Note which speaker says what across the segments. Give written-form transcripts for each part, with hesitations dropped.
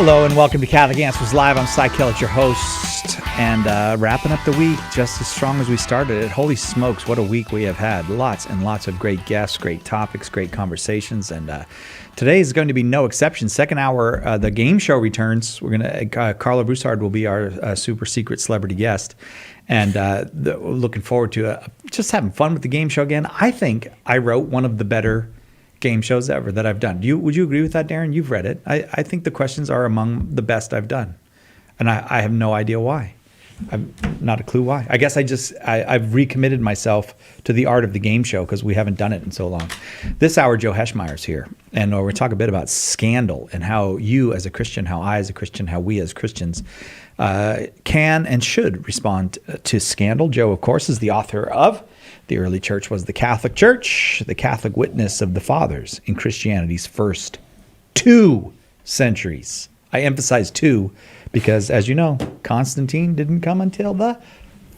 Speaker 1: Hello and welcome to Catholic Answers Live. I'm Cy Kellett, your host, and wrapping up the week just as strong as we started it. Holy smokes, what a week we have had. Lots and lots of great guests, great topics, great conversations, and today is going to be no exception. Second hour, the game show returns. We're going to Carla Broussard will be our super secret celebrity guest, and looking forward to just having fun with the game show again. I think I wrote one of the better game shows ever that I've done. Would you agree with that, Darren? You've read it. I think the questions are among the best I've done, and I have no idea why. I've not a clue why. I guess I've recommitted myself to the art of the game show because we haven't done it in so long. This hour, Joe Heschmeyer's here, and we're going to talk a bit about scandal and how you as a Christian, how I as a Christian, how we as Christians can and should respond to scandal. Joe, of course, is the author of The Early Church Was the Catholic Church, the Catholic Witness of the Fathers in Christianity's First 2 Centuries. I emphasize 2 because, as you know, Constantine didn't come until the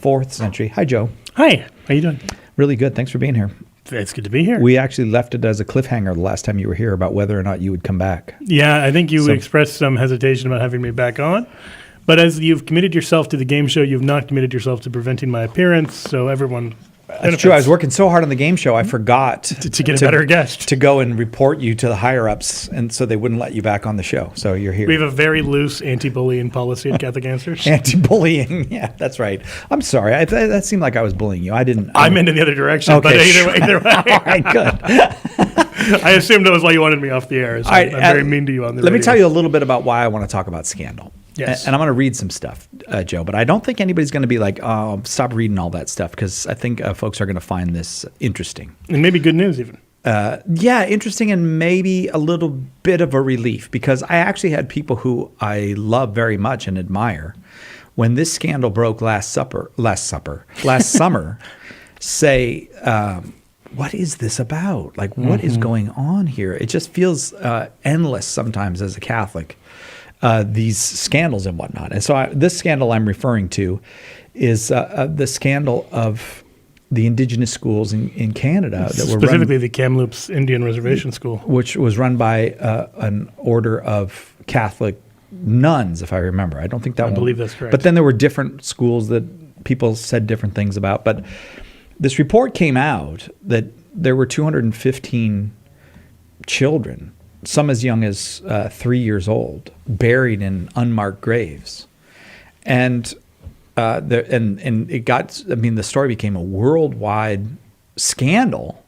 Speaker 1: 4th century. Hi, Joe.
Speaker 2: Hi. How you doing?
Speaker 1: Really good. Thanks for being here.
Speaker 2: It's good to be here.
Speaker 1: We actually left it as a cliffhanger the last time you were here about whether or not you would come back.
Speaker 2: Yeah, I think you expressed some hesitation about having me back on. But as you've committed yourself to the game show, you've not committed yourself to preventing my appearance, so everyone...
Speaker 1: That's true. I was working so hard on the game show, I forgot
Speaker 2: to get a better guest.
Speaker 1: To go and report you to the higher-ups, and so they wouldn't let you back on the show. So you're here.
Speaker 2: We have a very loose anti-bullying policy at Catholic Answers.
Speaker 1: Anti-bullying. Yeah, that's right. I'm sorry. That seemed like I was bullying you. I didn't.
Speaker 2: I meant in the other direction,
Speaker 1: okay,
Speaker 2: but either way.
Speaker 1: All right, good.
Speaker 2: I assumed that was why you wanted me off the air. So I'm very mean to you on the radio.
Speaker 1: Let me tell you a little bit about why I want to talk about scandal.
Speaker 2: Yes.
Speaker 1: And I'm going to read some stuff, Joe, but I don't think anybody's going to be like, oh, stop reading all that stuff, because I think folks are going to find this interesting.
Speaker 2: And maybe good news even.
Speaker 1: Yeah, interesting, and maybe a little bit of a relief, because I actually had people who I love very much and admire, when this scandal broke last summer, say, what is this about? Like, what is going on here? It just feels endless sometimes as a Catholic. These scandals and whatnot. And so this scandal I'm referring to is the scandal of the Indigenous schools in Canada. That were
Speaker 2: specifically the Kamloops Indian Reservation School.
Speaker 1: Which was run by an order of Catholic nuns, if I remember. I don't think that
Speaker 2: I believe that's correct.
Speaker 1: But then there were different schools that people said different things about. But this report came out that there were 215 children, some as young as 3 years old, buried in unmarked graves, and it got. I mean, the story became a worldwide scandal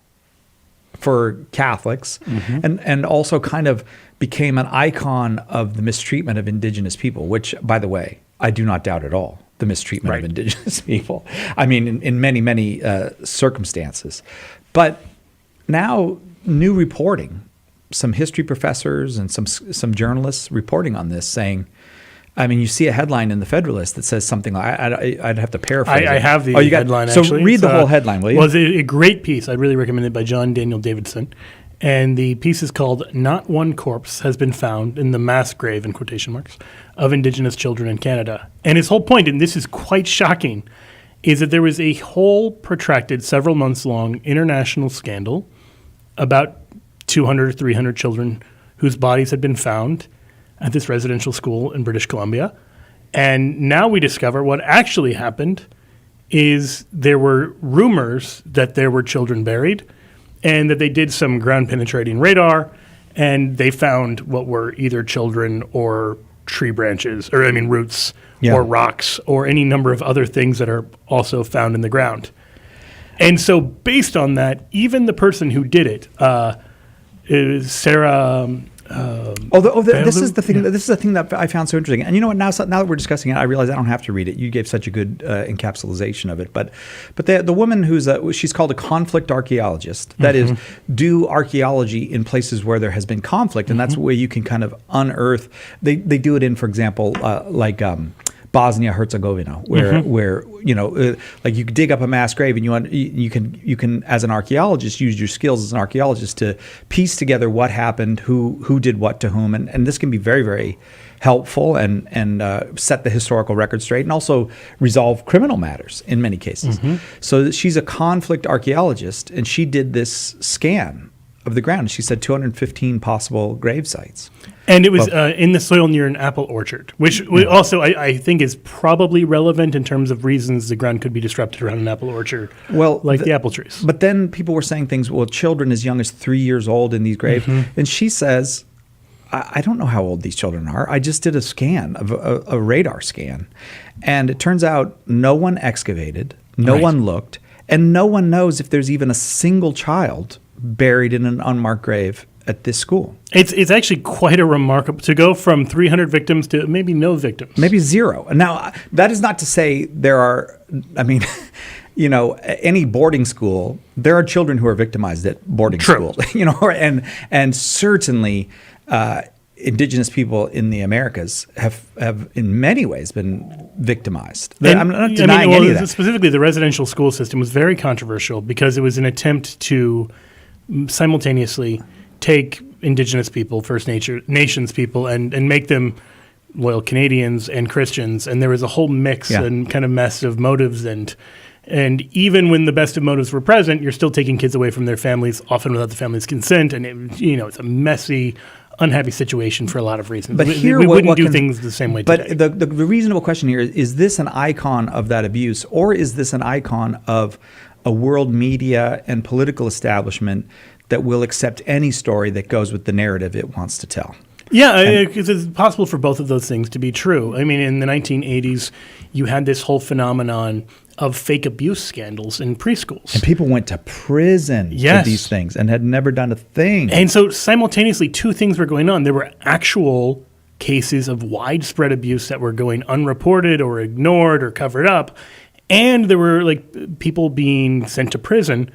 Speaker 1: for Catholics, and also kind of became an icon of the mistreatment of Indigenous people. Which, by the way, I do not doubt at all the mistreatment of Indigenous people. I mean, in many circumstances, but now new reporting. Some history professors and some journalists reporting on this, saying, I mean, you see a headline in the Federalist that says something like, I'd have to paraphrase.
Speaker 2: I have the headline,
Speaker 1: so
Speaker 2: actually.
Speaker 1: So read the whole headline, will you?
Speaker 2: Well, it's a great piece. I'd really recommend it, by John Daniel Davidson. And the piece is called "Not One Corpse Has Been Found in the Mass Grave," in quotation marks, of Indigenous children in Canada. And his whole point, and this is quite shocking, is that there was a whole protracted, several months long international scandal about 200 or 300 children whose bodies had been found at this residential school in British Columbia. And now we discover what actually happened is there were rumors that there were children buried, and that they did some ground-penetrating radar, and they found what were either children or tree branches, roots, or rocks, or any number of other things that are also found in the ground. And so based on that, even the person who did it, is Sarah.
Speaker 1: This is the thing. Yeah. This is the thing that I found so interesting. And you know what? Now that we're discussing it, I realize I don't have to read it. You gave such a good encapsulation of it. But the woman she's called a conflict archaeologist. That is, do archaeology in places where there has been conflict, and that's where you can kind of unearth. They do it in, for example, Bosnia Herzegovina, where like you dig up a mass grave and you can as an archaeologist use your skills as an archaeologist to piece together what happened, who did what to whom, and this can be very, very helpful and set the historical record straight, and also resolve criminal matters in many cases. So she's a conflict archaeologist, and she did this scan of the ground. She said 215 possible grave sites.
Speaker 2: And it was in the soil near an apple orchard, which also I think is probably relevant in terms of reasons the ground could be disrupted around an apple orchard, like the apple trees.
Speaker 1: But then people were saying things, well, children as young as 3 years old in these graves. And she says, I don't know how old these children are. I just did a scan, of a radar scan. And it turns out no one excavated, no one looked, and no one knows if there's even a single child buried in an unmarked grave at this school.
Speaker 2: It's actually quite a remarkable, to go from 300 victims to maybe no victims.
Speaker 1: Maybe zero. Now, that is not to say there are, I mean, you know, any boarding school, there are children who are victimized at boarding school, you know, and certainly indigenous people in the Americas have in many ways been victimized. I'm not denying any of that.
Speaker 2: Specifically, the residential school system was very controversial because it was an attempt to simultaneously take indigenous people, First Nations people, and make them loyal Canadians and Christians. And there was a whole mix and kind of mess of motives. And even when the best of motives were present, you're still taking kids away from their families, often without the family's consent. And it's a messy, unhappy situation for a lot of reasons.
Speaker 1: But here,
Speaker 2: we wouldn't do things the same way today.
Speaker 1: But the reasonable question here is this an icon of that abuse, or is this an icon of a world media and political establishment that will accept any story that goes with the narrative it wants to tell?
Speaker 2: Yeah, it's possible for both of those things to be true. I mean, in the 1980s, you had this whole phenomenon of fake abuse scandals in preschools.
Speaker 1: And people went to prison for these things and had never done a thing.
Speaker 2: And so simultaneously, two things were going on. There were actual cases of widespread abuse that were going unreported or ignored or covered up. And there were like people being sent to prison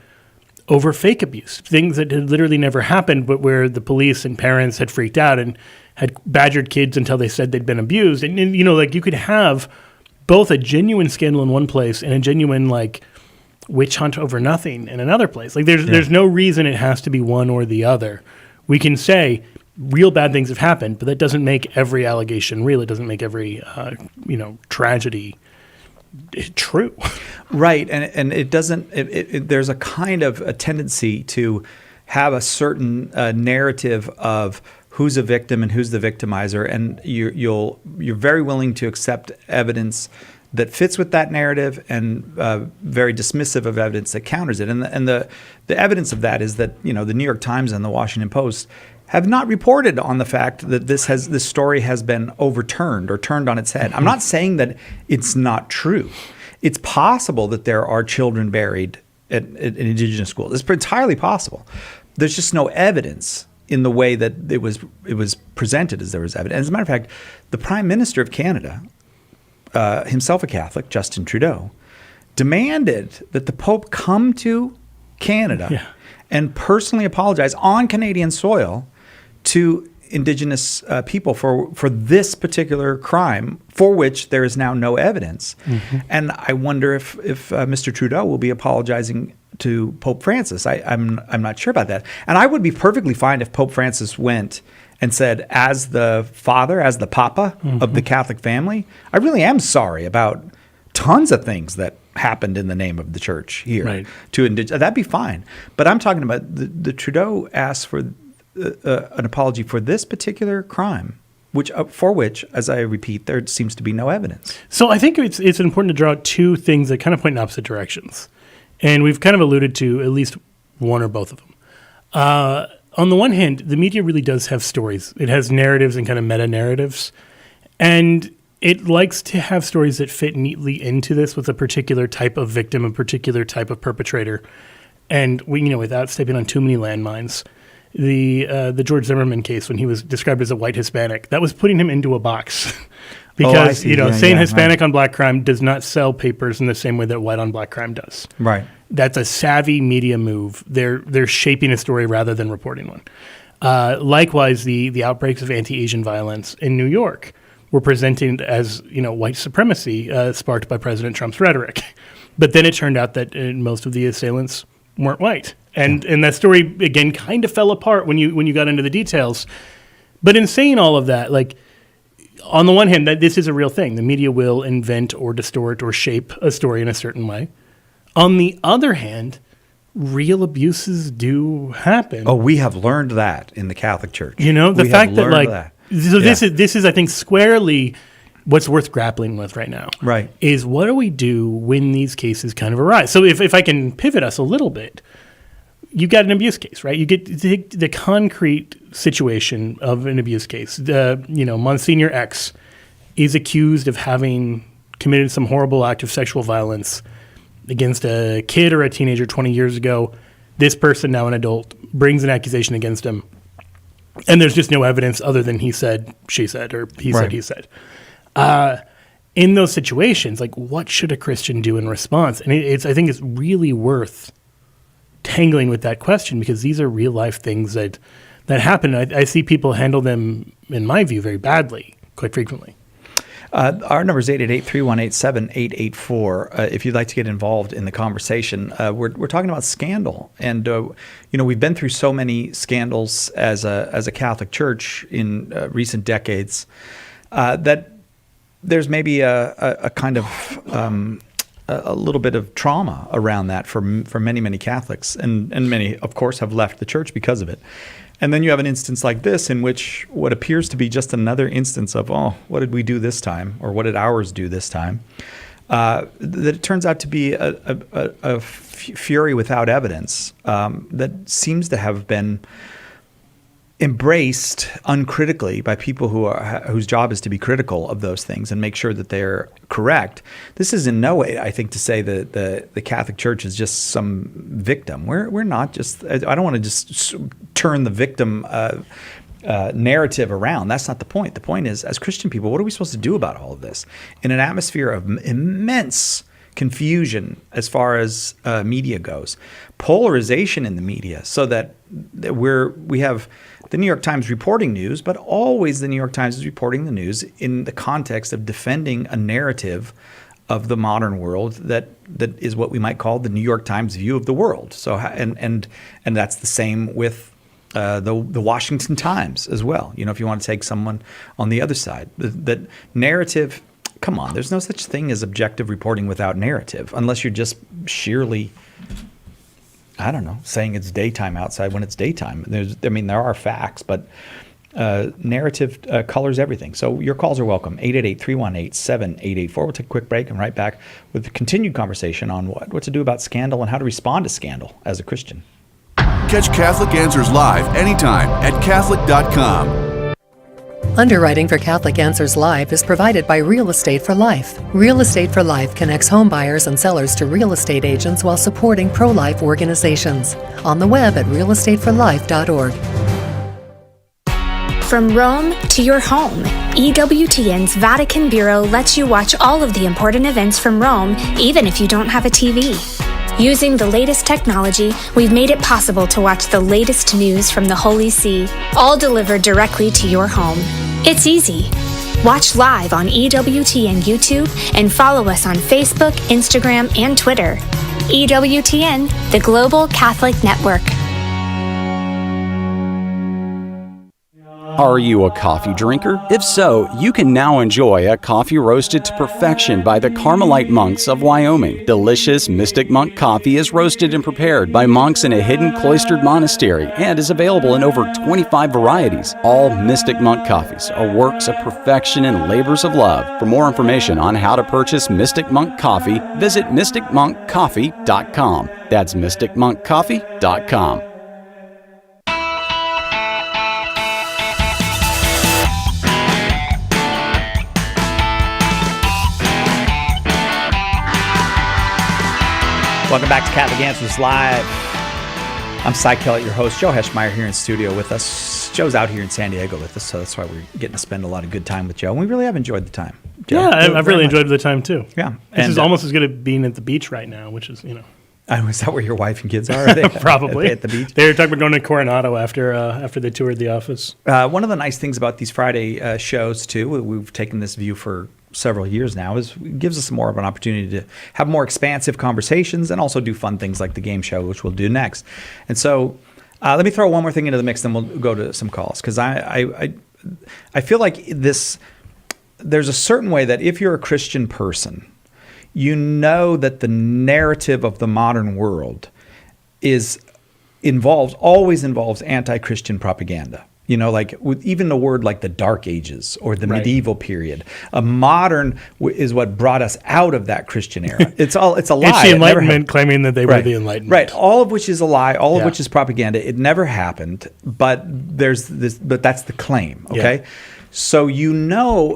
Speaker 2: over fake abuse, things that had literally never happened, but where the police and parents had freaked out and had badgered kids until they said they'd been abused. And you know, like you could have both a genuine scandal in one place and a genuine like witch hunt over nothing in another place. Like there's no reason it has to be one or the other. We can say real bad things have happened, but that doesn't make every allegation real. It doesn't make every tragedy true.
Speaker 1: Right, and it doesn't. There's a kind of a tendency to have a certain narrative of who's a victim and who's the victimizer, and you're very willing to accept evidence that fits with that narrative and very dismissive of evidence that counters it. And the evidence of that is that the New York Times and the Washington Post have not reported on the fact that this story has been overturned or turned on its head. I'm not saying that it's not true. It's possible that there are children buried at indigenous schools. It's entirely possible. There's just no evidence in the way that it was presented as there was evidence. As a matter of fact, the Prime Minister of Canada, himself a Catholic, Justin Trudeau, demanded that the Pope come to Canada and personally apologize on Canadian soil to indigenous people for this particular crime, for which there is now no evidence. And I wonder if Mr. Trudeau will be apologizing to Pope Francis. I'm not sure about that. And I would be perfectly fine if Pope Francis went and said, as the father, as the papa of the Catholic family, I really am sorry about tons of things that happened in the name of the church here to indigenous. That'd be fine. But I'm talking about the Trudeau asked for an apology for this particular crime, for which, as I repeat, there seems to be no evidence.
Speaker 2: So I think it's important to draw out two things that kind of point in opposite directions. And we've kind of alluded to at least one or both of them. On the one hand, the media really does have stories. It has narratives and kind of meta-narratives. And it likes to have stories that fit neatly into this with a particular type of victim, a particular type of perpetrator. And without stepping on too many landmines, the George Zimmerman case, when he was described as a white Hispanic, that was putting him into a box. Because, saying Hispanic on black crime does not sell papers in the same way that white on black crime does.
Speaker 1: Right.
Speaker 2: That's a savvy media move. They're shaping a story rather than reporting one. Likewise, the outbreaks of anti-Asian violence in New York were presented as, white supremacy sparked by President Trump's rhetoric. But then it turned out that most of the assailants weren't white. And that story, again, kind of fell apart when you got into the details. But in saying all of that, on the one hand, that this is a real thing. The media will invent or distort or shape a story in a certain way. On the other hand, real abuses do happen.
Speaker 1: Oh, we have learned that in the Catholic Church.
Speaker 2: You know, the
Speaker 1: We
Speaker 2: fact
Speaker 1: have
Speaker 2: that
Speaker 1: learned
Speaker 2: like
Speaker 1: that.
Speaker 2: so
Speaker 1: Yeah.
Speaker 2: this is I think squarely what's worth grappling with right now.
Speaker 1: Right.
Speaker 2: Is what do we do when these cases kind of arise? So if I can pivot us a little bit, you got an abuse case, right? You get the concrete situation of an abuse case. Monsignor X is accused of having committed some horrible act of sexual violence against a kid or a teenager 20 years ago. This person, now an adult, brings an accusation against him. And there's just no evidence other than he said, she said, or he
Speaker 1: Right.
Speaker 2: said, he said. In those situations, like, what should a Christian do in response? And I think it's really worth tangling with that question, because these are real life things that happen. I see people handle them, in my view, very badly, quite frequently.
Speaker 1: Our number is 888-318-7884. If you'd like to get involved in the conversation, we're talking about scandal, and we've been through so many scandals as a Catholic Church in recent decades that there's maybe a kind of a little bit of trauma around that for many Catholics, and many, of course, have left the church because of it. And then you have an instance like this in which what appears to be just another instance of, oh, what did we do this time? Or what did ours do this time? That it turns out to be a fury without evidence that seems to have been embraced uncritically by people whose job is to be critical of those things and make sure that they're correct. This is in no way, I think, to say that the Catholic Church is just some victim. We're not just. I don't want to just turn the victim narrative around. That's not the point. The point is, as Christian people, what are we supposed to do about all of this in an atmosphere of immense confusion as far as media goes, polarization in the media, so that we have the New York Times reporting news, but always the New York Times is reporting the news in the context of defending a narrative of the modern world that is what we might call the New York Times view of the world. So and that's the same with the Washington Times as well. If you want to take someone on the other side, that narrative. Come on, there's no such thing as objective reporting without narrative, unless you're just sheerly, I don't know, saying it's daytime outside when it's daytime. There are facts, but narrative colors everything. So your calls are welcome. 888-318-7884. We'll take a quick break and right back with a continued conversation on what to do about scandal and how to respond to scandal as a Christian.
Speaker 3: Catch Catholic Answers live anytime at Catholic.com.
Speaker 4: Underwriting for Catholic Answers Live is provided by Real Estate for Life. Real Estate for Life connects home buyers and sellers to real estate agents while supporting pro-life organizations. On the web at realestateforlife.org.
Speaker 5: From Rome to your home, EWTN's Vatican Bureau lets you watch all of the important events from Rome, even if you don't have a TV. Using the latest technology, we've made it possible to watch the latest news from the Holy See, all delivered directly to your home. It's easy. Watch live on EWTN YouTube and follow us on Facebook, Instagram, and Twitter. EWTN, the Global Catholic Network.
Speaker 6: Are you a coffee drinker? If so, you can now enjoy a coffee roasted to perfection by the Carmelite monks of Wyoming. Delicious Mystic Monk coffee is roasted and prepared by monks in a hidden cloistered monastery and is available in over 25 varieties. All Mystic Monk coffees are works of perfection and labors of love. For more information on how to purchase Mystic Monk coffee, visit mysticmonkcoffee.com. That's mysticmonkcoffee.com.
Speaker 1: Welcome back to Catholic Answers Live. I'm Cy Kellett, your host. Joe Heschmeyer here in studio with us. Joe's out here in San Diego with us, so that's why we're getting to spend a lot of good time with Joe. And we really have enjoyed the time. Joe,
Speaker 2: Yeah, I've really enjoyed the time too.
Speaker 1: Yeah.
Speaker 2: This is almost as good as being at the beach right now, which is,
Speaker 1: Is that where your wife and kids are? Are they
Speaker 2: probably
Speaker 1: at the beach?
Speaker 2: They were talking about going to Coronado after they toured the office.
Speaker 1: One of the nice things about these Friday shows, too, we've taken this view for several years now, is it gives us more of an opportunity to have more expansive conversations and also do fun things like the game show, which we'll do next. And so let me throw one more thing into the mix, then we'll go to some calls, because I feel like there's a certain way that if you're a Christian person, you know that the narrative of the modern world always involves anti-Christian propaganda. You know, like with even the word like the Dark Ages or the medieval period. A modern is what brought us out of that Christian era. It's a lie.
Speaker 2: It's the Enlightenment claiming that they were the Enlightenment.
Speaker 1: Right. All of which is a lie. All of which is propaganda. It never happened. But that's the claim. Okay. Yeah. So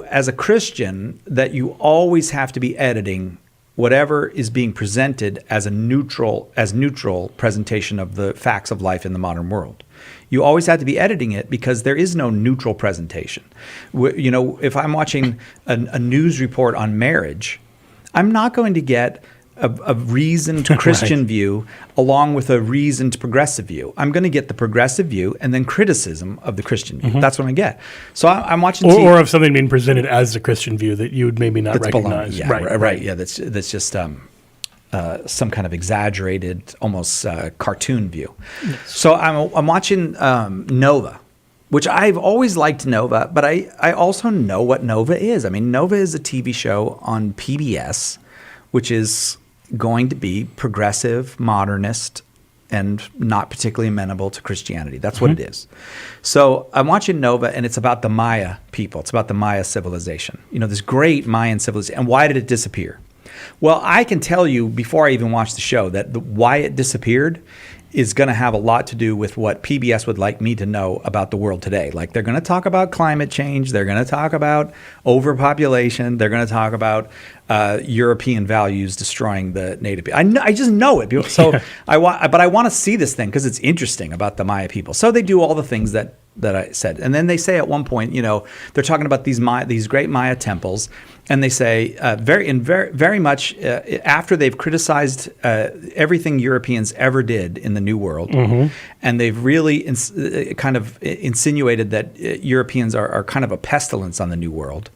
Speaker 1: as a Christian that you always have to be editing whatever is being presented as neutral presentation of the facts of life in the modern world. You always have to be editing it because there is no neutral presentation. You know, if I'm watching a news report on marriage, I'm not going to get a reasoned Christian view along with a reasoned progressive view. I'm going to get the progressive view and then criticism of the Christian view. That's what I get. So I'm watching TV.
Speaker 2: Or of something being presented as the Christian view that you would maybe not recognize.
Speaker 1: Yeah, right. Yeah, that's just some kind of exaggerated, almost cartoon view. Yes. So I'm watching Nova, which I've always liked Nova, but I also know what Nova is. I mean, Nova is a TV show on PBS, which is going to be progressive, modernist, and not particularly amenable to Christianity. That's what it is. So I'm watching Nova, and it's about the Maya people. It's about the Maya civilization. You know, this great Mayan civilization. And why did it disappear? Well, I can tell you before I even watched the show that why it disappeared is going to have a lot to do with what PBS would like me to know about the world today. Like they're going to talk about climate change. They're going to talk about overpopulation. They're going to talk about European values destroying the native people. I just know it. So I want to see this thing because it's interesting about the Maya people. So they do all the things that I said. And then they say at one point, you know, they're talking about these great Maya temples. And they say very much after they've criticized everything Europeans ever did in the New World, and they've really kind of insinuated that Europeans are kind of a pestilence on the New World.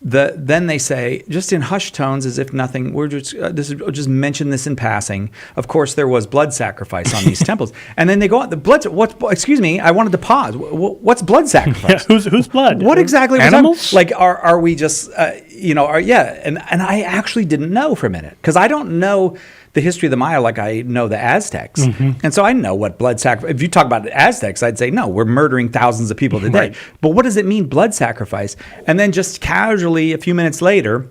Speaker 1: Then they say, just in hushed tones, as if nothing, we'll just mention this in passing. Of course, there was blood sacrifice on these temples, and then they go on the blood. Excuse me, I wanted to pause. What's blood sacrifice?
Speaker 2: Yeah, whose blood?
Speaker 1: What exactly?
Speaker 2: Animals?
Speaker 1: Like, are we just and I actually didn't know for a minute because I don't know the history of the Maya like I know the Aztecs. And so I know what blood sacrifice, if you talk about the Aztecs, I'd say, no, we're murdering thousands of people today. Right. But what does it mean, blood sacrifice? And then just casually, a few minutes later,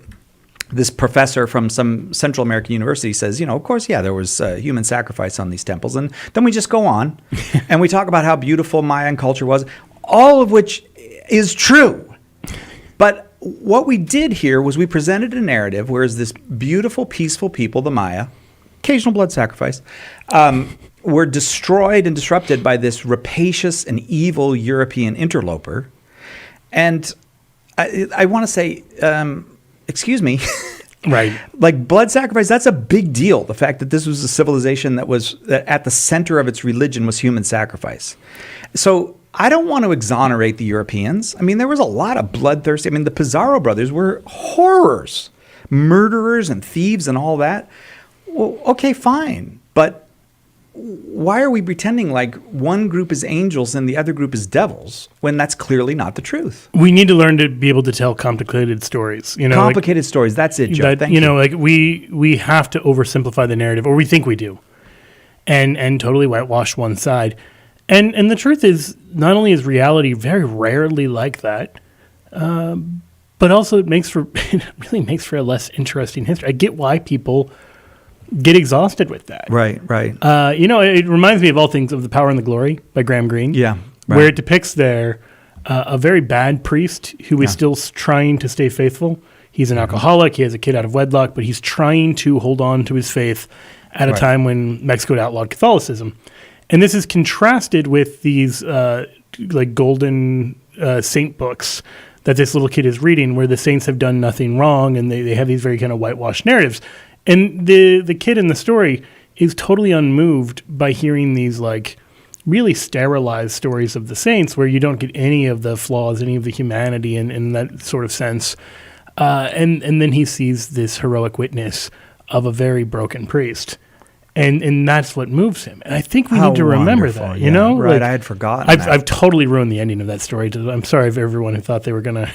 Speaker 1: this professor from some Central American university says, you know, of course, yeah, there was human sacrifice on these temples. And then we just go on and we talk about how beautiful Mayan culture was, all of which is true. But what we did here was we presented a narrative whereas this beautiful, peaceful people, the Maya, occasional blood sacrifice, were destroyed and disrupted by this rapacious and evil European interloper. And I want to say, excuse me,
Speaker 2: right?
Speaker 1: Like blood sacrifice, that's a big deal. The fact that this was a civilization that at the center of its religion was human sacrifice. So I don't want to exonerate the Europeans. I mean, there was a lot of bloodthirsty. I mean, the Pizarro brothers were horrors, murderers and thieves and all that. Well, okay, fine. But why are we pretending like one group is angels and the other group is devils when that's clearly not the truth?
Speaker 2: We need to learn to be able to tell complicated stories. You know,
Speaker 1: complicated stories. That's it, Joe. Thank you.
Speaker 2: You know, like we have to oversimplify the narrative, or we think we do, and totally whitewash one side. And the truth is, not only is reality very rarely like that, but also it really makes for a less interesting history. I get why people get exhausted with that.
Speaker 1: Right.
Speaker 2: You know, it reminds me of all things of The Power and the Glory by Graham Greene.
Speaker 1: Yeah. Right.
Speaker 2: Where it depicts there a very bad priest who is still trying to stay faithful. He's an alcoholic. He has a kid out of wedlock, but he's trying to hold on to his faith at a time when Mexico had outlawed Catholicism. And this is contrasted with these like golden saint books that this little kid is reading where the saints have done nothing wrong and they have these very kind of whitewashed narratives. And the kid in the story is totally unmoved by hearing these like really sterilized stories of the saints where you don't get any of the flaws, any of the humanity in that sort of sense. And then he sees this heroic witness of a very broken priest. And that's what moves him. And I think we need to remember that, you know?
Speaker 1: Right,
Speaker 2: like,
Speaker 1: I had forgotten
Speaker 2: I've totally ruined the ending of that story. I'm sorry for everyone who thought they were going to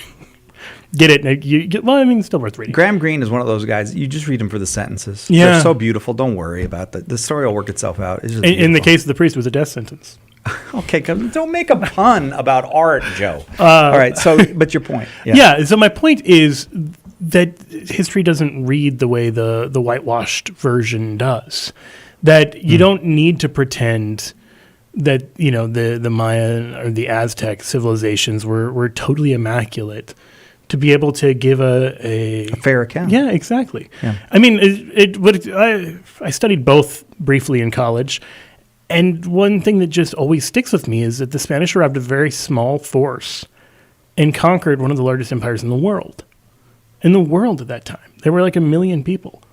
Speaker 2: get it. And it's still worth reading.
Speaker 1: Graham Greene is one of those guys. You just read them for the sentences.
Speaker 2: Yeah.
Speaker 1: They're so beautiful. Don't worry about the story will work itself out. It's just
Speaker 2: In the
Speaker 1: beautiful.
Speaker 2: case of the priest, it was a death sentence.
Speaker 1: Okay, don't make a pun about art, Joe. All right. So, but your point.
Speaker 2: Yeah. So my point is that history doesn't read the way the whitewashed version does. That you don't need to pretend that the Maya or the Aztec civilizations were totally immaculate to be able to give a
Speaker 1: fair account.
Speaker 2: Yeah, exactly.
Speaker 1: Yeah.
Speaker 2: I mean, I studied both briefly in college, and one thing that just always sticks with me is that the Spanish arrived with a very small force and conquered one of the largest empires in the world. In the world at that time, there were like 1 million people,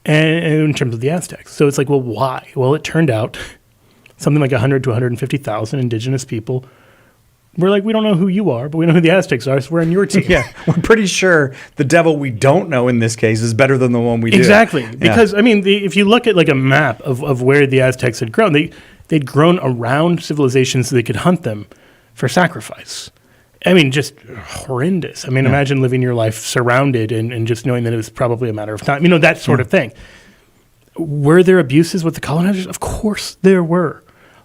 Speaker 2: and in terms of the Aztecs. So it's like, well, why? Well, it turned out something like 100 to 150,000 indigenous people were like, we don't know who you are, but we know who the Aztecs are, so we're on your team.
Speaker 1: Yeah, we're pretty sure the devil we don't know in this case is better than the one we do.
Speaker 2: Exactly.
Speaker 1: Yeah.
Speaker 2: Because, I mean, if you look at like a map of where the Aztecs had grown, they'd grown around civilizations so they could hunt them for sacrifice. I mean, just horrendous. I mean, imagine living your life surrounded and just knowing that it was probably a matter of time. That sort of thing. Were there abuses with the colonizers? Of course there were.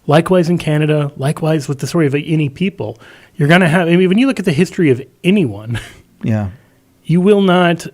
Speaker 2: Likewise in Canada, likewise with the story of any people. You're going to have, when you look at the history of anyone,
Speaker 1: Yeah.
Speaker 2: you will not,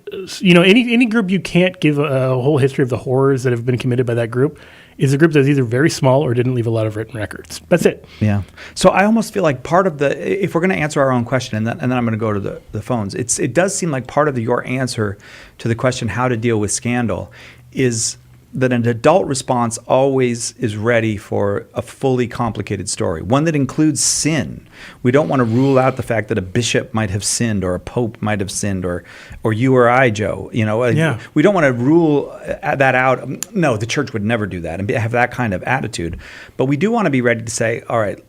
Speaker 2: any group you can't give a whole history of the horrors that have been committed by that group is a group that's either very small or didn't leave a lot of written records. That's it.
Speaker 1: Yeah. So I almost feel like part of if we're going to answer our own question, and then I'm going to go to the phones, it does seem like part of your answer to the question how to deal with scandal is that an adult response always is ready for a fully complicated story, one that includes sin. We don't want to rule out the fact that a bishop might have sinned or a pope might have sinned or you or I, Joe.
Speaker 2: Yeah.
Speaker 1: We don't want to rule that out. No, the church would never do that and have that kind of attitude. But we do want to be ready to say, all right,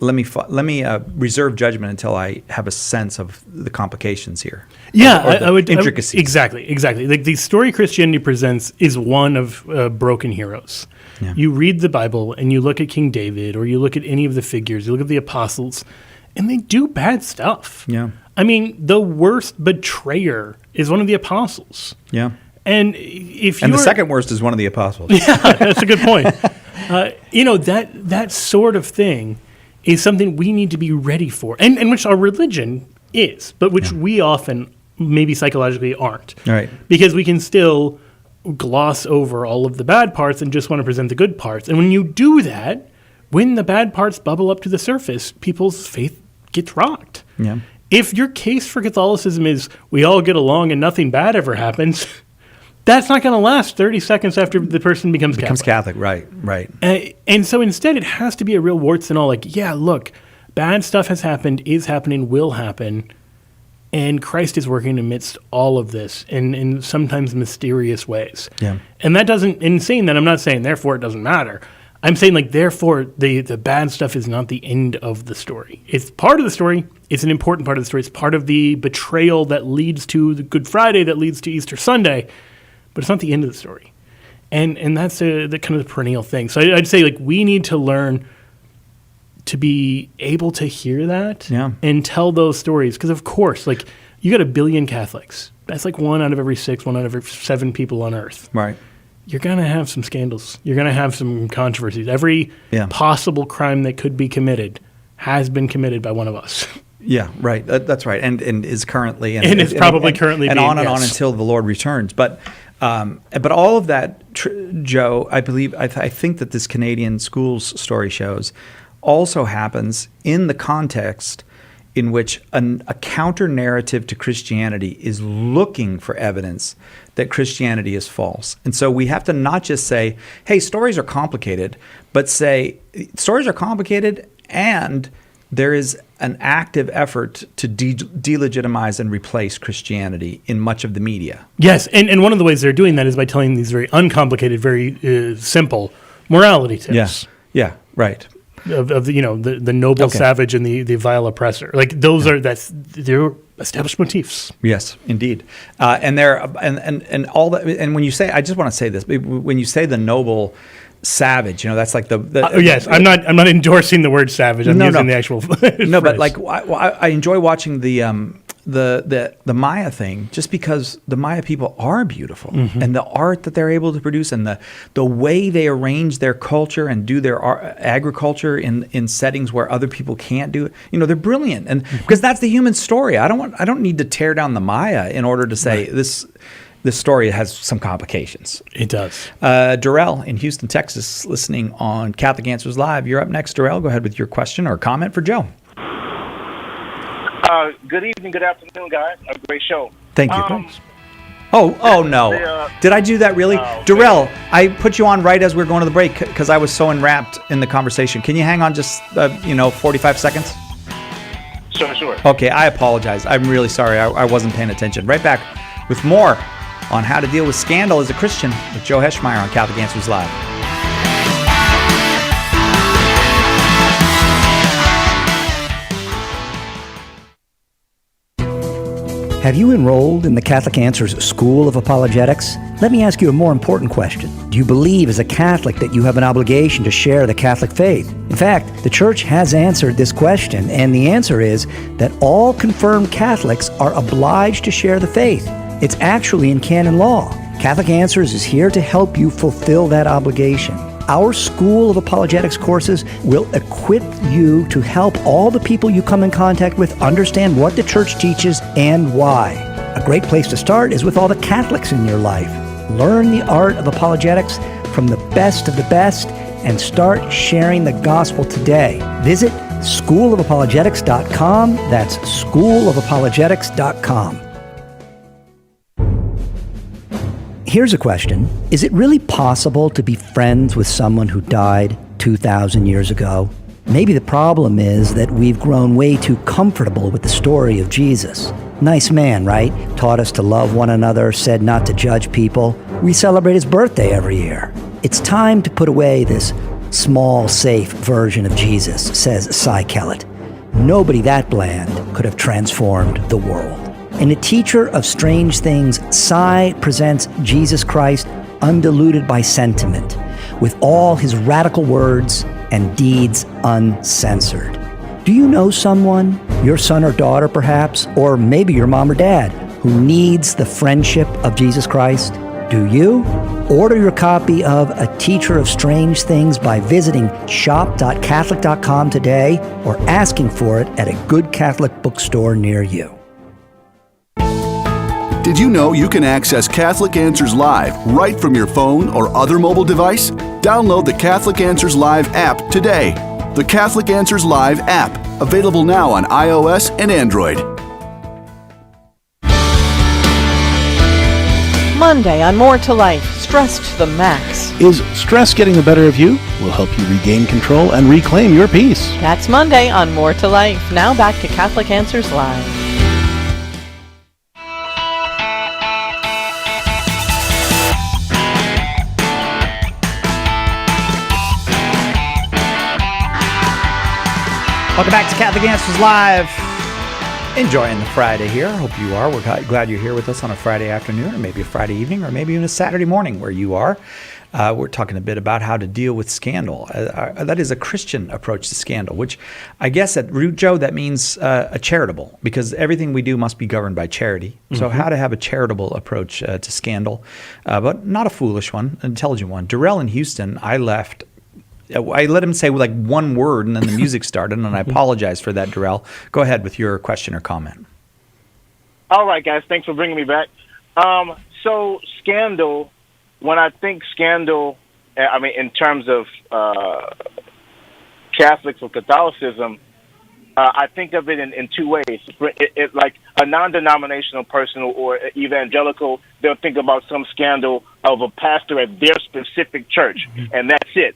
Speaker 1: let me reserve judgment until I have a sense of the complications here.
Speaker 2: Yeah,
Speaker 1: or the
Speaker 2: I would
Speaker 1: intricacies.
Speaker 2: Exactly. Like the story Christianity presents is one of broken heroes.
Speaker 1: Yeah.
Speaker 2: You read the Bible and you look at King David or you look at any of the figures, you look at the apostles, and they do bad stuff.
Speaker 1: Yeah.
Speaker 2: I mean, the worst betrayer is one of the apostles.
Speaker 1: Yeah.
Speaker 2: And if
Speaker 1: And the second worst is one of the apostles.
Speaker 2: yeah, that's a good point. That sort of thing is something we need to be ready for, and which our religion is, but which we often maybe psychologically aren't.
Speaker 1: Right.
Speaker 2: Because we can still gloss over all of the bad parts and just want to present the good parts. And when you do that, when the bad parts bubble up to the surface, people's faith gets rocked.
Speaker 1: Yeah.
Speaker 2: If your case for Catholicism is we all get along and nothing bad ever happens, that's not going to last 30 seconds after the person becomes
Speaker 1: Catholic, right.
Speaker 2: and so instead, it has to be a real warts and all. Like, yeah, look, bad stuff has happened, is happening, will happen, and Christ is working amidst all of this in sometimes mysterious ways.
Speaker 1: Yeah.
Speaker 2: And that doesn't. In saying that, I'm not saying therefore it doesn't matter. I'm saying like therefore the bad stuff is not the end of the story. It's part of the story. It's an important part of the story. It's part of the betrayal that leads to the Good Friday, that leads to Easter Sunday. But it's not the end of the story. And that's the kind of the perennial thing. So I'd say like we need to learn to be able to hear that and tell those stories. Because of course, like you got 1 billion Catholics. That's like 1 out of every 6, 1 out of every 7 people on earth.
Speaker 1: Right.
Speaker 2: You're going to have some scandals. You're going to have some controversies. Every possible crime that could be committed has been committed by one of us.
Speaker 1: Yeah, right. That's right. And is currently.
Speaker 2: And is probably currently
Speaker 1: and
Speaker 2: being,
Speaker 1: on and on until the Lord returns. But all of that, Joe, I believe, I think that this Canadian schools story shows also happens in the context in which a counter-narrative to Christianity is looking for evidence that Christianity is false. And so we have to not just say, hey, stories are complicated, but say stories are complicated and there is an active effort to delegitimize and replace Christianity in much of the media.
Speaker 2: Yes, and one of the ways they're doing that is by telling these very uncomplicated, very simple morality tips.
Speaker 1: Yeah, right.
Speaker 2: Of the noble savage and the vile oppressor. Like those they're established motifs.
Speaker 1: Yes, indeed. And all that. And when you say, I just want to say this, when you say the noble savage, that's like
Speaker 2: yes, I'm not endorsing the word savage. I'm using the actual.
Speaker 1: No, but like I enjoy watching the the Maya thing just because the Maya people are beautiful, and the art that they're able to produce, and the way they arrange their culture and do their agriculture in settings where other people can't do it. They're brilliant, and because that's the human story. I don't need to tear down the Maya in order to say this story has some complications.
Speaker 2: It does.
Speaker 1: Darrell in Houston, Texas, listening on Catholic Answers Live. You're up next, Darrell. Go ahead with your question or comment for Joe.
Speaker 7: Good evening, good afternoon, guys. A great show.
Speaker 1: Thank you. Thanks. Oh no. Did I do that really? Darrell, I put you on right as we were going to the break because I was so enwrapped in the conversation. Can you hang on just 45 seconds?
Speaker 7: Sure.
Speaker 1: Okay, I apologize. I'm really sorry. I wasn't paying attention. Right back with more on how to deal with scandal as a Christian with Joe Heschmeyer on Catholic Answers Live.
Speaker 8: Have you enrolled in the Catholic Answers School of Apologetics? Let me ask you a more important question. Do you believe as a Catholic that you have an obligation to share the Catholic faith? In fact, the Church has answered this question, and the answer is that all confirmed Catholics are obliged to share the faith. It's actually in canon law. Catholic Answers is here to help you fulfill that obligation. Our School of Apologetics courses will equip you to help all the people you come in contact with understand what the Church teaches and why. A great place to start is with all the Catholics in your life. Learn the art of apologetics from the best of the best and start sharing the gospel today. Visit schoolofapologetics.com. That's schoolofapologetics.com. Here's a question. Is it really possible to be friends with someone who died 2,000 years ago? Maybe the problem is that we've grown way too comfortable with the story of Jesus. Nice man, right? Taught us to love one another, said not to judge people. We celebrate his birthday every year. It's time to put away this small, safe version of Jesus, says Cy Kellett. Nobody that bland could have transformed the world. In A Teacher of Strange Things, Cy presents Jesus Christ undiluted by sentiment, with all his radical words and deeds uncensored. Do you know someone, your son or daughter perhaps, or maybe your mom or dad, who needs the friendship of Jesus Christ? Do you? Order your copy of A Teacher of Strange Things by visiting shop.catholic.com today or asking for it at a good Catholic bookstore near you.
Speaker 3: Did you know you can access Catholic Answers Live right from your phone or other mobile device? Download the Catholic Answers Live app today. The Catholic Answers Live app, available now on iOS and Android.
Speaker 9: Monday on More to Life, stress to the max.
Speaker 10: Is stress getting the better of you? We'll help you regain control and reclaim your peace.
Speaker 9: That's Monday on More to Life. Now back to Catholic Answers Live.
Speaker 1: Welcome back to Catholic Answers Live. Enjoying the Friday here. I hope you are. We're glad you're here with us on a Friday afternoon, or maybe a Friday evening, or maybe even a Saturday morning where you are. We're talking a bit about how to deal with scandal. That is a Christian approach to scandal, which I guess at root, Joe, that means a charitable, because everything we do must be governed by charity. So how to have a charitable approach to scandal, but not a foolish one, an intelligent one. Darrell in Houston, I let him say like one word and then the music started, and I apologize for that, Darrell. Go ahead with your question or comment.
Speaker 7: All right, guys. Thanks for bringing me back. So scandal, when I think scandal, I mean, in terms of Catholics or Catholicism, I think of it in two ways. It like a non-denominational person or evangelical, they'll think about some scandal of a pastor at their specific church, and that's it.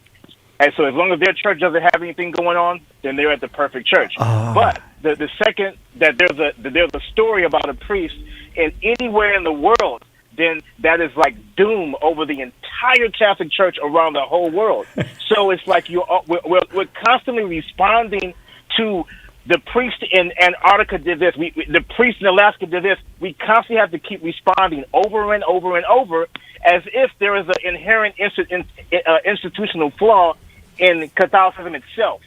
Speaker 7: And so as long as their church doesn't have anything going on, then they're at the perfect church. But the second that there's a story about a priest in anywhere in the world, then that is like doom over the entire Catholic Church around the whole world. So it's like we're constantly responding to the priest in Antarctica did this, the priest in Alaska did this. We constantly have to keep responding over and over and over, as if there is an inherent institutional flaw in Catholicism itself.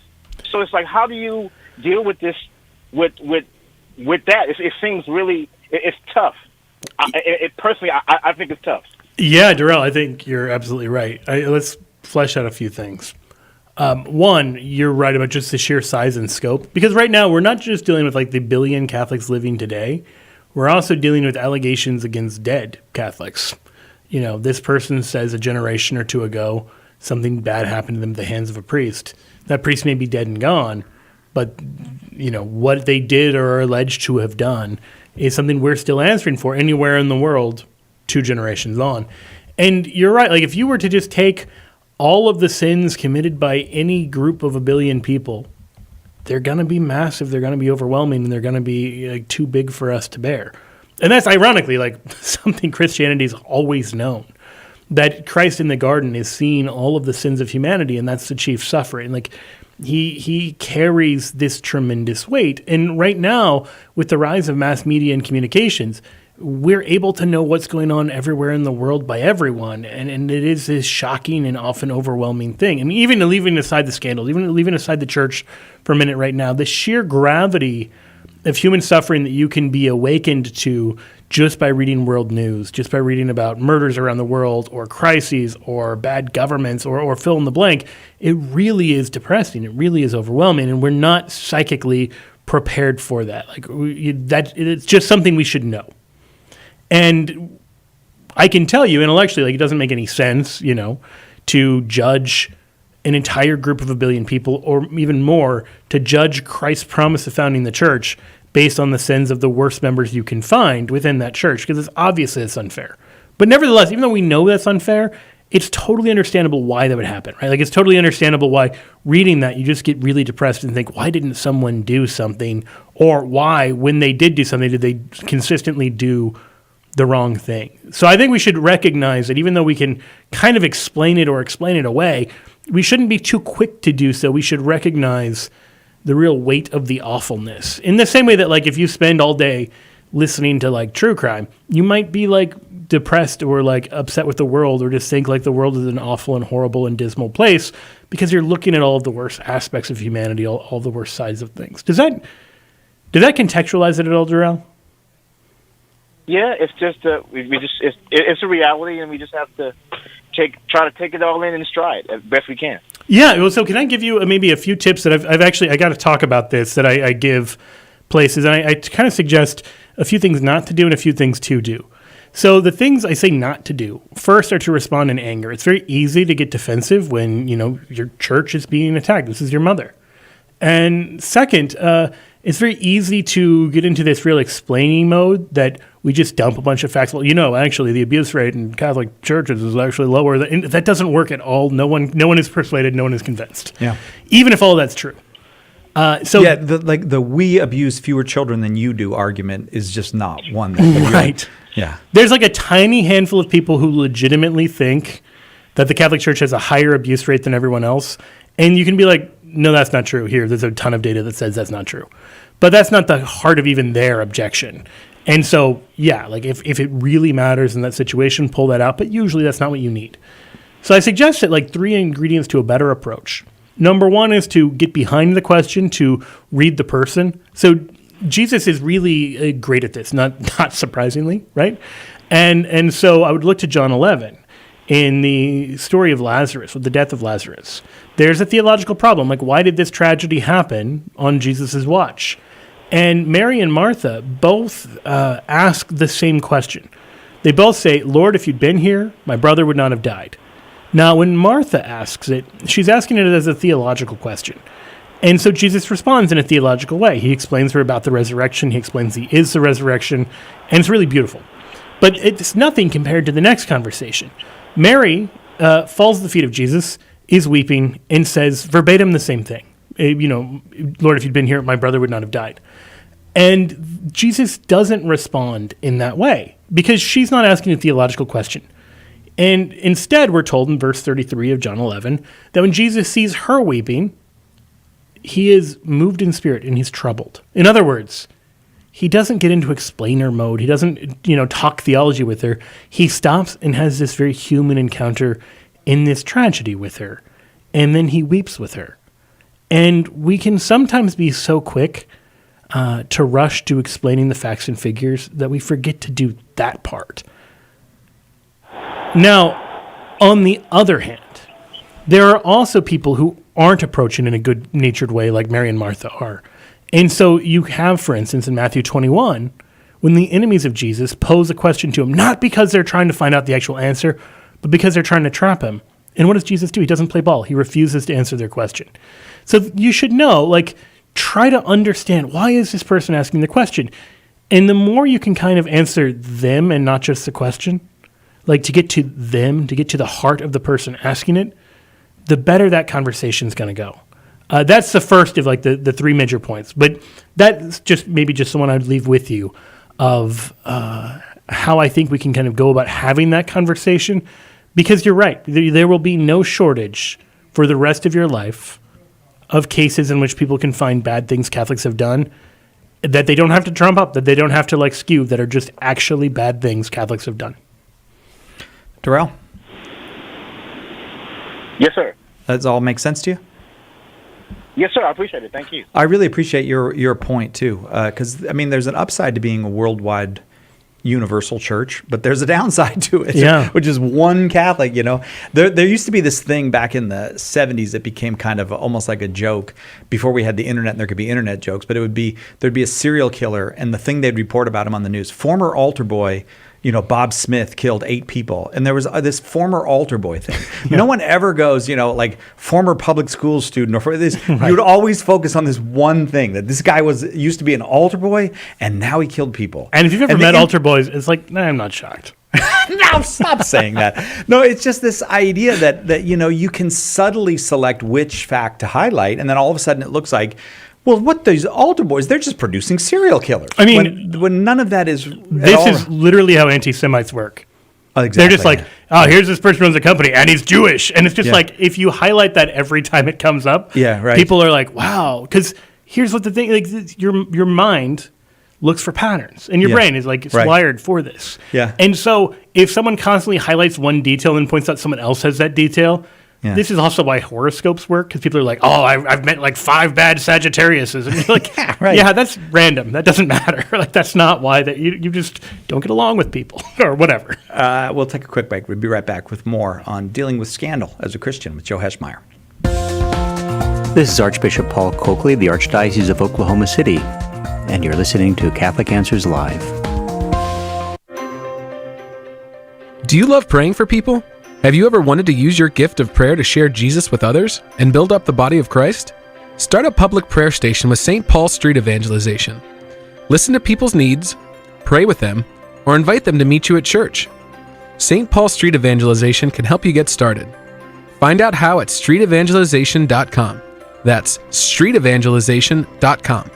Speaker 7: So it's like, how do you deal with this, with with that, it seems really it's tough. Personally, I think it's tough.
Speaker 2: Yeah, Darrell, I think you're absolutely right. Let's flesh out a few things. One, you're right about just the sheer size and scope, because right now we're not just dealing with like the billion Catholics living today. We're also dealing with allegations against dead Catholics. You know, this person says a generation or two ago something bad happened to them at the hands of a priest. That priest may be dead and gone, but you know what they did or are alleged to have done is something we're still answering for anywhere in the world 2 generations on. And you're right, like if you were to just take all of the sins committed by any group of a billion people, they're going to be massive, they're going to be overwhelming, and they're going to be like, too big for us to bear. And that's ironically like something Christianity's always known, that Christ in the garden is seeing all of the sins of humanity, and that's the chief suffering. Like he carries this tremendous weight. And right now, with the rise of mass media and communications, we're able to know what's going on everywhere in the world by everyone. And it is this shocking and often overwhelming thing. I mean, even leaving aside the scandals, even leaving aside the church for a minute right now, the sheer gravity of human suffering that you can be awakened to just by reading world news, just by reading about murders around the world or crises or bad governments or fill in the blank, it really is depressing. It really is overwhelming. And we're not psychically prepared for that. Like it's just something we should know. And I can tell you intellectually, like it doesn't make any sense, you know, to judge an entire group of 1 billion people or even more, to judge Christ's promise of founding the church based on the sins of the worst members you can find within that church, because it's unfair. But nevertheless, even though we know that's unfair, it's totally understandable why that would happen, right? Like it's totally understandable why reading that you just get really depressed and think, why didn't someone do something? Or why, when they did do something, did they consistently do the wrong thing? So I think we should recognize that even though we can kind of explain it or explain it away, we shouldn't be too quick to do so. We should recognize the real weight of the awfulness. In the same way that like if you spend all day listening to like true crime, you might be like depressed or like upset with the world or just think like the world is an awful and horrible and dismal place because you're looking at all of the worst aspects of humanity, all the worst sides of things. Does that contextualize it at all, Darrell?
Speaker 7: Yeah, it's just it's a reality, and we just have to try to take it all in stride as best we can.
Speaker 2: Yeah. Well, so can I give you maybe a few tips that I've actually I got to talk about this that I give places, and I kind of suggest a few things not to do and a few things to do. So the things I say not to do first are to respond in anger. It's very easy to get defensive when your church is being attacked. This is your mother. And second, it's very easy to get into this real explaining mode that we just dump a bunch of facts. Well, actually, the abuse rate in Catholic churches is actually lower. That doesn't work at all. No one is persuaded. No one is convinced.
Speaker 1: Yeah.
Speaker 2: Even if all that's true.
Speaker 1: The we abuse fewer children than you do argument is just not one.
Speaker 2: Right.
Speaker 1: Yeah.
Speaker 2: There's like a tiny handful of people who legitimately think that the Catholic Church has a higher abuse rate than everyone else. And you can be like, no, that's not true. Here, there's a ton of data that says that's not true. But that's not the heart of even their objection. And so, yeah, like if it really matters in that situation, pull that out. But usually that's not what you need. So I suggest that like 3 ingredients to a better approach. Number 1 is to get behind the question, to read the person. So Jesus is really great at this, not surprisingly, right? And so I would look to John 11 in the story of Lazarus, with the death of Lazarus. There's a theological problem. Like, why did this tragedy happen on Jesus' watch? And Mary and Martha both ask the same question. They both say, Lord, if you'd been here, my brother would not have died. Now, when Martha asks it, she's asking it as a theological question. And so Jesus responds in a theological way. He explains to her about the resurrection. He explains he is the resurrection. And it's really beautiful. But it's nothing compared to the next conversation. Mary falls at the feet of Jesus, is weeping, and says verbatim the same thing. Lord, if you'd been here, my brother would not have died. And Jesus doesn't respond in that way because she's not asking a theological question. And instead, we're told in verse 33 of John 11 that when Jesus sees her weeping, he is moved in spirit and he's troubled. In other words, he doesn't get into explainer mode. He doesn't, talk theology with her. He stops and has this very human encounter in this tragedy with her. And then he weeps with her. And we can sometimes be so quick to rush to explaining the facts and figures that we forget to do that part. Now, on the other hand, there are also people who aren't approaching in a good-natured way like Mary and Martha are. And so you have, for instance, in Matthew 21, when the enemies of Jesus pose a question to him, not because they're trying to find out the actual answer, but because they're trying to trap him. And what does Jesus do? He doesn't play ball. He refuses to answer their question. So you should know, like, try to understand, why is this person asking the question? And the more you can kind of answer them and not just the question, like to get to them, to get to the heart of the person asking it, the better that conversation's going to go. That's the first of like the three major points. But that's just maybe just the one I'd leave with you of how I think we can kind of go about having that conversation. Because you're right, there will be no shortage for the rest of your life of cases in which people can find bad things Catholics have done that they don't have to trump up, that they don't have to like skew, that are just actually bad things Catholics have done.
Speaker 1: Darrell?
Speaker 7: Yes, sir.
Speaker 1: Does all make sense to you?
Speaker 7: Yes, sir. I appreciate it. Thank you.
Speaker 1: I really appreciate your point, too, because, I mean, there's an upside to being a worldwide universal church, but there's a downside to it, which is one Catholic, you know. There used to be this thing back in the 70s that became kind of almost like a joke before we had the internet, and there could be internet jokes, but there'd be a serial killer, and the thing they'd report about him on the news, former altar boy, you know, Bob Smith killed 8 people. And there was this former altar boy thing. No one ever goes, you know, like former public school student or for this. Right. You would always focus on this one thing, that this guy used to be an altar boy and now he killed people.
Speaker 2: And if you've ever met altar boys, it's like, nah, I'm not shocked.
Speaker 1: No, stop saying that. No, it's just this idea that, you know, you can subtly select which fact to highlight. And then all of a sudden it looks like, well, what these altar boys, they're just producing serial killers. I mean, when none of that is.
Speaker 2: This is literally how anti-Semites work.
Speaker 1: Oh, exactly.
Speaker 2: They're just like, oh, here's this person who owns a company and he's Jewish. And it's just like, if you highlight that every time it comes up, people are like, wow. Because here's what the thing, like your mind looks for patterns. And your brain is like, it's wired for this.
Speaker 1: Yeah.
Speaker 2: And so if someone constantly highlights one detail and points out someone else has that detail, this is also why horoscopes work, because people are like, oh, I've met like 5 bad Sagittariuses. And you're like, yeah, that's random. That doesn't matter. Like, that's not why that you just don't get along with people or whatever.
Speaker 1: We'll take a quick break. We'll be right back with more on dealing with scandal as a Christian with Joe Heschmeyer.
Speaker 11: This is Archbishop Paul Coakley, the Archdiocese of Oklahoma City, and you're listening to Catholic Answers Live.
Speaker 12: Do you love praying for people? Have you ever wanted to use your gift of prayer to share Jesus with others and build up the body of Christ? Start a public prayer station with St. Paul Street Evangelization. Listen to people's needs, pray with them, or invite them to meet you at church. St. Paul Street Evangelization can help you get started. Find out how at streetevangelization.com. That's streetevangelization.com.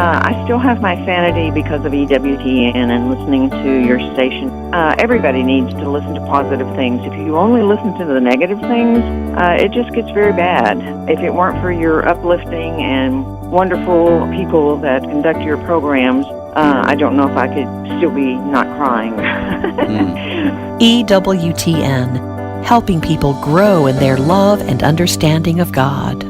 Speaker 13: I still have my sanity because of EWTN and listening to your station. Everybody needs to listen to positive things. If you only listen to the negative things, it just gets very bad. If it weren't for your uplifting and wonderful people that conduct your programs, I don't know if I could still be not crying.
Speaker 14: EWTN, helping people grow in their love and understanding of God.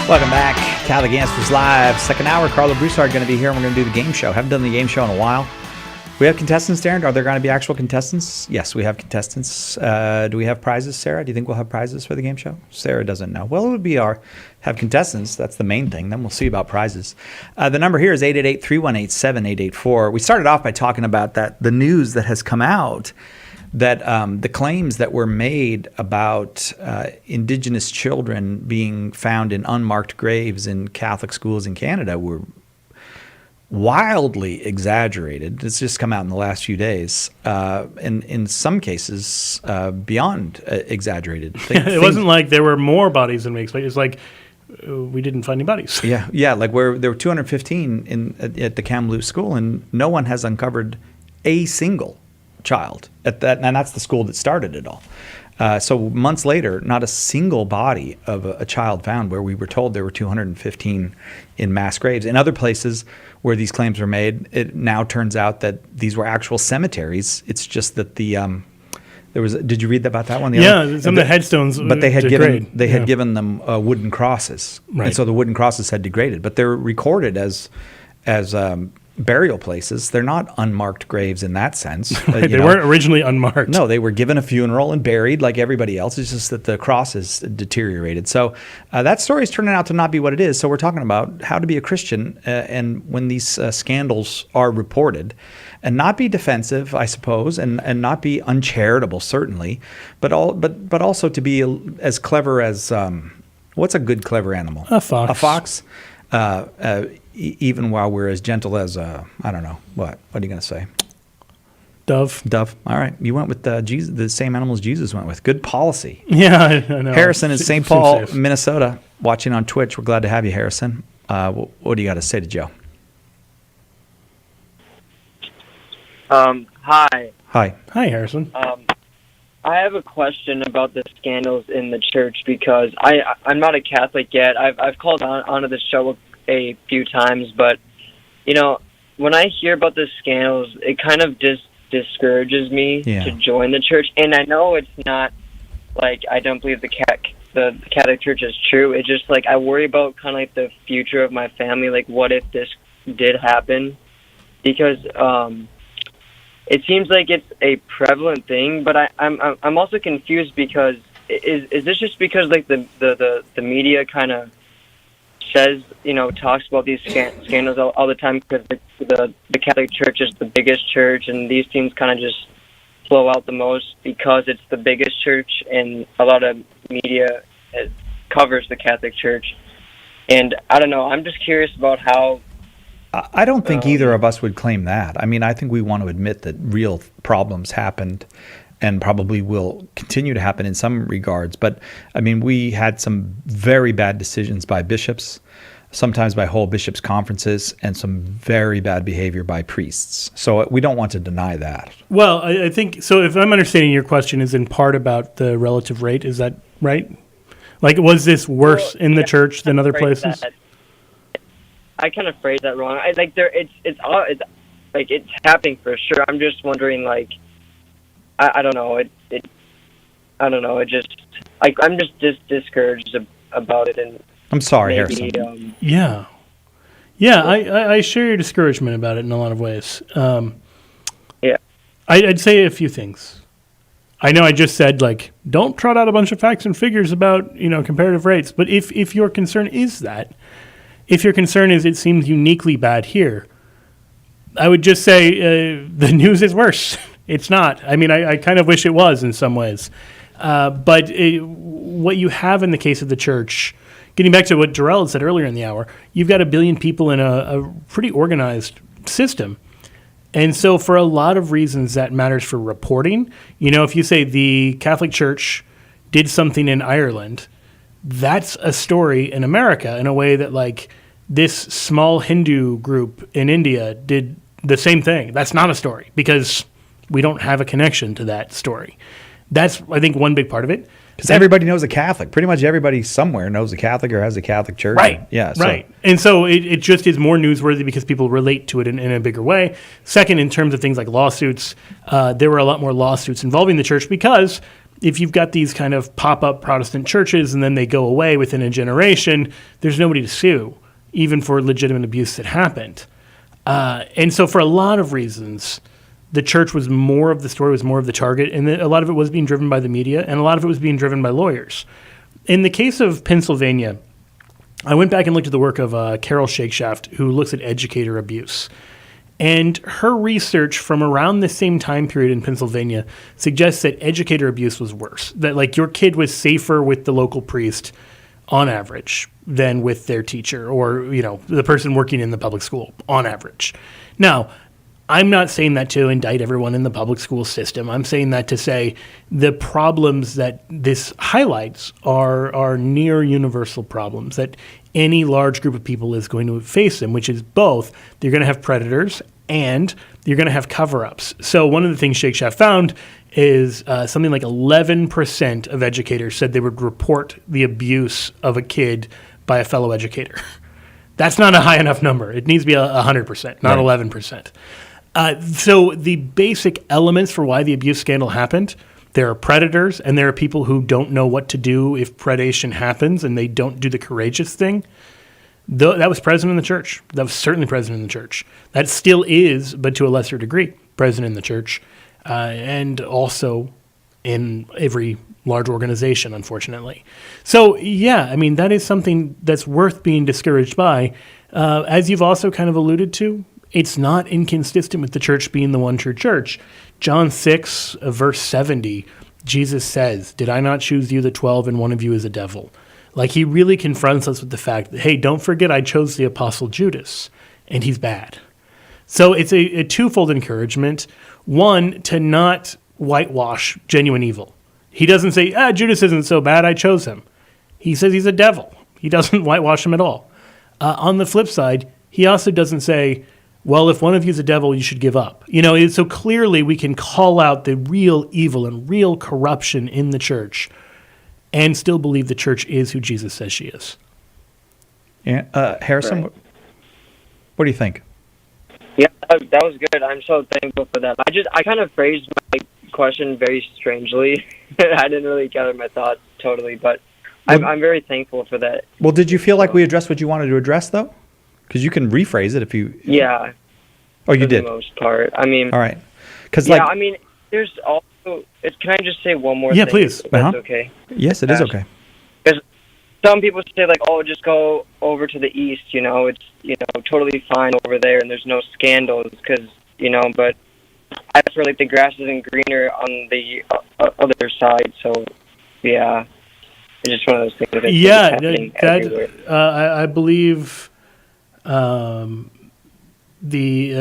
Speaker 1: Welcome back. Catholic Answers Live. Second hour. Carla Broussard going to be here, and we're going to do the game show. Haven't done the game show in a while. We have contestants, Darren. Are there going to be actual contestants? Yes, we have contestants. Do we have prizes, Sarah? Do you think we'll have prizes for the game show? Sarah doesn't know. Well, it would be have contestants. That's the main thing. Then we'll see about prizes. The number here is 888-318-7884. We started off by talking about the news that has come out, that the claims that were made about Indigenous children being found in unmarked graves in Catholic schools in Canada were wildly exaggerated. It's just come out in the last few days, and in some cases beyond exaggerated.
Speaker 2: It wasn't like there were more bodies than we expected. It's like we didn't find any bodies.
Speaker 1: Yeah, like there were 215 at the Kamloops school, and no one has uncovered a single child at that, and that's the school that started it all. So months later, not a single body of a child found, where we were told there were 215 in mass graves. In other places where these claims were made, it now turns out that these were actual cemeteries. It's just that there was. Did you read about that one?
Speaker 2: Some of the headstones,
Speaker 1: but they had
Speaker 2: degrade.
Speaker 1: given them wooden crosses,
Speaker 2: Right.
Speaker 1: and so the wooden crosses had degraded. But they're recorded as burial places. They're not unmarked graves in that sense.
Speaker 2: They weren't originally unmarked.
Speaker 1: No, they were given a funeral and buried like everybody else. It's just that the crosses deteriorated. So that story is turning out to not be what it is. So we're talking about how to be a Christian, and when these scandals are reported, and not be defensive, I suppose, and not be uncharitable, certainly, but also to be as clever as what's a good clever animal?
Speaker 2: A fox.
Speaker 1: A fox. Even while we're as gentle as I don't know what are you going to say?
Speaker 2: Dove.
Speaker 1: All right, you went with Jesus, the same animals Jesus went with. Good policy.
Speaker 2: Yeah, I know.
Speaker 1: Harrison in St.
Speaker 2: Seems
Speaker 1: Paul,
Speaker 2: safe.
Speaker 1: Minnesota, watching on Twitch. We're glad to have you, Harrison. What do you got to say to Joe?
Speaker 15: Hi.
Speaker 1: Hi,
Speaker 2: Harrison.
Speaker 15: I have a question about the scandals in the church because I'm not a Catholic yet. I've called onto the show a few times, but when I hear about the scandals, it kind of discourages me to join the church. And I know it's not like I don't believe the Catholic Church is true. It's just like I worry about kind of like the future of my family. Like, what if this did happen? Because it seems like it's a prevalent thing, but I'm also confused because is this just because like the media kind of says talks about these scandals all the time because the Catholic Church is the biggest church and these things kind of just flow out the most because it's the biggest church and a lot of media covers the Catholic Church, and I don't know. I'm just curious about how.
Speaker 1: I don't think either of us would claim that. I mean, I think we want to admit that real problems happened and probably will continue to happen in some regards. But, I mean, we had some very bad decisions by bishops, sometimes by whole bishops' conferences, and some very bad behavior by priests. So we don't want to deny that.
Speaker 2: Well, I think, so if I'm understanding your question is in part about the relative rate, is that right? Like, was this worse in the church than other places?
Speaker 15: I kind of phrased that wrong. It's happening for sure. I'm just wondering, like, I don't know. I don't know. It just, like, I'm just discouraged about it. And
Speaker 1: I'm sorry,
Speaker 15: maybe,
Speaker 1: Harrison.
Speaker 2: Yeah, I share your discouragement about it in a lot of ways.
Speaker 15: Yeah,
Speaker 2: I'd say a few things. I know I just said, like, don't trot out a bunch of facts and figures about comparative rates. But if your concern is that. If your concern is it seems uniquely bad here, I would just say the news is worse. It's not. I mean, I kind of wish it was in some ways. But what you have in the case of the church, getting back to what Darrell had said earlier in the hour, you've got 1 billion people in a pretty organized system. And so for a lot of reasons that matters for reporting. If you say the Catholic Church did something in Ireland, that's a story in America in a way that, like, this small Hindu group in India did the same thing. That's not a story because we don't have a connection to that story. That's, I think, one big part of it.
Speaker 1: Because everybody knows a Catholic. Pretty much everybody somewhere knows a Catholic or has a Catholic church.
Speaker 2: Right.
Speaker 1: Yeah.
Speaker 2: Right. And so it just is more newsworthy because people relate to it in a bigger way. Second, in terms of things like lawsuits, there were a lot more lawsuits involving the church because if you've got these kind of pop-up Protestant churches and then they go away within a generation, there's nobody to sue, even for legitimate abuse that happened. And so for a lot of reasons, the church was more of the story, was more of the target, and a lot of it was being driven by the media, and a lot of it was being driven by lawyers. In the case of Pennsylvania, I went back and looked at the work of Carol Shakeshaft, who looks at educator abuse. And her research from around the same time period in Pennsylvania suggests that educator abuse was worse, that, like, your kid was safer with the local priest on average than with their teacher or, the person working in the public school on average. Now, I'm not saying that to indict everyone in the public school system. I'm saying that to say the problems that this highlights are near universal problems, that any large group of people is going to face them, which is both they're going to have predators and you're going to have cover-ups. So one of the things Shake Shack found is something like 11% of educators said they would report the abuse of a kid by a fellow educator. That's not a high enough number. It needs to be 100%, not 11%. So the basic elements for why the abuse scandal happened, there are predators and there are people who don't know what to do if predation happens and they don't do the courageous thing. That was present in the church. That was certainly present in the church. That still is, but to a lesser degree, present in the church. And also in every large organization, unfortunately. So, yeah, I mean, that is something that's worth being discouraged by. As you've also kind of alluded to, it's not inconsistent with the church being the one true church. John 6, verse 70, Jesus says, "Did I not choose you, the 12, and one of you is a devil?" Like, he really confronts us with the fact that, hey, don't forget I chose the apostle Judas, and he's bad. So it's a twofold encouragement. One, to not whitewash genuine evil. He doesn't say, Judas isn't so bad, I chose him. He says he's a devil. He doesn't whitewash him at all. On the flip side, he also doesn't say, well, if one of you is a devil, you should give up. So clearly we can call out the real evil and real corruption in the church and still believe the church is who Jesus says she is.
Speaker 1: Yeah, Harrison,
Speaker 15: Right.
Speaker 1: what do you think?
Speaker 15: Yeah, that was good. I'm so thankful for that. I kind of phrased my question very strangely. I didn't really gather my thoughts totally, but I'm very thankful for that.
Speaker 1: Well, did you feel like we addressed what you wanted to address, though? Because you can rephrase it if you...
Speaker 15: Yeah.
Speaker 1: Oh, you did?
Speaker 15: For the most part. I mean...
Speaker 1: All right.
Speaker 15: I mean, there's also... Can I just say one more thing?
Speaker 1: Yeah, please.
Speaker 15: If that's okay?
Speaker 1: Yes, it is okay.
Speaker 15: Because some people say, like, oh, just go over to the east, it's, totally fine over there and there's no scandals because, but I feel like the grass isn't greener on the other side, so, yeah. It's just one of those things that happening everywhere.
Speaker 2: I believe the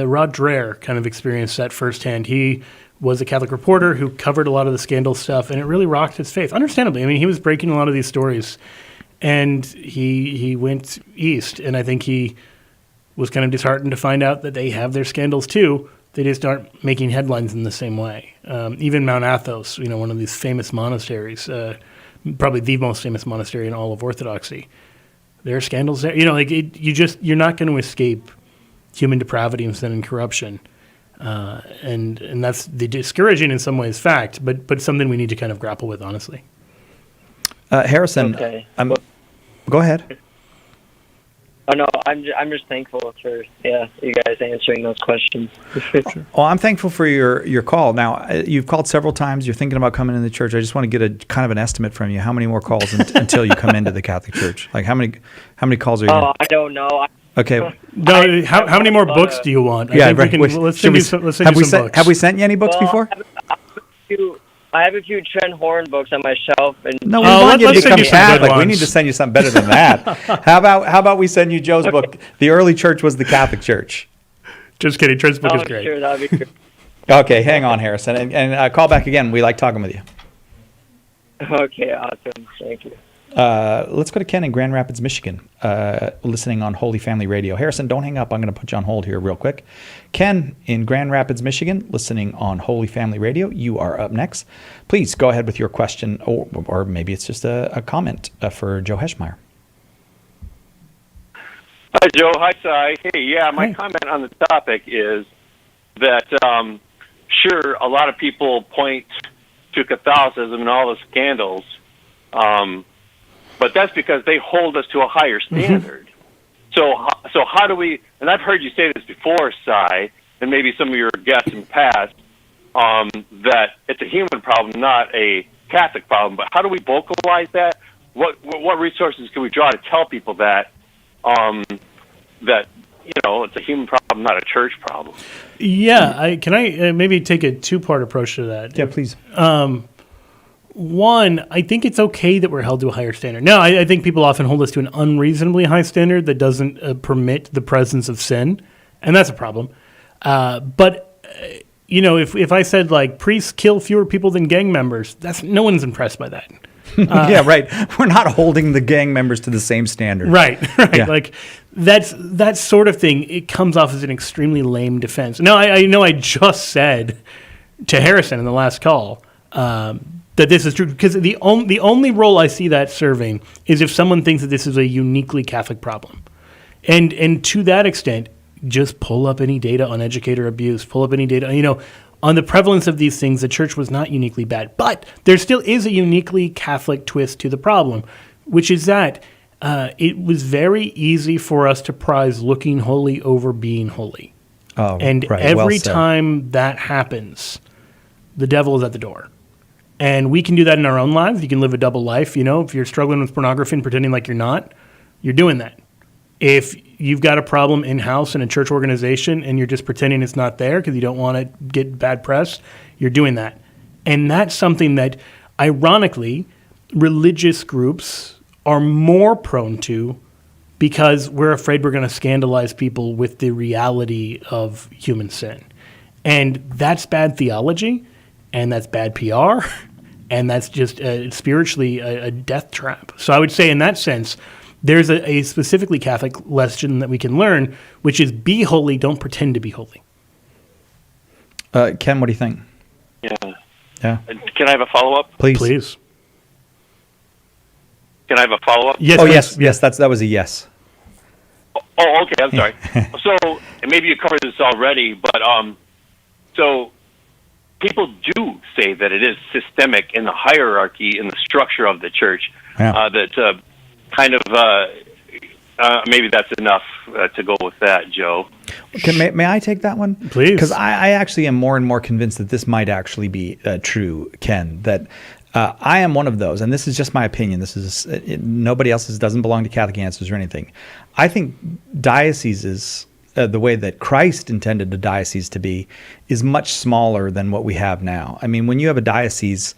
Speaker 2: Rod Dreher kind of experienced that firsthand. He was a Catholic reporter who covered a lot of the scandal stuff, and it really rocked his faith. Understandably, I mean, he was breaking a lot of these stories, and he went east, and I think he was kind of disheartened to find out that they have their scandals too. They just aren't making headlines in the same way. Even Mount Athos, one of these famous monasteries, probably the most famous monastery in all of Orthodoxy. There are scandals there. You're not going to escape human depravity and sin and corruption. And that's the discouraging in some ways fact, but something we need to kind of grapple with, honestly.
Speaker 1: Harrison,
Speaker 15: Okay.
Speaker 1: Go ahead.
Speaker 15: Oh, no, I'm just thankful for, you guys answering those questions.
Speaker 1: Well, I'm thankful for your call. Now, you've called several times. You're thinking about coming into the church. I just want to get a kind of an estimate from you. How many more calls until you come into the Catholic Church? Like, how many calls are you?
Speaker 15: Oh, I don't know.
Speaker 1: Okay.
Speaker 2: No, how many more books do you want?
Speaker 1: Yeah,
Speaker 2: right. Let's send you some books.
Speaker 1: Have we sent you any books before?
Speaker 15: I have a few Trent Horn books on my shelf. And
Speaker 1: no, we want you to become Catholic. We need to send you something better than that. How about we send you Joe's book? The early church was the Catholic Church.
Speaker 2: Just kidding. Trent's book is great.
Speaker 15: Sure, that'd be great.
Speaker 1: Okay, hang on, Harrison, and call back again. We like talking with you.
Speaker 15: Okay, awesome. Thank you.
Speaker 1: Let's go to Ken in Grand Rapids, Michigan, listening on Holy Family Radio. Harrison, don't hang up. I'm going to put you on hold here real quick. Ken in Grand Rapids, Michigan, listening on Holy Family Radio. You are up next. Please go ahead with your question, or maybe it's just a comment for Joe Heschmeyer.
Speaker 16: Hi, Joe. Hi, Cy. Hey, my comment on the topic is that, sure, a lot of people point to Catholicism and all the scandals, but that's because they hold us to a higher standard. Mm-hmm. So how do we, and I've heard you say this before, Cy, and maybe some of your guests in the past, that it's a human problem, not a Catholic problem, but how do we vocalize that? What resources can we draw to tell people that, it's a human problem, not a church problem?
Speaker 2: Yeah, can I maybe take a two-part approach to that?
Speaker 1: Yeah, please.
Speaker 2: One, I think it's okay that we're held to a higher standard. Now, I think people often hold us to an unreasonably high standard that doesn't permit the presence of sin, and that's a problem. But if I said, like, priests kill fewer people than gang members, no one's impressed by that.
Speaker 1: Yeah, right. We're not holding the gang members to the same standard.
Speaker 2: Right.
Speaker 1: Yeah.
Speaker 2: Like, that sort of thing, it comes off as an extremely lame defense. Now, I know I just said to Harrison in the last call that this is true, because the only role I see that serving is if someone thinks that this is a uniquely Catholic problem. And to that extent, just pull up any data on educator abuse, pull up any data, on the prevalence of these things. The church was not uniquely bad, but there still is a uniquely Catholic twist to the problem, which is that it was very easy for us to prize looking holy over being holy.
Speaker 1: Oh,
Speaker 2: and
Speaker 1: right.
Speaker 2: every time that happens, the devil is at the door. And we can do that in our own lives. You can live a double life. If you're struggling with pornography and pretending like you're not, you're doing that. If you've got a problem in-house in a church organization and you're just pretending it's not there because you don't want to get bad press, you're doing that. And that's something that, ironically, religious groups are more prone to because we're afraid we're going to scandalize people with the reality of human sin. And that's bad theology, and that's bad PR, and that's just spiritually a death trap. So I would say in that sense, there's a specifically Catholic lesson that we can learn, which is be holy, don't pretend to be holy.
Speaker 1: Ken, what do you think?
Speaker 16: Yeah. Can I have a follow-up?
Speaker 1: Please.
Speaker 16: Can I have a follow-up?
Speaker 1: Yes. Yes. That was a yes.
Speaker 16: Oh, okay. I'm sorry. So, and maybe you covered this already, but so people do say that it is systemic in the hierarchy, in the structure of the church.
Speaker 1: Yeah.
Speaker 16: That kind of maybe that's enough to go with that, Joe.
Speaker 1: May I take that one?
Speaker 2: Please.
Speaker 1: Because I actually am more and more convinced that this might actually be true, Ken, that I am one of those, and this is just my opinion. This is nobody else's, doesn't belong to Catholic Answers or anything. I think dioceses, the way that Christ intended the diocese to be, is much smaller than what we have now. I mean, when you have a diocese,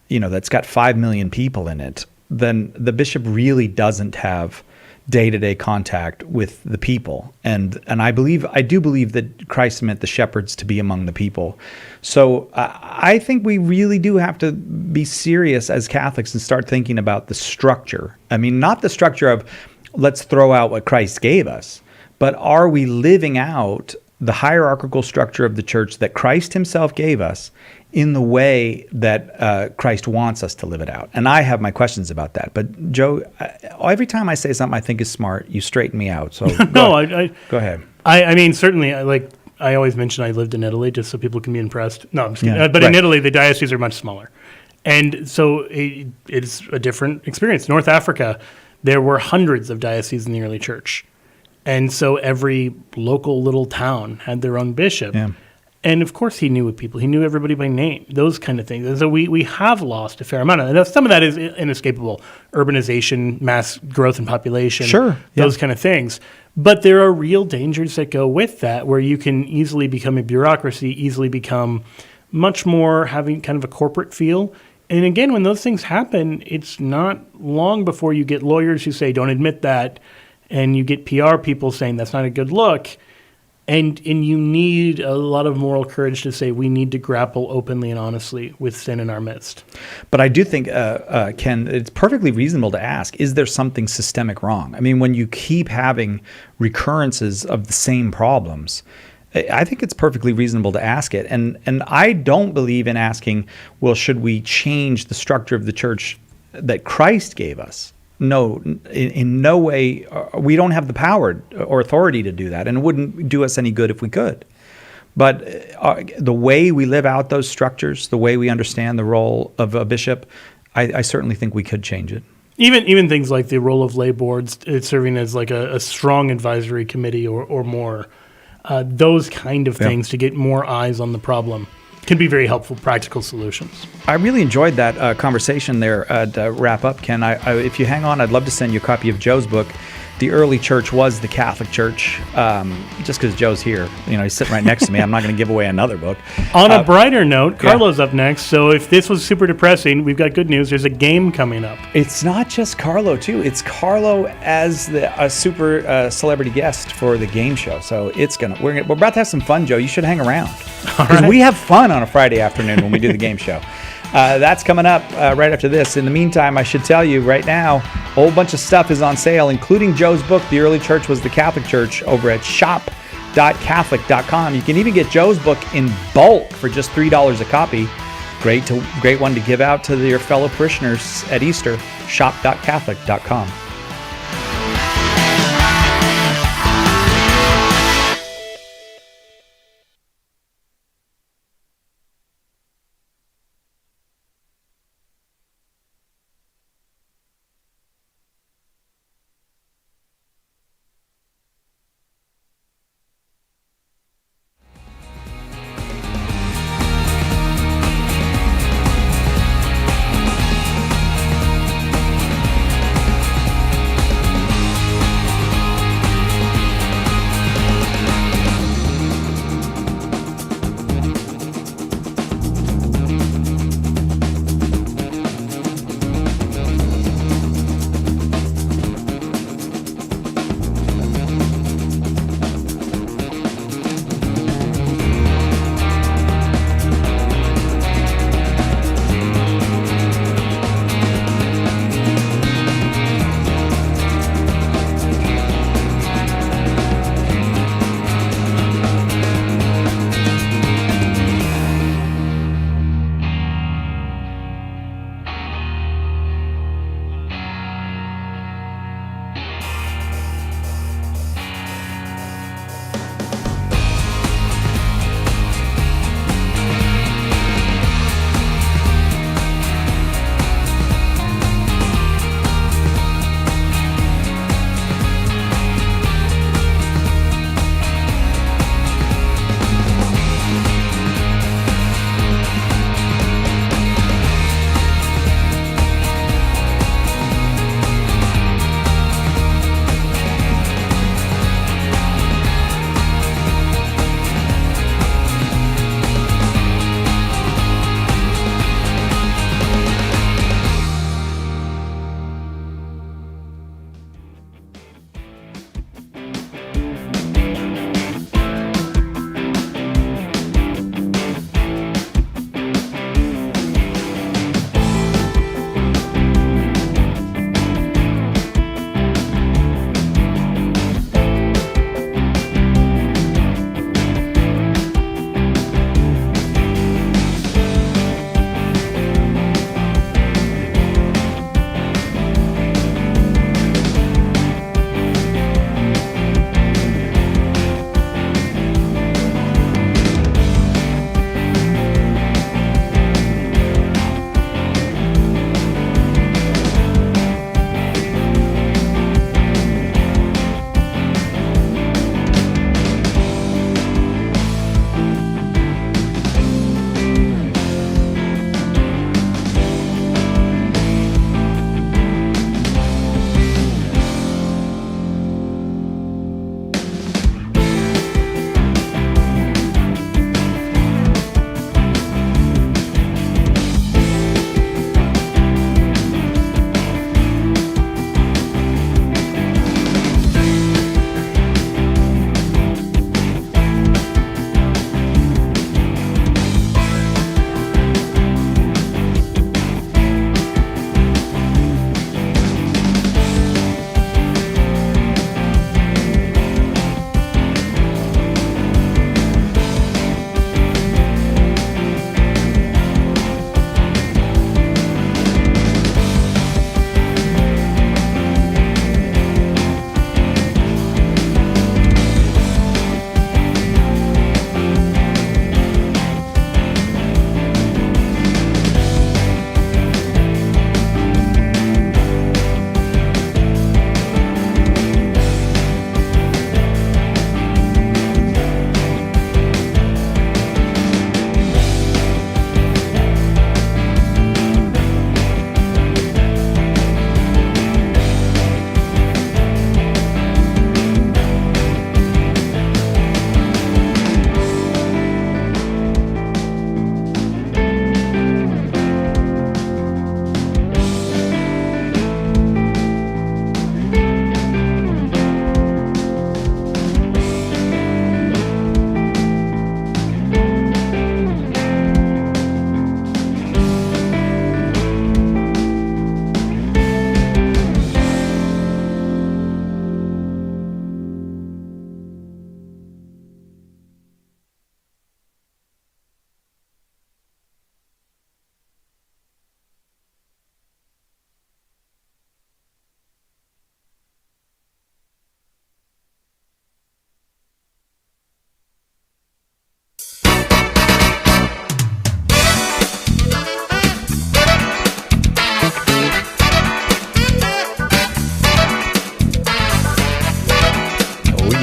Speaker 1: that's got 5 million people in it, then the bishop really doesn't have day-to-day contact with the people. And I do believe that Christ meant the shepherds to be among the people. So I think we really do have to be serious as Catholics and start thinking about the structure. I mean, not the structure of let's throw out what Christ gave us, but are we living out the hierarchical structure of the church that Christ himself gave us in the way that Christ wants us to live it out? And I have my questions about that. But Joe, every time I say something I think is smart, you straighten me out. So go ahead.
Speaker 2: I mean, certainly, I always mention I lived in Italy just so people can be impressed. No, I'm just kidding.
Speaker 1: Yeah,
Speaker 2: but
Speaker 1: right.
Speaker 2: in Italy, the dioceses are much smaller. And so it's a different experience. North Africa, there were hundreds of dioceses in the early church. And so every local little town had their own bishop.
Speaker 1: Yeah.
Speaker 2: And of course he knew people. He knew everybody by name, those kind of things. And so we have lost a fair amount of that. Some of that is inescapable. Urbanization, mass growth in population, those kind of things. But there are real dangers that go with that, where you can easily become a bureaucracy, easily become much more having kind of a corporate feel. And again, when those things happen, it's not long before you get lawyers who say, don't admit that. And you get PR people saying that's not a good look. And you need a lot of moral courage to say we need to grapple openly and honestly with sin in our midst.
Speaker 1: But I do think, Ken, it's perfectly reasonable to ask, is there something systemic wrong? I mean, when you keep having recurrences of the same problems, I think it's perfectly reasonable to ask it. And I don't believe in asking, well, should we change the structure of the church that Christ gave us? No, in no way. We don't have the power or authority to do that, and it wouldn't do us any good if we could. But the way we live out those structures, the way we understand the role of a bishop, I certainly think we could change it.
Speaker 2: Even things like the role of lay boards, it's serving as like a strong advisory committee or more, those kind of things to get more eyes on the problem can be very helpful, practical solutions.
Speaker 1: I really enjoyed that conversation there to wrap up, Ken. If you hang on, I'd love to send you a copy of Joe's book, The Early Church Was the Catholic Church, just because Joe's here. He's sitting right next to me. I'm not going to give away another book.
Speaker 2: On a brighter note, Carlo's up next. So if this was super depressing, we've got good news. There's a game coming up.
Speaker 1: It's not just Carlo, too. It's Carlo as a super celebrity guest for the game show. So we're about to have some fun, Joe. You should hang around. Because we have fun on a Friday afternoon when we do the game show. That's coming up right after this. In the meantime, I should tell you right now, a whole bunch of stuff is on sale, including Joe's book, The Early Church Was the Catholic Church, over at shop.catholic.com. You can even get Joe's book in bulk for just $3 a copy. Great one to give out to your fellow parishioners at Easter. Shop.catholic.com.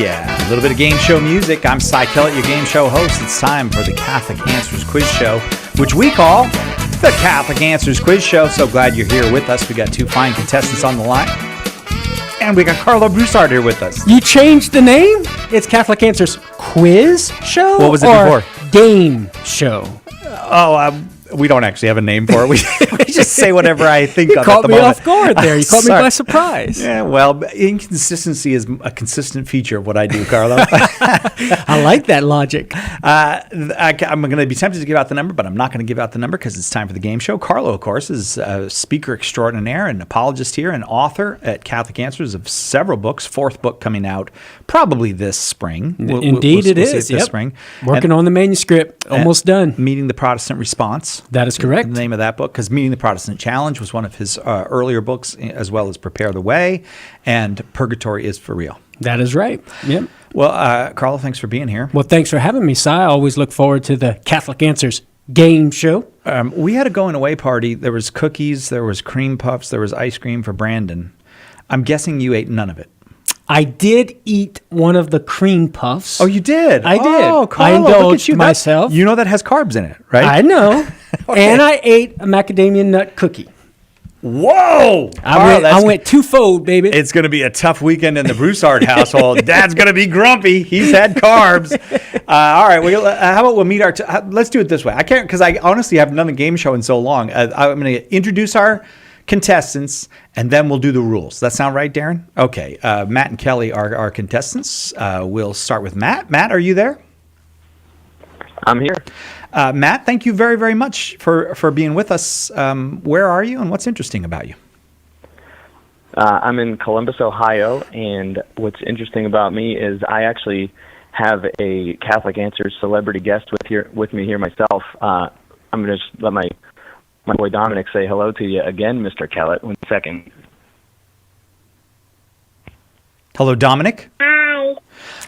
Speaker 1: yeah, a little bit of game show music. I'm Cy Kellett, your game show host. It's time for the Catholic Answers Quiz Show, which we call the Catholic Answers Quiz Show. So glad you're here with us. We got two fine contestants on the line. And we got Carlo Broussard here with us.
Speaker 17: You changed the name? It's Catholic Answers Quiz Show?
Speaker 1: What was it
Speaker 17: or
Speaker 1: before?
Speaker 17: Game Show.
Speaker 1: We don't actually have a name for it. We just say whatever I think of at the
Speaker 17: Caught me
Speaker 1: moment.
Speaker 17: off guard there. You caught me
Speaker 1: Sorry.
Speaker 17: by surprise.
Speaker 1: Yeah, well, inconsistency is a consistent feature of what I do, Carlo.
Speaker 17: I like that logic.
Speaker 1: I'm going to be tempted to give out the number, but I'm not going to give out the number because it's time for the game show. Carlo, of course, is a speaker extraordinaire and apologist here and author at Catholic Answers of several books. Fourth book coming out probably this spring.
Speaker 17: Indeed, it
Speaker 1: we'll see
Speaker 17: is.
Speaker 1: this spring.
Speaker 17: Working on the manuscript. Almost done.
Speaker 1: Meeting the Protestant Response.
Speaker 17: That is correct.
Speaker 1: The name of that book, because Meeting the Protestant Challenge was one of his earlier books, as well as Prepare the Way and Purgatory is for Real.
Speaker 17: That is right. Yep.
Speaker 1: Well, Carlo, thanks for being here.
Speaker 17: Well, thanks for having me, Si. I always look forward to the Catholic Answers Game Show.
Speaker 1: We had a going away party. There was cookies, there was cream puffs, there was ice cream for Brandon. I'm guessing you ate none of it.
Speaker 17: I did eat one of the cream puffs.
Speaker 1: Oh, you did?
Speaker 17: I did.
Speaker 1: Oh, Carlo,
Speaker 17: I
Speaker 1: look at
Speaker 17: indulged
Speaker 1: you.
Speaker 17: myself.
Speaker 1: You know that has carbs in it, right?
Speaker 17: I know.
Speaker 1: Okay.
Speaker 17: And I ate a macadamia nut cookie.
Speaker 1: Whoa!
Speaker 17: I went twofold, baby.
Speaker 1: It's going to be a tough weekend in the Broussard household. Dad's going to be grumpy. He's had carbs. All right. How about we'll meet let's do it this way. I can't, because I honestly haven't done a game show in so long. I'm going to introduce our contestants, and then we'll do the rules. That sound right, Darren? Okay. Matt and Kelly are our contestants. We'll start with Matt. Matt, are you there?
Speaker 18: I'm here.
Speaker 1: Matt, thank you very, very much for being with us. Where are you, and what's interesting about you?
Speaker 18: I'm in Columbus, Ohio, and what's interesting about me is I actually have a Catholic Answers celebrity guest with me here myself. I'm going to just let my boy Dominic say hello to you again, Mr. Kellett. 1 second.
Speaker 1: Hello, Dominic.
Speaker 19: Hi.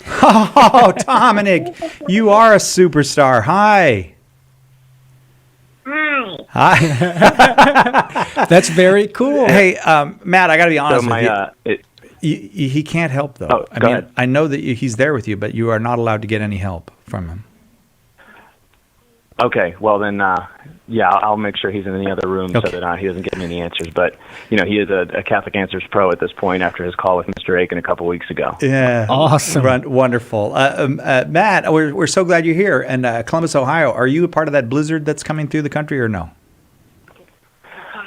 Speaker 1: Oh, Dominic, you are a superstar. Hi.
Speaker 19: Hi.
Speaker 17: That's very cool.
Speaker 1: Hey, Matt, I got to be honest
Speaker 18: So
Speaker 1: with you. He can't help, though.
Speaker 18: Oh, go ahead.
Speaker 1: I know that he's there with you, but you are not allowed to get any help from him.
Speaker 18: Okay, well then, I'll make sure he's in the other room so that he doesn't get any answers. But, he is a Catholic Answers pro at this point after his call with Mr. Aiken a couple weeks ago.
Speaker 1: Yeah.
Speaker 17: Awesome.
Speaker 1: Wonderful. Matt, we're so glad you're here. And Columbus, Ohio, are you a part of that blizzard that's coming through the country or no?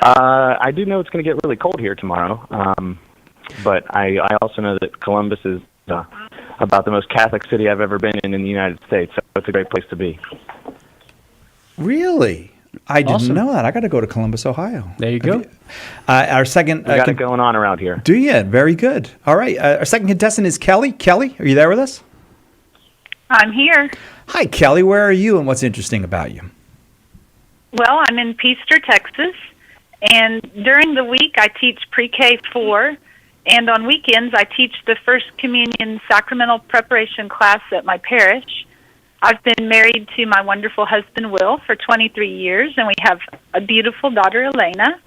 Speaker 18: I do know it's going to get really cold here tomorrow. But I also know that Columbus is about the most Catholic city I've ever been in the United States. So it's a great place to be.
Speaker 1: Really? I didn't know that. I got to go to Columbus, Ohio.
Speaker 17: There you go.
Speaker 1: Our second...
Speaker 18: We got it going on around here.
Speaker 1: Do you? Very good. All right. Our second contestant is Kelly. Kelly, are you there with us?
Speaker 19: I'm here.
Speaker 1: Hi, Kelly. Where are you and what's interesting about you?
Speaker 19: Well, I'm in Peaster, Texas, and during the week I teach pre-K 4, and on weekends I teach the First Communion Sacramental Preparation class at my parish. I've been married to my wonderful husband, Will, for 23 years, and we have a beautiful daughter, Elena.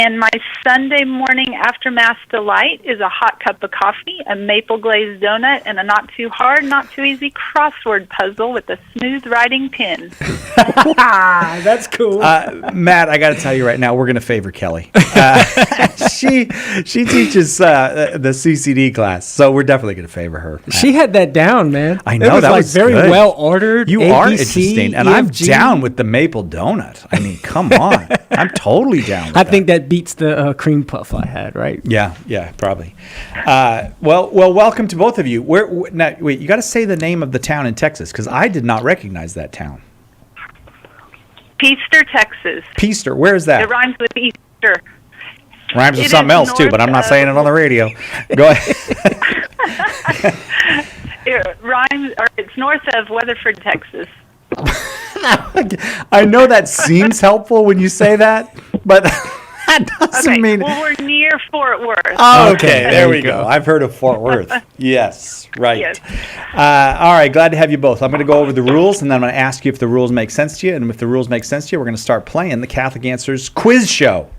Speaker 19: And my Sunday morning after Mass delight is a hot cup of coffee, a maple glazed donut, and a not too hard, not too easy crossword puzzle with a smooth writing pen.
Speaker 17: That's cool.
Speaker 1: Matt, I got to tell you right now, we're going to favor Kelly. She teaches the CCD class, so we're definitely going to favor her.
Speaker 17: She had that down, man.
Speaker 1: I know,
Speaker 17: it was
Speaker 1: that
Speaker 17: like
Speaker 1: was
Speaker 17: very
Speaker 1: good.
Speaker 17: well ordered.
Speaker 1: You
Speaker 17: ABC,
Speaker 1: are interesting, and I'm
Speaker 17: EFG.
Speaker 1: down with the maple donut. I mean, come on. I'm totally down with
Speaker 17: I think that beats the cream puff I had, right?
Speaker 1: Yeah, probably. Well, welcome to both of you. Now, wait, you got to say the name of the town in Texas, because I did not recognize that town.
Speaker 19: Peaster, Texas.
Speaker 1: Peaster, where is that?
Speaker 19: It rhymes with Easter.
Speaker 1: Rhymes with
Speaker 19: It
Speaker 1: something
Speaker 19: is
Speaker 1: else, too, but I'm not
Speaker 19: north
Speaker 1: saying it on the radio. Go ahead.
Speaker 19: It rhymes, or it's north of Weatherford, Texas.
Speaker 1: I know that seems helpful when you say that, but that doesn't mean...
Speaker 19: Well, we're near Fort Worth.
Speaker 1: Oh, okay, there we go. I've heard of Fort Worth. Yes, right.
Speaker 19: Yes.
Speaker 1: All right, glad to have you both. I'm going to go over the rules, and then I'm going to ask you if the rules make sense to you. And if the rules make sense to you, we're going to start playing the Catholic Answers Quiz Show.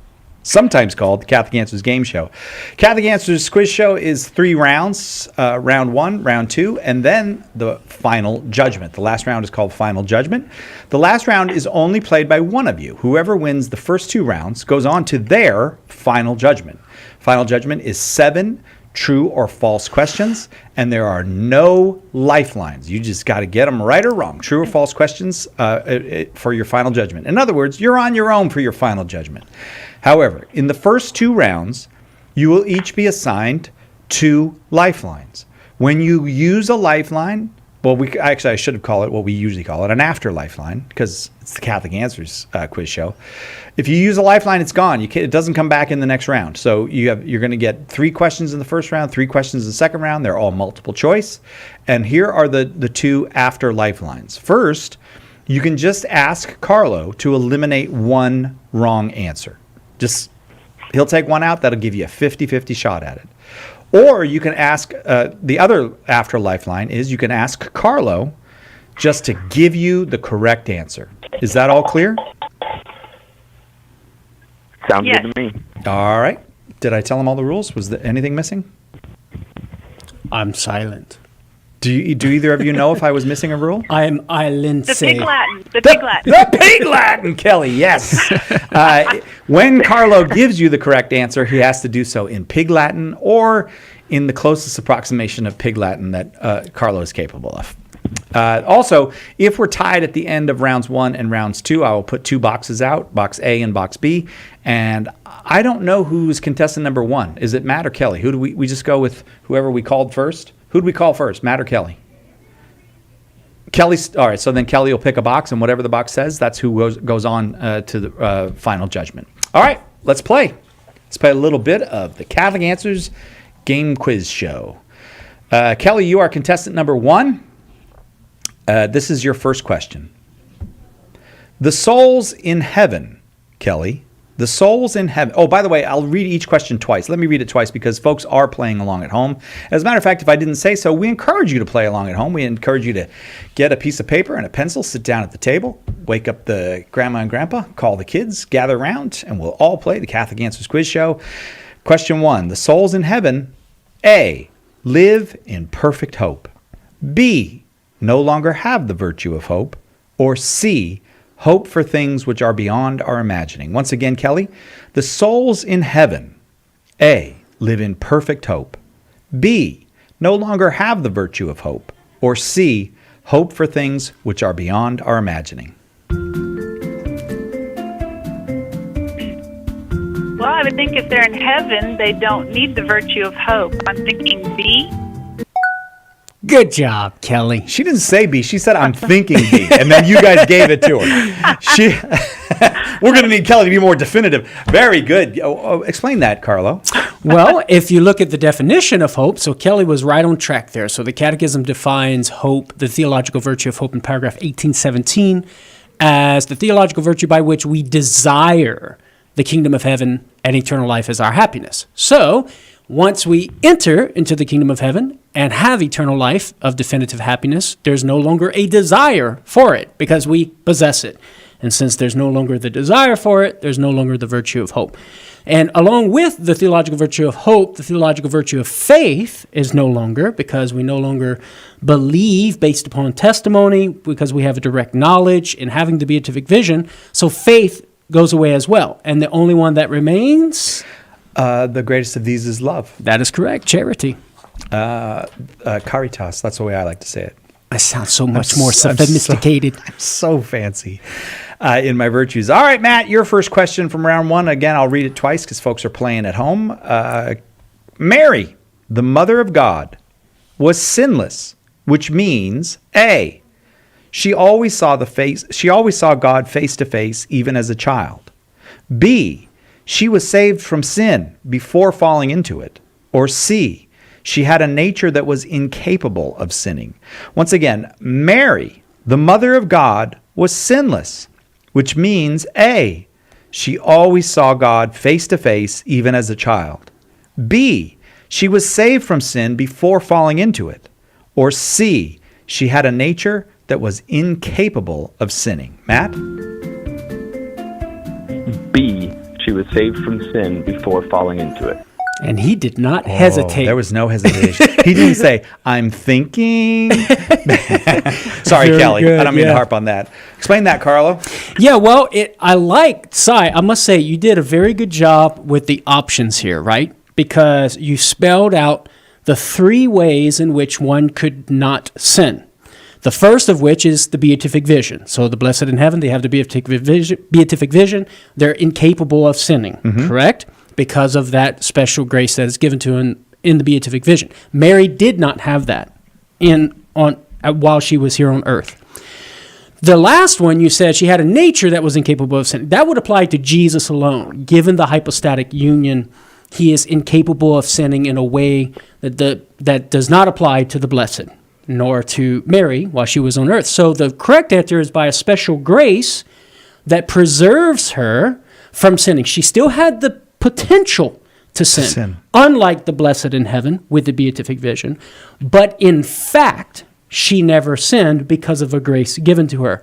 Speaker 1: sometimes called the Catholic Answers Game Show. Catholic Answers Quiz Show is 3 rounds, round 1, round 2, and then the final judgment. The last round is called Final Judgment. The last round is only played by one of you. Whoever wins the first 2 rounds goes on to their Final Judgment. Final Judgment is 7 true or false questions, and there are no lifelines. You just got to get them right or wrong. True or false questions for your final judgment. In other words, you're on your own for your final judgment. However, in the first 2 rounds, you will each be assigned 2 lifelines. When you use a lifeline, well, I should have called it what we usually call it, an after lifeline, because it's the Catholic Answers quiz show. If you use a lifeline, it's gone. It doesn't come back in the next round. So you're going to get 3 questions in the first round, 3 questions in the second round. They're all multiple choice. And here are the 2 after lifelines. First, you can just ask Carlo to eliminate 1 wrong answer. He'll take 1 out. That'll give you a 50-50 shot at it. Or you can ask, the other after lifeline is you can ask Carlo just to give you the correct answer. Is that all clear?
Speaker 18: Sounds good to me.
Speaker 1: All right. Did I tell him all the rules? Was there anything missing?
Speaker 17: I'm silent.
Speaker 1: Do either of you know if I was missing a rule?
Speaker 17: I'm Lindsay.
Speaker 19: The Pig Latin. The Pig Latin.
Speaker 1: The Pig Latin, Kelly, yes. When Carlo gives you the correct answer, he has to do so in Pig Latin or in the closest approximation of Pig Latin that Carlo is capable of. Also, if we're tied at the end of rounds 1 and rounds 2, I will put 2 boxes out, box A and box B. And I don't know who's contestant number 1. Is it Matt or Kelly? Who do we just go with whoever we called first? Who do we call first, Matt or Kelly? Kelly's all right. So then Kelly will pick a box, and whatever the box says, that's who goes on to the final judgment. All right, let's play. Let's play a little bit of the Catholic Answers Game Quiz Show. Kelly, you are contestant number 1. This is your first question. The souls in heaven, Kelly. The souls in heaven. Oh, by the way, I'll read each question twice. Let me read it twice because folks are playing along at home. As a matter of fact, if I didn't say so, we encourage you to play along at home. We encourage you to get a piece of paper and a pencil, sit down at the table, wake up the grandma and grandpa, call the kids, gather around, and we'll all play the Catholic Answers Quiz Show. Question 1. The souls in heaven, A, live in perfect hope. B, no longer have the virtue of hope. Or C, hope for things which are beyond our imagining. Once again, Kelly, the souls in heaven, A, live in perfect hope. B, no longer have the virtue of hope. Or C, hope for things which are beyond our imagining.
Speaker 19: Well, I would think if they're in heaven, they don't need the virtue of hope. I'm thinking B.
Speaker 17: Good job, Kelly.
Speaker 1: She didn't say B. She said, I'm thinking B. And then you guys gave it to her. We're going to need Kelly to be more definitive. Very good. Explain that, Carlo.
Speaker 17: Well, if you look at the definition of hope, so Kelly was right on track there. So the Catechism defines hope, the theological virtue of hope in paragraph 1817, as the theological virtue by which we desire the kingdom of heaven and eternal life as our happiness. So once we enter into the kingdom of heaven and have eternal life of definitive happiness, there's no longer a desire for it because we possess it. And since there's no longer the desire for it, there's no longer the virtue of hope. And along with the theological virtue of hope, the theological virtue of faith is no longer, because we no longer believe based upon testimony, because we have a direct knowledge in having the beatific vision. So faith goes away as well. And the only one that remains?
Speaker 1: The greatest of these is love.
Speaker 17: That is correct. Charity.
Speaker 1: Caritas. That's the way I like to say it.
Speaker 17: I sound so much more sophisticated.
Speaker 1: I'm so fancy in my virtues. All right, Matt, your first question from round 1. Again, I'll read it twice because folks are playing at home. Mary, the mother of God, was sinless, which means A, she always saw God face to face even as a child. B, she was saved from sin before falling into it. Or C, she had a nature that was incapable of sinning. Once again, Mary, the mother of God, was sinless, which means A, she always saw God face to face even as a child. B, she was saved from sin before falling into it. Or C, she had a nature that was incapable of sinning. Matt?
Speaker 18: B, she was saved from sin before falling into it.
Speaker 17: And he did not hesitate.
Speaker 1: There was no hesitation. He didn't say, I'm thinking. Sorry,
Speaker 17: Very
Speaker 1: Kelly.
Speaker 17: good,
Speaker 1: I don't mean to
Speaker 17: yeah.
Speaker 1: harp on that. Explain that, Carlo.
Speaker 17: Yeah, well, I like, Cy, I must say, you did a very good job with the options here, right? Because you spelled out the 3 ways in which one could not sin. The first of which is the beatific vision. So the blessed in heaven, they have the beatific vision. They're incapable of sinning, correct? Because of that special grace that is given to him in the beatific vision. Mary did not have that while she was here on earth. The last one, you said she had a nature that was incapable of sinning. That would apply to Jesus alone. Given the hypostatic union, he is incapable of sinning in a way that does not apply to the blessed, nor to Mary while she was on earth. So the correct answer is by a special grace that preserves her from sinning. She still had the potential to sin, unlike the blessed in heaven with the beatific vision. But in fact, she never sinned because of a grace given to her.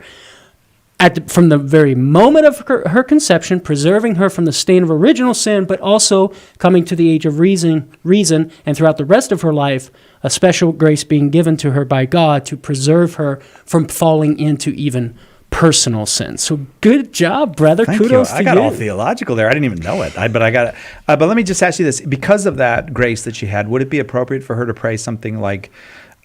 Speaker 17: From the very moment of her conception, preserving her from the stain of original sin, but also coming to the age of reason, and throughout the rest of her life, a special grace being given to her by God to preserve her from falling into even personal sin. So good job, brother.
Speaker 1: Thank
Speaker 17: Kudos
Speaker 1: you.
Speaker 17: to
Speaker 1: I got
Speaker 17: you.
Speaker 1: all theological there. I didn't even know it. But let me just ask you this. Because of that grace that she had, would it be appropriate for her to pray something like,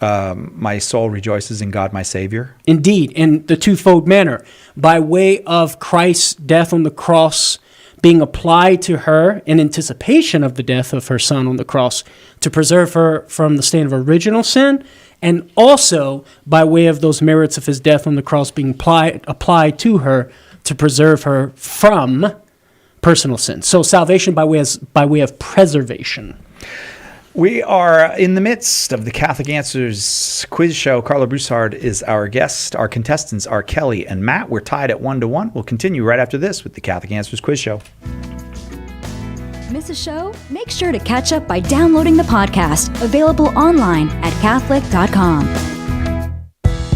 Speaker 1: my soul rejoices in God, my Savior?
Speaker 17: Indeed, in the twofold manner, by way of Christ's death on the cross being applied to her in anticipation of the death of her Son on the cross to preserve her from the stain of original sin, and also by way of those merits of his death on the cross being applied to her to preserve her from personal sin. So salvation by way of preservation.
Speaker 1: We are in the midst of the Catholic Answers quiz show. Carlo Broussard is our guest. Our contestants are Kelly and Matt. We're tied at 1-1. We'll continue right after this with the Catholic Answers quiz show.
Speaker 20: Miss a show? Make sure to catch up by downloading the podcast, available online at Catholic.com.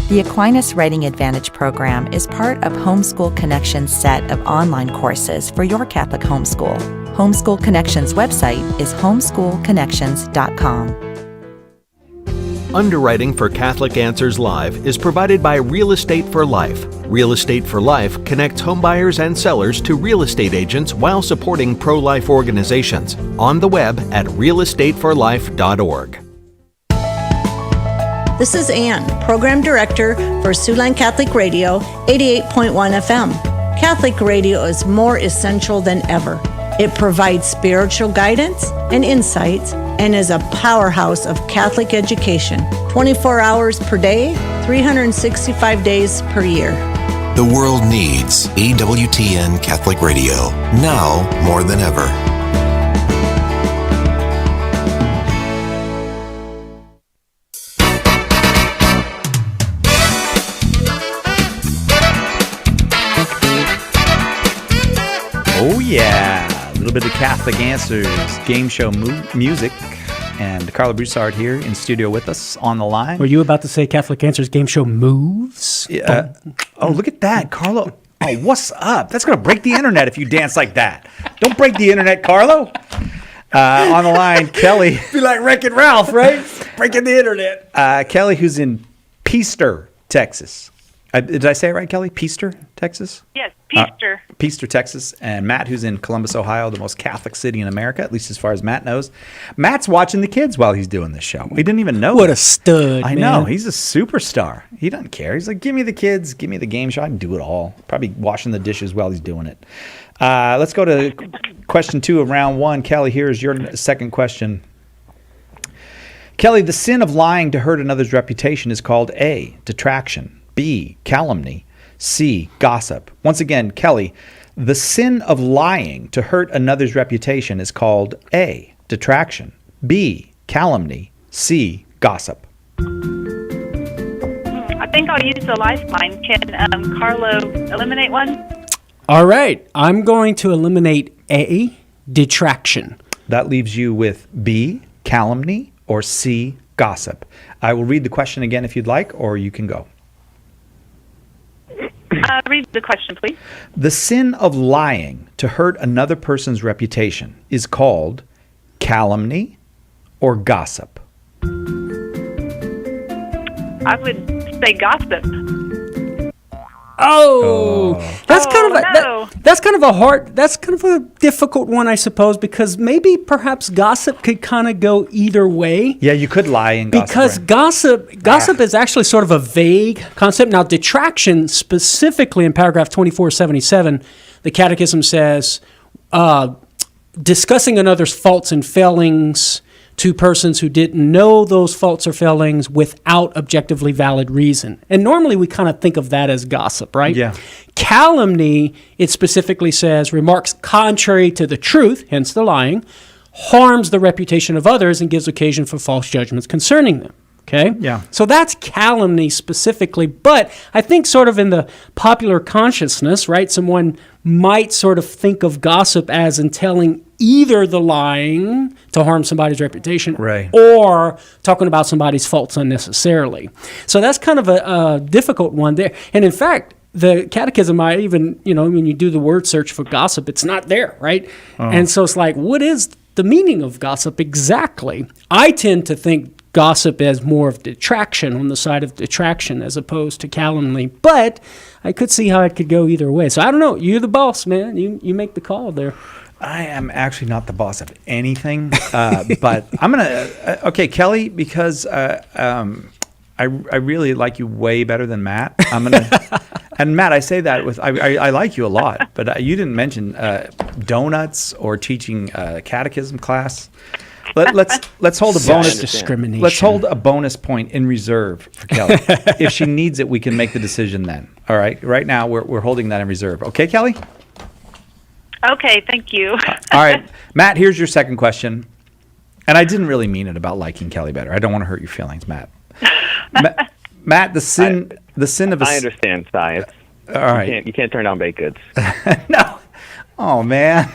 Speaker 21: The Aquinas Writing Advantage program is part of Homeschool Connections' set of online courses for your Catholic homeschool. Homeschool Connections' website is homeschoolconnections.com.
Speaker 22: Underwriting for Catholic Answers Live is provided by Real Estate for Life. Real Estate for Life connects homebuyers and sellers to real estate agents while supporting pro-life organizations. On the web at realestateforlife.org.
Speaker 23: This is Ann, Program Director for Siouxland Catholic Radio, 88.1 FM. Catholic radio is more essential than ever. It provides spiritual guidance and insights and is a powerhouse of Catholic education, 24 hours per day, 365 days per year.
Speaker 24: The world needs EWTN Catholic Radio, now more than ever.
Speaker 1: Oh, yeah. A little bit of Catholic Answers game show music. And Carlo Broussard here in studio with us on the line.
Speaker 17: Were you about to say Catholic Answers game show moves?
Speaker 1: Oh, look at that, Carlo. Oh, what's up? That's going to break the internet if you dance like that. Don't break the internet, Carlo. On the line, Kelly.
Speaker 17: Be like Wreck-It Ralph, right? Breaking the internet.
Speaker 1: Kelly, who's in Peaster, Texas. Did I say it right, Kelly? Peaster, Texas?
Speaker 19: Yes, Peaster.
Speaker 1: Peaster, Texas. And Matt, who's in Columbus, Ohio, the most Catholic city in America, at least as far as Matt knows. Matt's watching the kids while he's doing this show. He didn't even know.
Speaker 17: What a stud,
Speaker 1: I
Speaker 17: man.
Speaker 1: know. He's a superstar. He doesn't care. He's like, give me the kids. Give me the game show. I can do it all. Probably washing the dishes while he's doing it. Let's go to question 2 of round 1. Kelly, here's your second question. Kelly, the sin of lying to hurt another's reputation is called A, detraction, B, calumny, C, gossip. Once again, Kelly, the sin of lying to hurt another's reputation is called A, detraction, B, calumny, C, gossip.
Speaker 19: I think I'll use the lifeline. Can Carlo eliminate one?
Speaker 17: All right. I'm going to eliminate A, detraction.
Speaker 1: That leaves you with B, calumny, or C, gossip. I will read the question again if you'd like, or you can go.
Speaker 19: Read the question, please.
Speaker 1: The sin of lying to hurt another person's reputation is called calumny or gossip.
Speaker 19: I would say gossip.
Speaker 17: That's kind of a difficult one, I suppose, because maybe perhaps gossip could kind of go either way.
Speaker 1: Yeah, you could lie in gossip.
Speaker 17: Because gossip is actually sort of a vague concept. Now, detraction, specifically in paragraph 2477, the Catechism says, discussing another's faults and failings to persons who didn't know those faults or failings without objectively valid reason. And normally we kind of think of that as gossip, right?
Speaker 1: Yeah.
Speaker 17: Calumny, it specifically says, remarks contrary to the truth, hence the lying, harms the reputation of others and gives occasion for false judgments concerning them. Okay?
Speaker 1: Yeah.
Speaker 17: So that's calumny specifically, but I think sort of in the popular consciousness, right, someone might sort of think of gossip as in telling either the lying to harm somebody's reputation or talking about somebody's faults unnecessarily. So that's kind of a difficult one there. And in fact, the Catechism, I even, when you do the word search for gossip, it's not there, right?
Speaker 1: Oh.
Speaker 17: And so it's like, what is the meaning of gossip exactly? I tend to think gossip as more of detraction, on the side of detraction, as opposed to calumny. But I could see how it could go either way. So I don't know. You're the boss, man. You make the call there.
Speaker 1: I am actually not the boss of anything, but I'm going to... okay, Kelly, because I really like you way better than Matt. I'm going to... And Matt, I say that with... I like you a lot, but you didn't mention donuts or teaching catechism class. Let's hold a bonus
Speaker 17: discrimination.
Speaker 1: Let's hold a bonus point in reserve for Kelly. If she needs it, we can make the decision then. All right. Right now, we're holding that in reserve. Okay, Kelly?
Speaker 19: Okay, thank you.
Speaker 1: All right, Matt. Here's your second question, and I didn't really mean it about liking Kelly better. I don't want to hurt your feelings, Matt. Matt, the sin of a...
Speaker 18: I understand science.
Speaker 1: All right.
Speaker 18: You can't turn down baked goods.
Speaker 1: No. Oh man.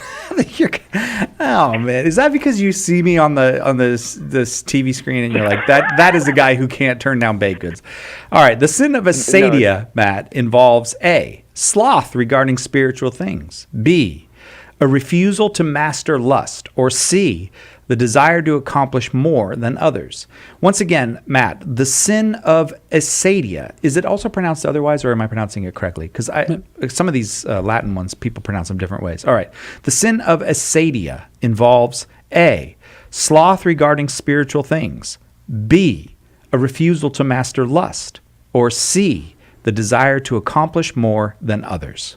Speaker 1: Oh man. Is that because you see me on this TV screen and you're like, that is a guy who can't turn down baked goods? All right. The sin of acedia, Matt, involves A, sloth regarding spiritual things, B, a refusal to master lust, or C, the desire to accomplish more than others. Once again, Matt, the sin of acedia, is it also pronounced otherwise, or am I pronouncing it correctly? Because some of these Latin ones, people pronounce them different ways. All right. The sin of acedia involves A, sloth regarding spiritual things, B, a refusal to master lust, or C, the desire to accomplish more than others.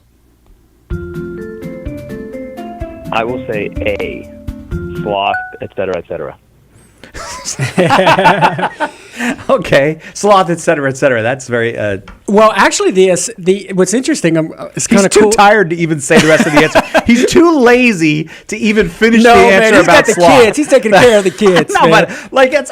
Speaker 18: I will say A, sloth, etc., etc.
Speaker 1: Okay, sloth, etc., etc. That's very.
Speaker 17: Well, actually, the what's interesting is kind of
Speaker 1: cool.
Speaker 17: cool.
Speaker 1: He's too tired to even say the rest of the answer. He's too lazy to even finish the answer about sloth.
Speaker 17: He's got the kids. He's taking care of the kids.
Speaker 1: No, but like it's.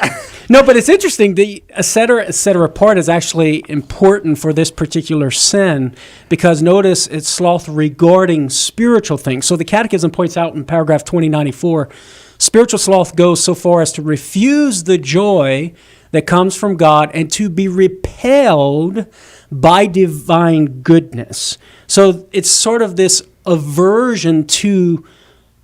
Speaker 17: No, but it's interesting. The etc. part is actually important for this particular sin because notice it's sloth regarding spiritual things. So the Catechism points out in paragraph 2094, spiritual sloth goes so far as to refuse the joy that comes from God and to be repelled by divine goodness. So it's sort of this aversion to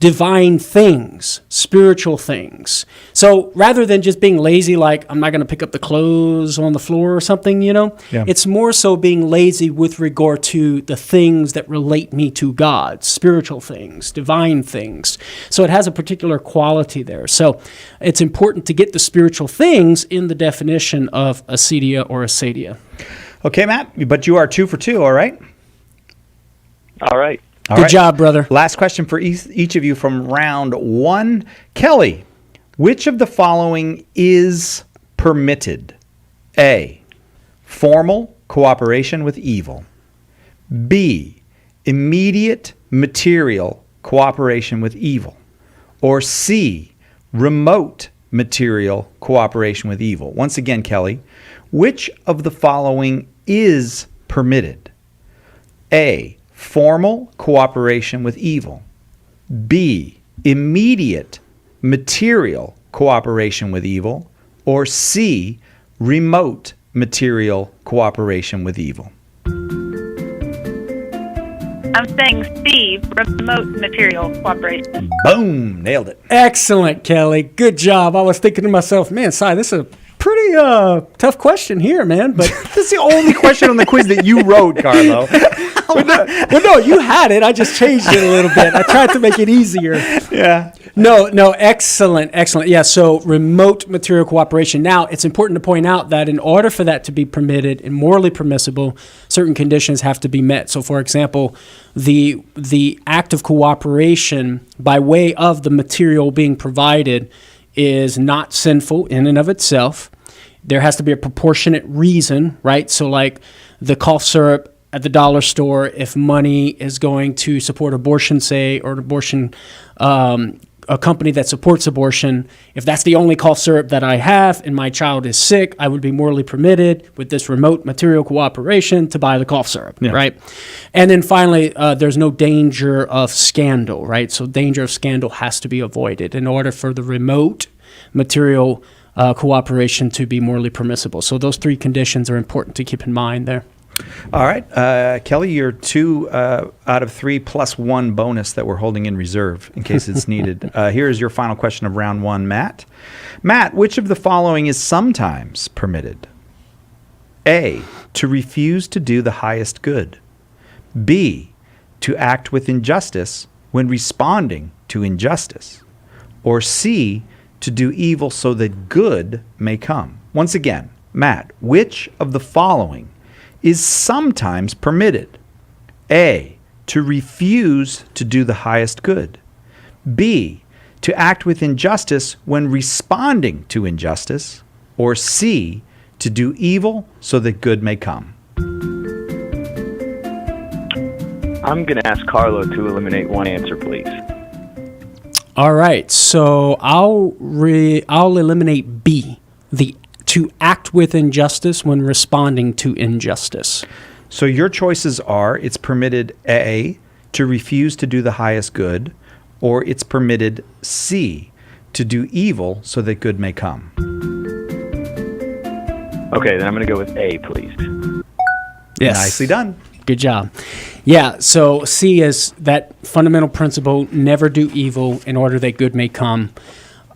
Speaker 17: divine things, spiritual things. So rather than just being lazy, like I'm not going to pick up the clothes on the floor or something, it's more so being lazy with regard to the things that relate me to God, spiritual things, divine things. So it has a particular quality there. So it's important to get the spiritual things in the definition of acedia or acedia.
Speaker 1: Okay, Matt, but you are 2 for 2, all right?
Speaker 18: All right.
Speaker 17: Good job, brother.
Speaker 1: Last question for each of you from round 1. Kelly, which of the following is permitted? A, formal cooperation with evil. B, immediate material cooperation with evil. Or C, remote material cooperation with evil. Once again, Kelly, which of the following is permitted? A, formal cooperation with evil. B, immediate material cooperation with evil. Or C, remote material cooperation with evil.
Speaker 19: I'm saying C, remote material cooperation.
Speaker 1: Boom, nailed it.
Speaker 17: Excellent, Kelly. Good job. I was thinking to myself, man, Si, this is a pretty tough question here, man. But
Speaker 1: this is the only question on the quiz that you wrote, Carlo.
Speaker 17: Well, no, you had it. I just changed it a little bit. I tried to make it easier.
Speaker 1: Yeah.
Speaker 17: No, excellent. Yeah, so remote material cooperation. Now, it's important to point out that in order for that to be permitted and morally permissible, certain conditions have to be met. So, for example, the act of cooperation by way of the material being provided is not sinful in and of itself. There has to be a proportionate reason, right? So, like the cough syrup at the dollar store, if money is going to support abortion, say, or an abortion, a company that supports abortion, if that's the only cough syrup that I have and my child is sick, I would be morally permitted with this remote material cooperation to buy the cough syrup, right? And then finally, there's no danger of scandal, right? So danger of scandal has to be avoided in order for the remote material cooperation to be morally permissible. So those three conditions are important to keep in mind there.
Speaker 1: All right. Kelly, you're 2 out of 3 plus 1 bonus that we're holding in reserve in case it's needed. Here's your final question of round 1, Matt. Matt, which of the following is sometimes permitted? A, to refuse to do the highest good. B, to act with injustice when responding to injustice. Or C, to do evil so that good may come. Once again, Matt, which of the following is sometimes permitted? A, to refuse to do the highest good. B, to act with injustice when responding to injustice. Or C, to do evil so that good may come.
Speaker 18: I'm going to ask Carlo to eliminate one answer, please.
Speaker 17: All right, so I'll eliminate B, to act with injustice when responding to injustice.
Speaker 1: So your choices are, it's permitted A, to refuse to do the highest good, or it's permitted C, to do evil so that good may come.
Speaker 18: Okay, then I'm going to go with A, please.
Speaker 17: Yes.
Speaker 1: Nicely done.
Speaker 17: Good job. Yeah, so C is that fundamental principle, never do evil in order that good may come.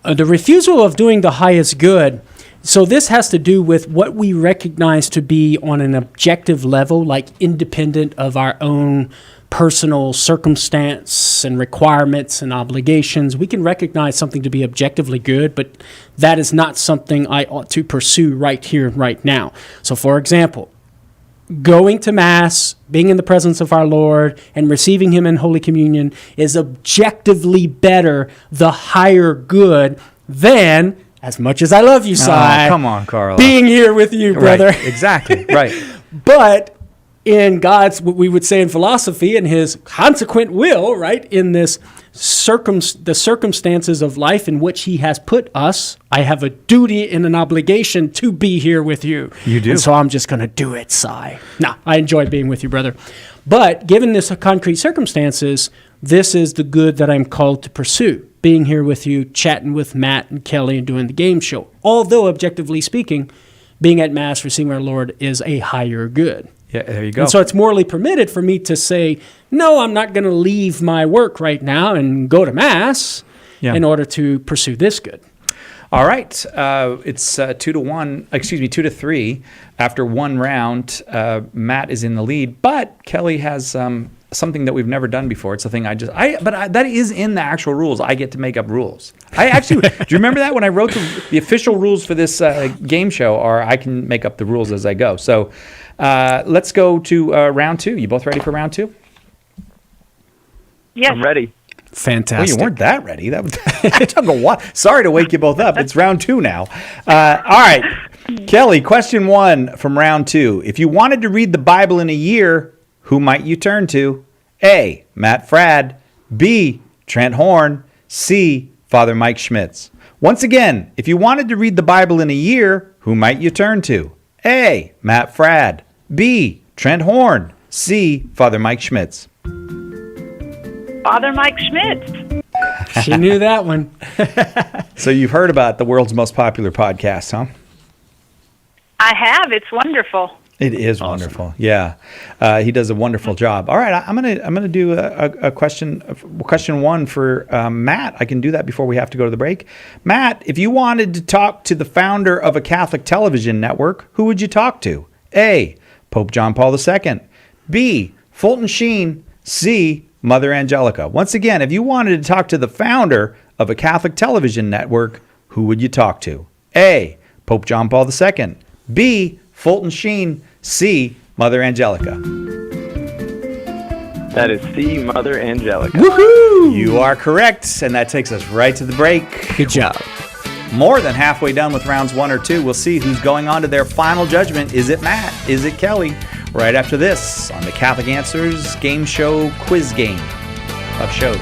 Speaker 17: The refusal of doing the highest good, so this has to do with what we recognize to be on an objective level, like independent of our own personal circumstance and requirements and obligations. We can recognize something to be objectively good, but that is not something I ought to pursue right here, right now. So, for example, going to Mass, being in the presence of our Lord, and receiving Him in Holy Communion is objectively better, the higher good, than, as much as I love you, Si,
Speaker 1: come on, Carlo,
Speaker 17: being here with you, brother.
Speaker 1: Right, exactly, right.
Speaker 17: But in God's, what we would say in philosophy, in His consequent will, right, in this the circumstances of life in which He has put us, I have a duty and an obligation to be here with you.
Speaker 1: You do.
Speaker 17: And so I'm just going to do it, Si. Nah, I enjoy being with you, brother. But given this concrete circumstances, this is the good that I'm called to pursue. Being here with you, chatting with Matt and Kelly and doing the game show. Although, objectively speaking, being at Mass, receiving our Lord is a higher good.
Speaker 1: Yeah, there you go.
Speaker 17: And so it's morally permitted for me to say, no, I'm not going to leave my work right now and go to Mass in order to pursue this good.
Speaker 1: All right. It's 2-3 after one round. Matt is in the lead, but Kelly has something that we've never done before. It's a thing that is in the actual rules. I get to make up rules. I actually, do you remember that when I wrote the official rules for this game show, or I can make up the rules as I go. So let's go to round 2. You both ready for round 2?
Speaker 19: Yes.
Speaker 18: I'm ready.
Speaker 17: Fantastic.
Speaker 1: Well, you weren't that ready. That took a while. Sorry to wake you both up. It's round 2 now. All right. Kelly, question 1 from round 2. If you wanted to read the Bible in a year, who might you turn to? A, Matt Fradd. B, Trent Horn. C, Father Mike Schmitz. Once again, if you wanted to read the Bible in a year, who might you turn to? A, Matt Fradd. B, Trent Horn. C, Father Mike Schmitz.
Speaker 19: Father Mike Schmitz.
Speaker 17: She knew that one.
Speaker 1: So you've heard about the world's most popular podcast, huh?
Speaker 19: I have. It's wonderful.
Speaker 1: It is wonderful. Yeah, he does a wonderful job. All right, I'm gonna do a question one for Matt. I can do that before we have to go to the break. Matt, if you wanted to talk to the founder of a Catholic television network, who would you talk to? A, Pope John Paul II. B, Fulton Sheen. C, Mother Angelica. Once again, if you wanted to talk to the founder of a Catholic television network, who would you talk to? A, Pope John Paul II. B, Fulton Sheen. C, Mother Angelica.
Speaker 18: That is C, Mother Angelica.
Speaker 1: Woohoo! You are correct, and that takes us right to the break.
Speaker 17: Good job.
Speaker 1: More than halfway done with rounds 1 or 2. We'll see who's going on to their final judgment. Is it Matt? Is it Kelly? Right after this on the Catholic Answers game show quiz game of shows.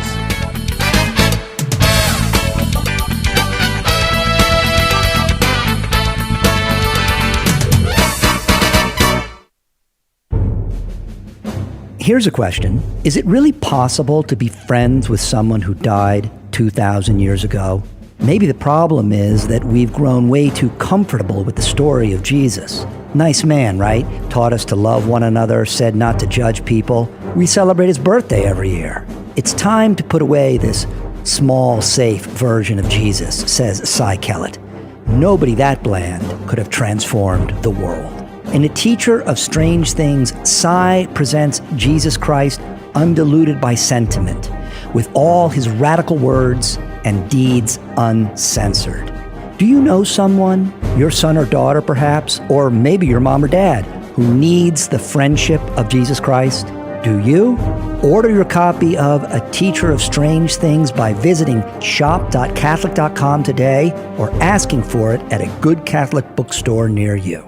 Speaker 4: Here's a question. Is it really possible to be friends with someone who died 2,000 years ago? Maybe the problem is that we've grown way too comfortable with the story of Jesus. Nice man, right? Taught us to love one another, said not to judge people. We celebrate his birthday every year. It's time to put away this small, safe version of Jesus, says Cy Kellett. Nobody that bland could have transformed the world. In A Teacher of Strange Things, Cy presents Jesus Christ undiluted by sentiment, with all his radical words and deeds uncensored. Do you know someone, your son or daughter perhaps, or maybe your mom or dad, who needs the friendship of Jesus Christ? Do you? Order your copy of A Teacher of Strange Things by visiting shop.catholic.com today or asking for it at a good Catholic bookstore near you.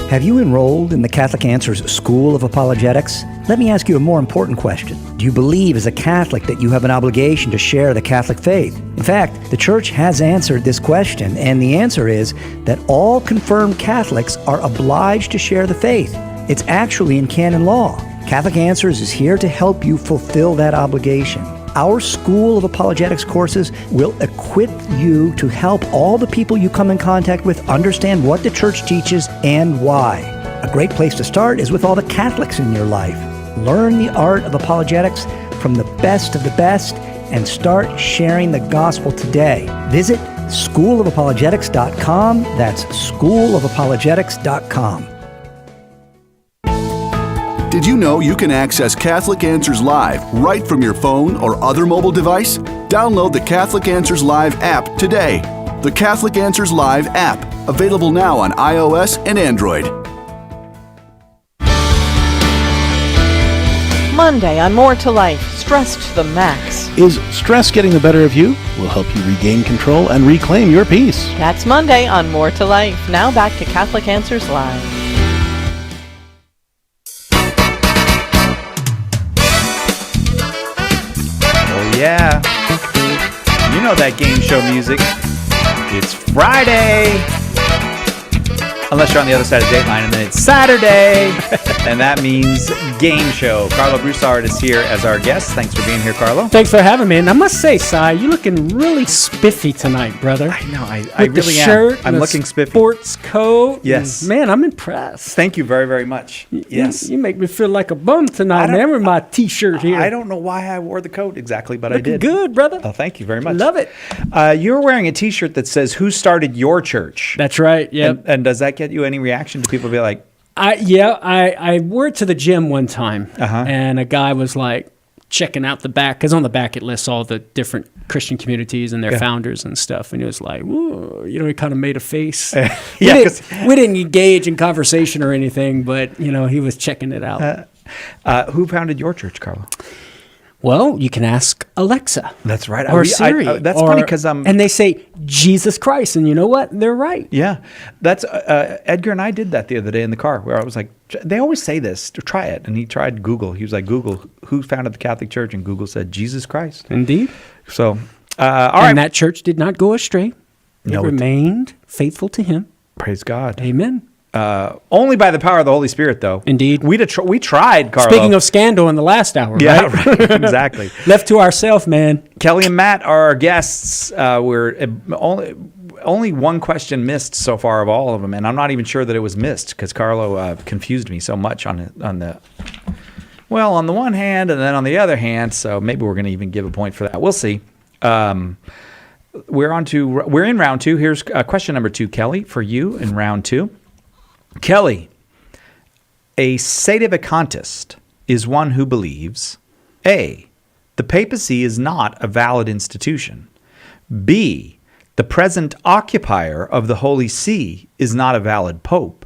Speaker 4: Have you enrolled in the Catholic Answers School of Apologetics? Let me ask you a more important question. Do you believe as a Catholic that you have an obligation to share the Catholic faith? In fact, the Church has answered this question, and the answer is that all confirmed Catholics are obliged to share the faith. It's actually in canon law. Catholic Answers is here to help you fulfill that obligation. Our School of Apologetics courses will equip you to help all the people you come in contact with understand what the Church teaches and why. A great place to start is with all the Catholics in your life. Learn the art of apologetics from the best of the best and start sharing the gospel today. Visit schoolofapologetics.com. That's schoolofapologetics.com.
Speaker 3: Did you know you can access Catholic Answers Live right from your phone or other mobile device? Download the Catholic Answers Live app today. The Catholic Answers Live app, available now on iOS and Android.
Speaker 9: Monday on More to Life, stress to the max.
Speaker 10: Is stress getting the better of you? We'll help you regain control and reclaim your peace.
Speaker 9: That's Monday on More to Life. Now back to Catholic Answers Live.
Speaker 1: Yeah, you know that game show music. It's Friday. Unless you're on the other side of Dateline, and then it's Saturday. And that means game show. Carlo Broussard is here as our guest. Thanks for being here, Carlo.
Speaker 17: Thanks for having me. And I must say, Cy, you're looking really spiffy tonight, brother.
Speaker 1: I know. I
Speaker 17: With
Speaker 1: really
Speaker 17: the shirt
Speaker 1: am. I'm looking spiffy.
Speaker 17: Sports coat.
Speaker 1: Yes.
Speaker 17: Man, I'm impressed.
Speaker 1: Thank you very, very much. Yes.
Speaker 17: You make me feel like a bum tonight, man, with my T-shirt here.
Speaker 1: I don't know why I wore the coat exactly, but
Speaker 17: Looking
Speaker 1: I did.
Speaker 17: good, brother.
Speaker 1: Oh, thank you very much.
Speaker 17: Love it.
Speaker 1: You're wearing a T-shirt that says, "Who started your church?"
Speaker 17: That's right. Yeah.
Speaker 1: And does that get you any reaction? Do people be like,
Speaker 17: I wore it to the gym one time, and a guy was like checking out the back, because on the back it lists all the different Christian communities and their founders and stuff, and he was like, "Whoa," he kind of made a face. We didn't engage in conversation or anything, but he was checking it out.
Speaker 1: Who founded your church, Carlo?
Speaker 17: Well, you can ask Alexa.
Speaker 1: That's right.
Speaker 17: Or Siri.
Speaker 1: That's funny because
Speaker 17: and they say Jesus Christ, and you know what? They're right.
Speaker 1: Yeah, that's Edgar and I did that the other day in the car, where I was like, they always say this, try it, and he tried Google. He was like, Google, who founded the Catholic Church, and Google said Jesus Christ.
Speaker 17: Indeed.
Speaker 1: So, all right.
Speaker 17: And that church did not go astray. It remained faithful to Him.
Speaker 1: Praise God.
Speaker 17: Amen.
Speaker 1: Only by the power of the Holy Spirit, though.
Speaker 17: Indeed.
Speaker 1: We tried, Carlo.
Speaker 17: Speaking of scandal in the last hour,
Speaker 1: right? Exactly.
Speaker 17: Left to ourselves, man.
Speaker 1: Kelly and Matt are our guests. only one question missed so far of all of them, and I'm not even sure that it was missed because Carlo confused me so much on the one hand and then on the other hand. So maybe we're going to even give a point for that. We'll see. We're in round 2. Here's question number 2, Kelly, for you in round 2. Kelly, a sedevacantist is one who believes A, the papacy is not a valid institution. B, the present occupier of the Holy See is not a valid pope.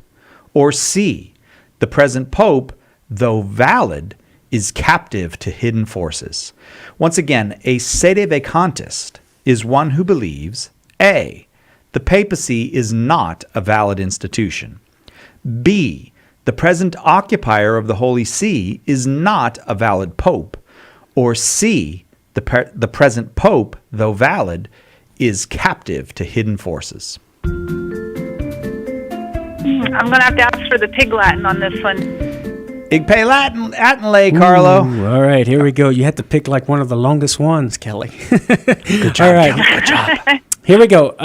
Speaker 1: Or C, the present pope, though valid, is captive to hidden forces. Once again, a sedevacantist is one who believes A, the papacy is not a valid institution. B, the present occupier of the Holy See is not a valid pope. Or C, the present pope, though valid, is captive to hidden forces.
Speaker 19: I'm going to have to ask for the Pig Latin on this one.
Speaker 1: Ig pay Latin lay, Carlo.
Speaker 17: Ooh, all right, here we go. You had to pick like one of the longest ones, Kelly.
Speaker 1: Good job,
Speaker 17: all right.
Speaker 1: Kelly. Good job.
Speaker 17: Here we go.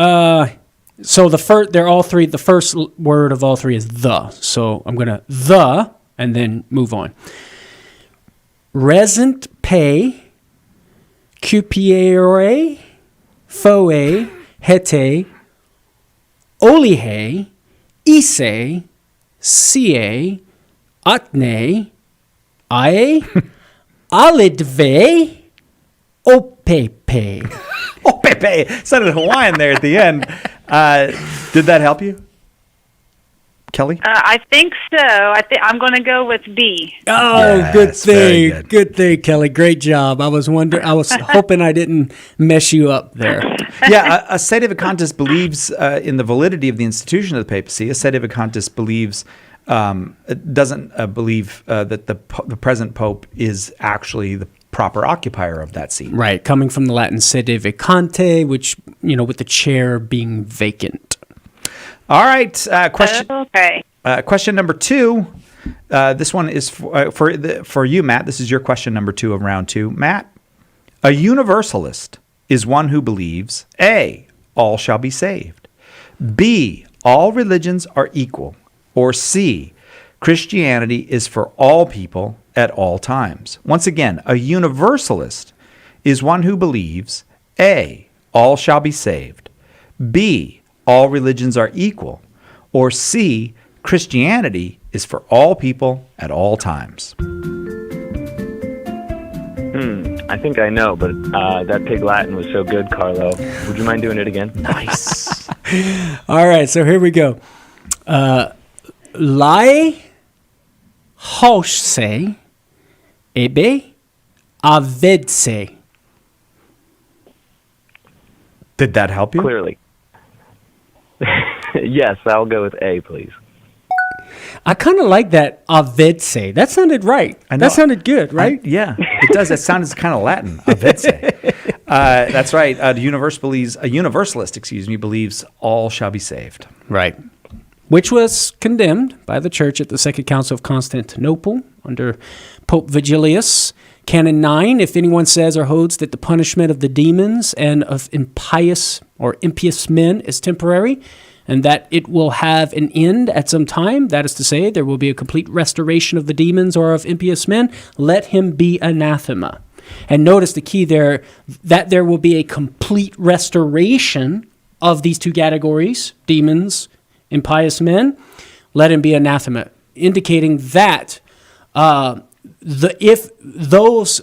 Speaker 17: So they're all three. The first word of all three is the. So I'm gonna the and then move on. Resent pay, cupiere, foe, hete, olihe, ise, sie, atne, ae, alidve, opepe.
Speaker 1: Opepe. Sounded Hawaiian there at the end. Did that help you, Kelly?
Speaker 19: I think so. I'm going to go with B.
Speaker 17: Oh,
Speaker 1: Yes,
Speaker 17: good
Speaker 1: very
Speaker 17: thing. Good thing, Kelly. Great job. I was hoping I didn't mess you up there.
Speaker 1: Yeah, a sedevacantist believes in the validity of the institution of the papacy. A sedevacantist believes doesn't believe that the present pope is actually the proper occupier of that seat.
Speaker 17: Right, coming from the Latin sede vacante, which, with the chair being vacant.
Speaker 1: All right, question.
Speaker 19: Okay.
Speaker 1: Question number 2. This one is for you, Matt. This is your question number 2 of round 2. Matt, a universalist is one who believes A, all shall be saved. B, all religions are equal. Or C, Christianity is for all people at all times. Once again, a universalist is one who believes A, all shall be saved. B, all religions are equal. Or C, Christianity is for all people at all times.
Speaker 18: I think I know, but that Pig Latin was so good, Carlo. Would you mind doing it again?
Speaker 1: Nice.
Speaker 17: All right, so here we go. Lai hoshe ebe avedse.
Speaker 1: Did that help you?
Speaker 18: Clearly. Yes, I'll go with A, please.
Speaker 17: I kind of like that avedse. That sounded right. That sounded good, right?
Speaker 1: Yeah, it does. That sounds kind of Latin. Avedse. That's right. A universalist, believes all shall be saved.
Speaker 17: Right. Which was condemned by the church at the Second Council of Constantinople under Pope Vigilius. Canon 9, if anyone says or holds that the punishment of the demons and of impious or impious men is temporary, and that it will have an end at some time, that is to say, there will be a complete restoration of the demons or of impious men, let him be anathema. And notice the key there, that there will be a complete restoration of these two categories, demons, impious men, let him be anathema, indicating that if those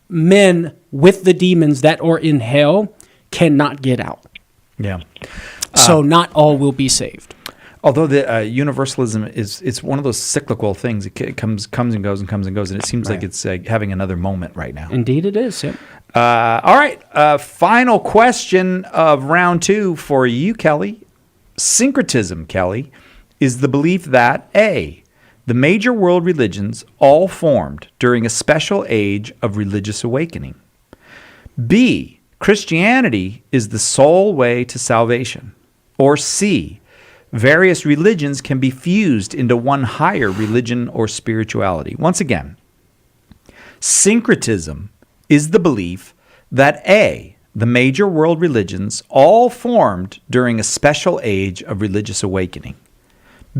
Speaker 17: men with the demons that are in hell cannot get out.
Speaker 1: Yeah.
Speaker 17: So not all will be saved.
Speaker 1: Although the universalism it's one of those cyclical things. It comes and goes and comes and goes, and it seems like it's having another moment right now.
Speaker 17: Indeed it is, yep.
Speaker 1: All right, final question of round 2 for you, Kelly. Syncretism, Kelly, is the belief that A, the major world religions all formed during a special age of religious awakening. B, Christianity is the sole way to salvation. Or C, various religions can be fused into one higher religion or spirituality. Once again, syncretism is the belief that A, the major world religions all formed during a special age of religious awakening?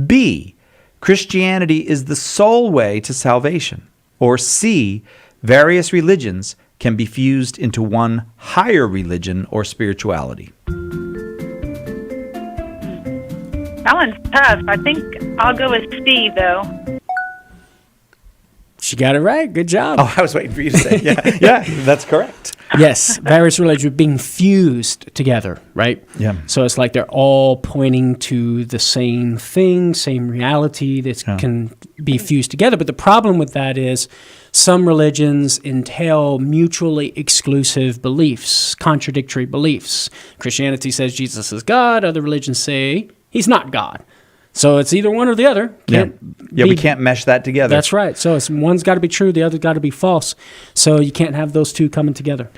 Speaker 1: B, Christianity is the sole way to salvation? Or C, various religions can be fused into one higher religion or spirituality?
Speaker 19: That one's tough. I think I'll go with C, though.
Speaker 17: She got it right. Good job.
Speaker 1: Oh, I was waiting for you to say. Yeah, that's correct.
Speaker 17: Yes, various religions being fused together, right?
Speaker 1: Yeah.
Speaker 17: So it's like they're all pointing to the same thing, same reality that can be fused together. But the problem with that is some religions entail mutually exclusive beliefs, contradictory beliefs. Christianity says Jesus is God. Other religions say he's not God. So it's either one or the other.
Speaker 1: We can't mesh that together.
Speaker 17: That's right. So one's got to be true, the other's got to be false. So you can't have those two coming together.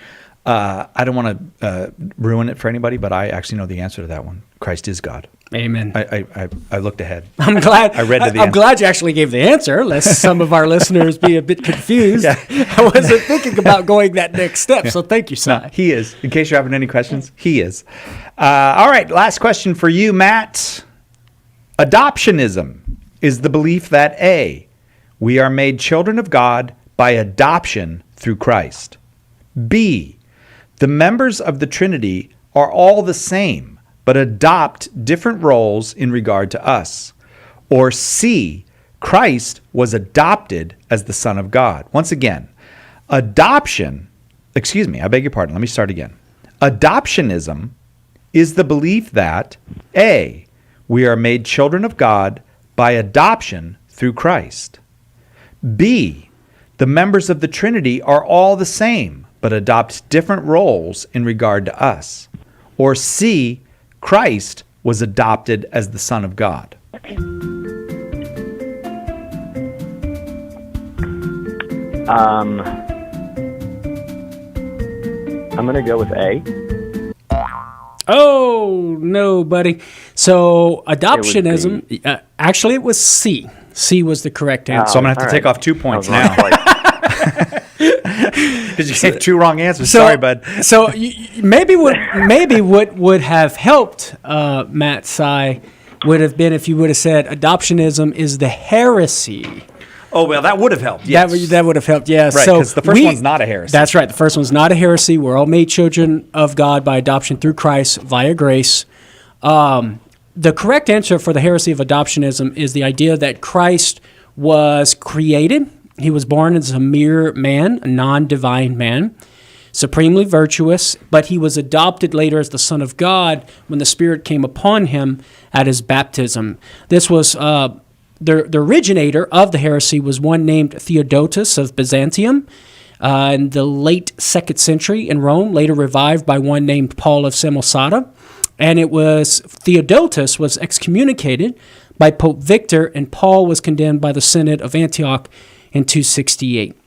Speaker 1: I don't want to ruin it for anybody, but I actually know the answer to that one. Christ is God.
Speaker 17: Amen.
Speaker 1: I looked ahead.
Speaker 17: I'm glad.
Speaker 1: I read to the
Speaker 17: I'm
Speaker 1: end.
Speaker 17: glad you actually gave the answer, lest some of our listeners be a bit confused. I wasn't thinking about going that next step, so thank you, Si.
Speaker 1: No, he is. In case you're having any questions, he is. All right, last question for you, Matt. Adoptionism is the belief that A, we are made children of God by adoption through Christ. B, the members of the Trinity are all the same, but adopt different roles in regard to us. Or C, Christ was adopted as the Son of God. Once again, adoption, I beg your pardon, let me start again. Adoptionism is the belief that A, we are made children of God by adoption through Christ. B, the members of the Trinity are all the same, but adopt different roles in regard to us. Or C, Christ was adopted as the Son of God.
Speaker 18: I'm going to go with A.
Speaker 17: Oh, no, buddy. So adoptionism, actually it was C. C was the correct answer.
Speaker 1: So I'm going to have to take off 2 points now. Because you gave two wrong answers. Sorry, bud.
Speaker 17: So maybe what would have helped Matt Si would have been if you would have said adoptionism is the heresy.
Speaker 1: Oh, well, that would have helped. Yes.
Speaker 17: That would have helped, yes.
Speaker 1: Right, because the first one's not a heresy.
Speaker 17: That's right. The first one's not a heresy. We're all made children of God by adoption through Christ via grace. The correct answer for the heresy of adoptionism is the idea that Christ was created. He was born as a mere man, a non-divine man, supremely virtuous, but he was adopted later as the Son of God when the Spirit came upon him at his baptism. This was... The originator of the heresy was one named Theodotus of Byzantium in the late 2nd century in Rome, later revived by one named Paul of Samosata. And Theodotus was excommunicated by Pope Victor, and Paul was condemned by the Synod of Antioch in 268.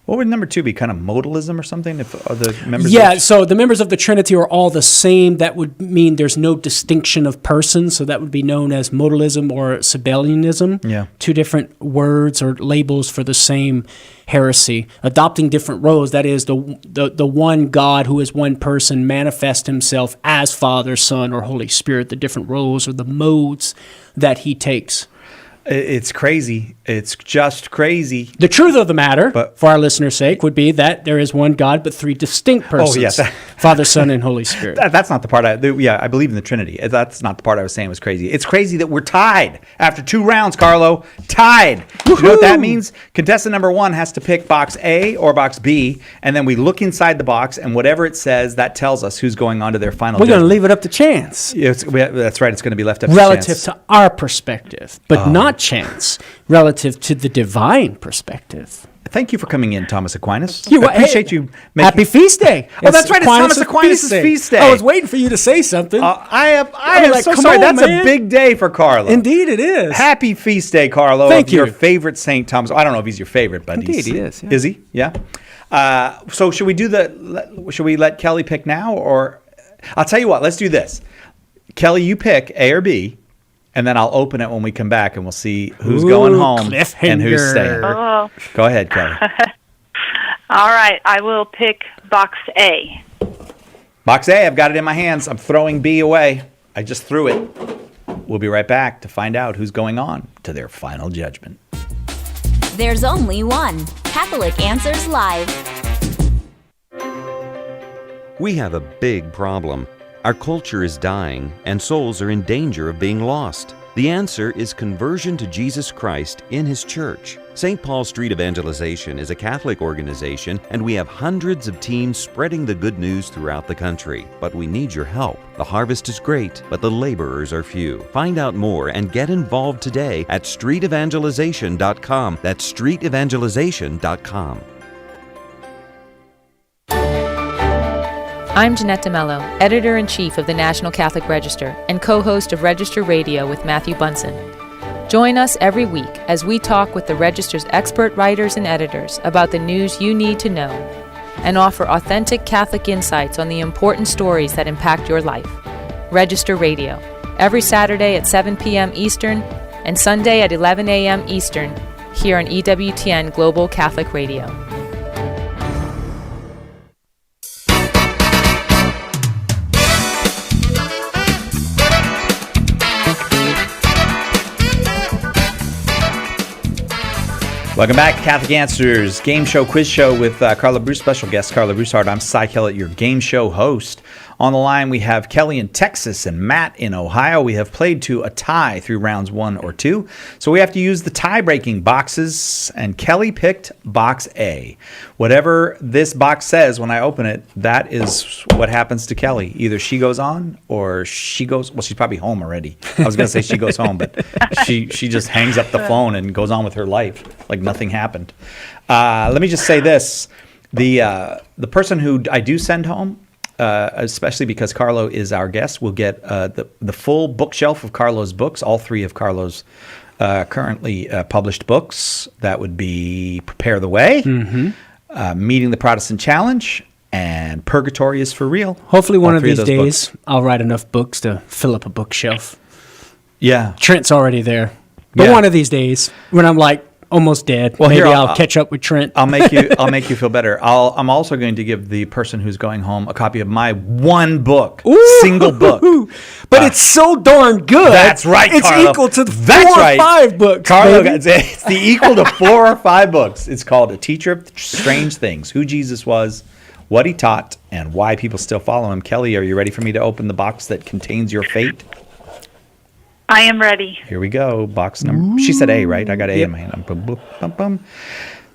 Speaker 1: What would number 2 be? Kind of modalism or something? If the members
Speaker 17: so the members of the Trinity are all the same. That would mean there's no distinction of persons. So that would be known as modalism or Sabellianism.
Speaker 1: Yeah.
Speaker 17: Two different words or labels for the same heresy. Adopting different roles. That is, the one God who is one person manifests himself as Father, Son, or Holy Spirit. The different roles or the modes that he takes.
Speaker 1: It's crazy. It's just crazy.
Speaker 17: The truth of the matter, for our listeners' sake, would be that there is one God, but three distinct persons.
Speaker 1: Oh, yes.
Speaker 17: Father, Son, and Holy Spirit.
Speaker 1: That's not the part I believe in the Trinity. That's not the part I was saying was crazy. It's crazy that we're tied after 2 rounds, Carlo. Tied. You know what that means? Contestant number 1 has to pick box A or box B, and then we look inside the box, and whatever it says, that tells us who's going on to their final
Speaker 17: We're going to
Speaker 1: judgment.
Speaker 17: leave it up to chance.
Speaker 1: That's right. It's going to be left up to
Speaker 17: relative
Speaker 1: chance.
Speaker 17: to our perspective, but not chance relative to the divine perspective.
Speaker 1: Thank you for coming in, Thomas Aquinas.
Speaker 17: I
Speaker 1: appreciate you.
Speaker 17: Happy feast day.
Speaker 1: Oh, that's right. It's Thomas Aquinas' feast day.
Speaker 17: I was waiting for you to say something.
Speaker 1: I am so sorry. That's a big day for Carlo.
Speaker 17: Indeed it is.
Speaker 1: Happy feast day, Carlo.
Speaker 17: Thank you.
Speaker 1: Your favorite Saint Thomas. I don't know if he's your favorite, but
Speaker 17: Indeed he is. Yeah.
Speaker 1: Is he? Yeah. So should we let Kelly pick now, or I'll tell you what. Let's do this. Kelly, you pick A or B. And then I'll open it when we come back, and we'll see who's going home and who's staying.
Speaker 19: Oh.
Speaker 1: Go ahead, Kelly.
Speaker 19: All right, I will pick box A.
Speaker 1: Box A, I've got it in my hands. I'm throwing B away. I just threw it. We'll be right back to find out who's going on to their final judgment.
Speaker 20: There's only one Catholic Answers Live.
Speaker 5: We have a big problem. Our culture is dying, and souls are in danger of being lost. The answer is conversion to Jesus Christ in His church. St. Paul Street Evangelization is a Catholic organization, and we have hundreds of teams spreading the good news throughout the country. But we need your help. The harvest is great, but the laborers are few. Find out more and get involved today at streetevangelization.com. That's streetevangelization.com.
Speaker 6: I'm Jeanette DeMello, Editor-in-Chief of the National Catholic Register and co-host of Register Radio with Matthew Bunson. Join us every week as we talk with the Register's expert writers and editors about the news you need to know and offer authentic Catholic insights on the important stories that impact your life. Register Radio, every Saturday at 7 p.m. Eastern and Sunday at 11 a.m. Eastern, here on EWTN Global Catholic Radio.
Speaker 1: Welcome back to Catholic Answers, game show, quiz show with Carla Bruce, special guest Carla Broussard. I'm Cy Kellett, your game show host. On the line, we have Kelly in Texas and Matt in Ohio. We have played to a tie through rounds 1 or 2, so we have to use the tie-breaking boxes, and Kelly picked box A. Whatever this box says when I open it, that is what happens to Kelly. Either she goes on or she goes, well, she's probably home already. I was going to say she goes home, but she just hangs up the phone and goes on with her life like nothing happened. Let me just say this. The person who I do send home, especially because Carlo is our guest, will get the full bookshelf of Carlo's books, all 3 of Carlo's currently published books. That would be Prepare the Way, Meeting the Protestant Challenge, and Purgatory is for Real.
Speaker 17: Hopefully one of these days I'll write enough books to fill up a bookshelf.
Speaker 1: Yeah.
Speaker 17: Trent's already there. But one of these days, when I'm like almost dead, well, maybe I'll catch up with Trent.
Speaker 1: I'll make you feel better. I'm also going to give the person who's going home a copy of my one book, single book.
Speaker 17: But it's so darn good.
Speaker 1: That's right,
Speaker 17: It's
Speaker 1: Carlo.
Speaker 17: equal to
Speaker 1: That's
Speaker 17: 4
Speaker 1: right.
Speaker 17: or 5 books.
Speaker 1: Carlo,
Speaker 17: baby.
Speaker 1: it's the equal to 4 or 5 books. It's called A Teacher of Strange Things: Who Jesus Was, What He Taught, and Why People Still Follow Him. Kelly, are you ready for me to open the box that contains your fate?
Speaker 19: I am ready.
Speaker 1: Here we go. Box number. She said A, right? I got A in my hand.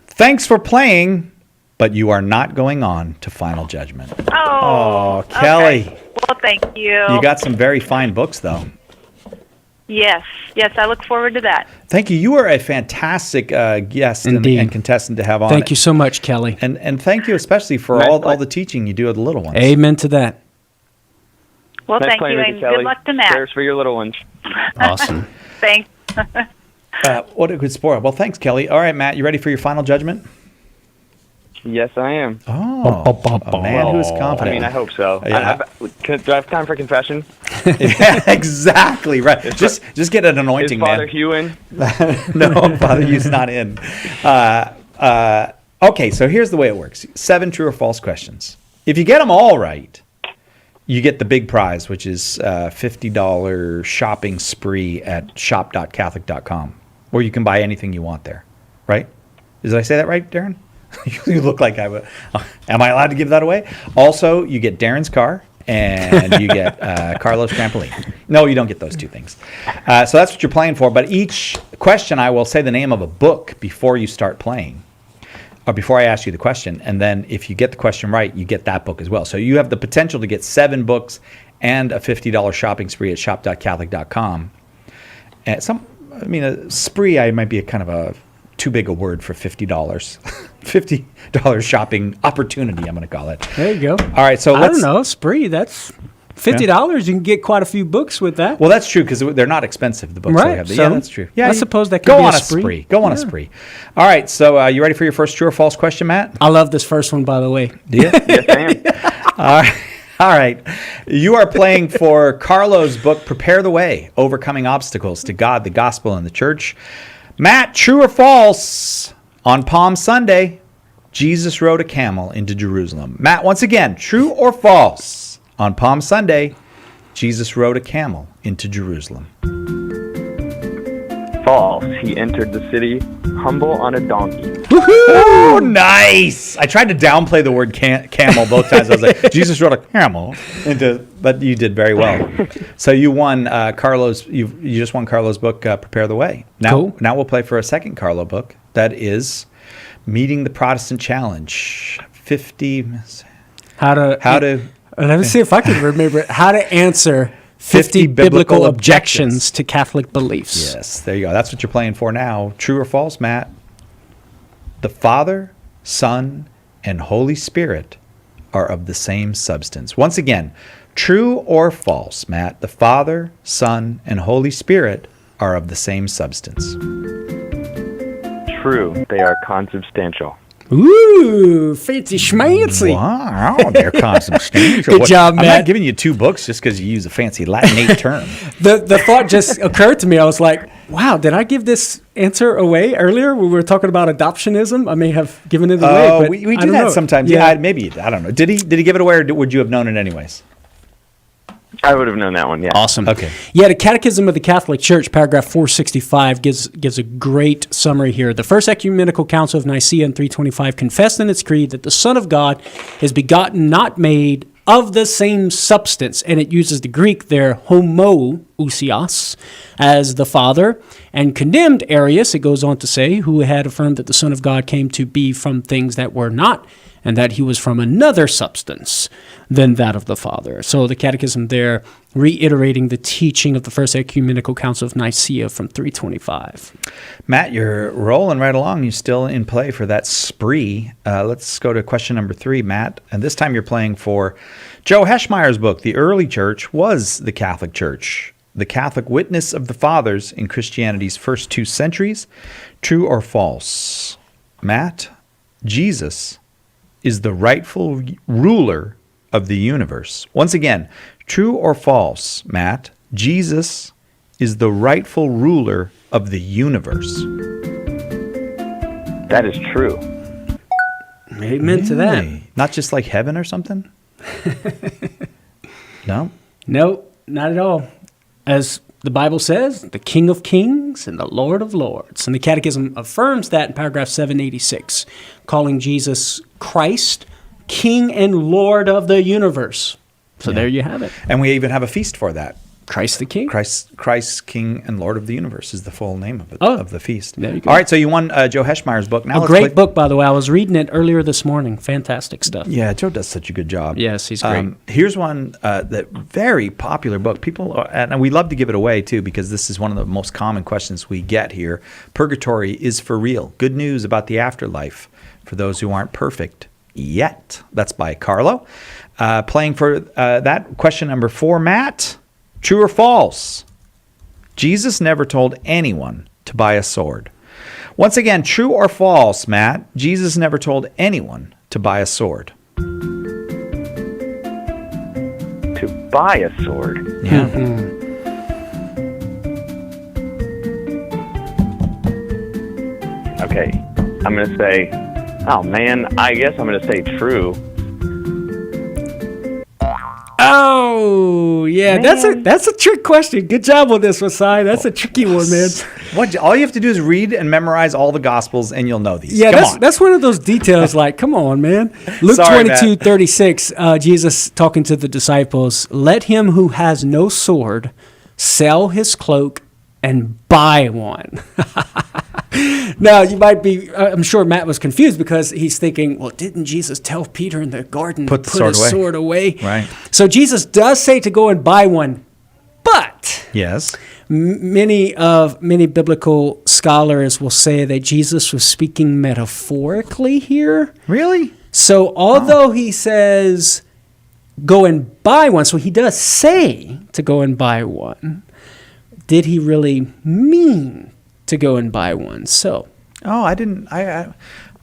Speaker 1: Thanks for playing, but you are not going on to Final Judgment.
Speaker 19: Oh,
Speaker 1: Kelly.
Speaker 19: Okay. Well, thank you.
Speaker 1: You got some very fine books, though.
Speaker 19: Yes, I look forward to that.
Speaker 1: Thank you. You are a fantastic guest and contestant to have on.
Speaker 17: Thank you so much, Kelly.
Speaker 1: And thank you especially for all the teaching you do of the little ones.
Speaker 17: Amen to that.
Speaker 19: Well,
Speaker 18: Nice
Speaker 19: thank
Speaker 18: playing
Speaker 19: you,
Speaker 18: with
Speaker 19: and
Speaker 18: Kelly.
Speaker 19: good luck to Matt.
Speaker 18: Prayers for your little ones.
Speaker 17: Awesome.
Speaker 19: Thanks.
Speaker 1: What a good sport. Well, thanks, Kelly. All right, Matt, you ready for your final judgment?
Speaker 18: Yes, I am.
Speaker 1: Oh, a man who is confident.
Speaker 18: I mean, I hope so.
Speaker 1: Yeah.
Speaker 18: Do I have time for confession?
Speaker 1: Yeah, exactly right. Just get an anointing,
Speaker 18: Is Father
Speaker 1: man.
Speaker 18: Hugh in?
Speaker 1: No, Father Hugh's not in. Okay, so here's the way it works. 7 true or false questions. If you get them all right, you get the big prize, which is $50 shopping spree at shop.catholic.com, where you can buy anything you want there, right? Did I say that right, Darren? You look like I would. Am I allowed to give that away? Also, you get Darren's car, and you get Carlos trampoline. No, you don't get those 2 things. So that's what you're playing for. But each question, I will say the name of a book before you start playing, or before I ask you the question. And then if you get the question right, you get that book as well. So you have the potential to get 7 books and a $50 shopping spree at shop.catholic.com. And a spree might be a kind of a too big a word for $50. $50 shopping opportunity, I'm going to call it.
Speaker 17: There you go.
Speaker 1: All right, so
Speaker 17: I don't know, spree. That's $50. You can get quite a few books with that.
Speaker 1: Well, that's true because they're not expensive. The books
Speaker 17: Right,
Speaker 1: we have.
Speaker 17: so
Speaker 1: Yeah, that's true. Yeah,
Speaker 17: I suppose that could
Speaker 1: go
Speaker 17: be
Speaker 1: on
Speaker 17: a
Speaker 1: a
Speaker 17: spree.
Speaker 1: spree. Go on a spree. All right, so you ready for your first true or false question, Matt?
Speaker 17: I love this first one, by the way.
Speaker 1: Do you?
Speaker 18: Yes, I am.
Speaker 1: All right. You are playing for Carlo's book, Prepare the Way, Overcoming Obstacles to God, the Gospel, and the Church. Matt, true or false? On Palm Sunday, Jesus rode a camel into Jerusalem. Matt, once again, true or false? On Palm Sunday, Jesus rode a camel into Jerusalem.
Speaker 18: False. He entered the city humble on a donkey.
Speaker 1: Woohoo! Nice! I tried to downplay the word camel both times. I was like, Jesus rode a camel but you did very well. So you won Carlo's. You just won Carlo's book, Prepare the Way. Now we'll play for a second Carlo book. That is Meeting the Protestant Challenge. 50.
Speaker 17: Let me see if I can remember it. How to answer 50 biblical objections to Catholic beliefs.
Speaker 1: Yes, there you go. That's what you're playing for now. True or false, Matt? The Father, Son, and Holy Spirit are of the same substance. Once again, true or false, Matt? The Father, Son, and Holy Spirit are of the same substance.
Speaker 18: True. They are consubstantial.
Speaker 17: Ooh, fancy schmancy.
Speaker 1: Wow, they're consubstantial.
Speaker 17: Good job, Matt.
Speaker 1: I'm not giving you 2 books just because you use a fancy Latinate term.
Speaker 17: The thought just occurred to me. I was like, wow, did I give this answer away earlier when we were talking about adoptionism? I may have given it away.
Speaker 1: Oh,
Speaker 17: but
Speaker 1: we
Speaker 17: I
Speaker 1: do
Speaker 17: don't
Speaker 1: that
Speaker 17: know.
Speaker 1: sometimes. Yeah, maybe. I don't know. Did he give it away, or would you have known it anyways?
Speaker 18: I would have known that one, yeah.
Speaker 17: Awesome.
Speaker 1: Okay.
Speaker 17: Yeah, the Catechism of the Catholic Church, paragraph 465, gives a great summary here. The First Ecumenical Council of Nicaea in 325 confessed in its creed that the Son of God is begotten, not made, of the same substance. And it uses the Greek there, homoousios, as the Father, and condemned Arius, it goes on to say, who had affirmed that the Son of God came to be from things that were not, and that he was from another substance than that of the Father. So the Catechism there reiterating the teaching of the First Ecumenical Council of Nicaea from 325.
Speaker 1: Matt, you're rolling right along. You're still in play for that spree. Let's go to question number 3, Matt. And this time you're playing for Joe Heschmeyer's book, The Early Church Was the Catholic Church, the Catholic Witness of the Fathers in Christianity's First 2 Centuries. True or false? Matt, Jesus is the rightful ruler of the universe. Once again, true or false, Matt? Jesus is the rightful ruler of the universe.
Speaker 18: That is true.
Speaker 17: Amen to that.
Speaker 1: Not just like heaven or something? No?
Speaker 17: No, not at all. As the Bible says, the King of Kings and the Lord of Lords. And the Catechism affirms that in paragraph 786, calling Jesus Christ, King and Lord of the universe. So there you have it.
Speaker 1: And we even have a feast for that.
Speaker 17: Christ the King.
Speaker 1: Christ, King and Lord of the universe is the full name of it,
Speaker 17: Oh,
Speaker 1: of the feast.
Speaker 17: there you go.
Speaker 1: All right, so you won Joe Heschmeyer's book. Now
Speaker 17: A
Speaker 1: let's
Speaker 17: great
Speaker 1: play-
Speaker 17: book, by the way. I was reading it earlier this morning. Fantastic stuff.
Speaker 1: Yeah, Joe does such a good job.
Speaker 17: Yes, he's great.
Speaker 1: Here's one that very popular book. And we love to give it away too, because this is one of the most common questions we get here. Purgatory is for real. Good news about the afterlife for those who aren't perfect yet. That's by Carlo. Playing for that question number 4, Matt. True or false? Jesus never told anyone to buy a sword. Once again, true or false, Matt? Jesus never told anyone to buy a sword.
Speaker 18: To buy a sword?
Speaker 1: Yeah.
Speaker 18: Okay, I'm going to say, oh man, I guess I'm going to say true.
Speaker 17: Oh, yeah, that's a trick question. Good job on this one, Si. That's a tricky one, man.
Speaker 1: All you have to do is read and memorize all the Gospels, and you'll know these.
Speaker 17: Yeah,
Speaker 1: Come on.
Speaker 17: that's one of those details. Like, come on, man. Luke
Speaker 1: Sorry,
Speaker 17: 22:36. Jesus talking to the disciples. Let him who has no sword sell his cloak and buy one. Now, you might be, I'm sure Matt was confused because he's thinking, well, didn't Jesus tell Peter in the garden to put his sword away?
Speaker 1: Right.
Speaker 17: So Jesus does say to go and buy one, but
Speaker 1: yes,
Speaker 17: many biblical scholars will say that Jesus was speaking metaphorically here.
Speaker 1: Really?
Speaker 17: So although he says go and buy one, so he does say to go and buy one, did he really mean to go and buy one? So,
Speaker 1: I didn't. I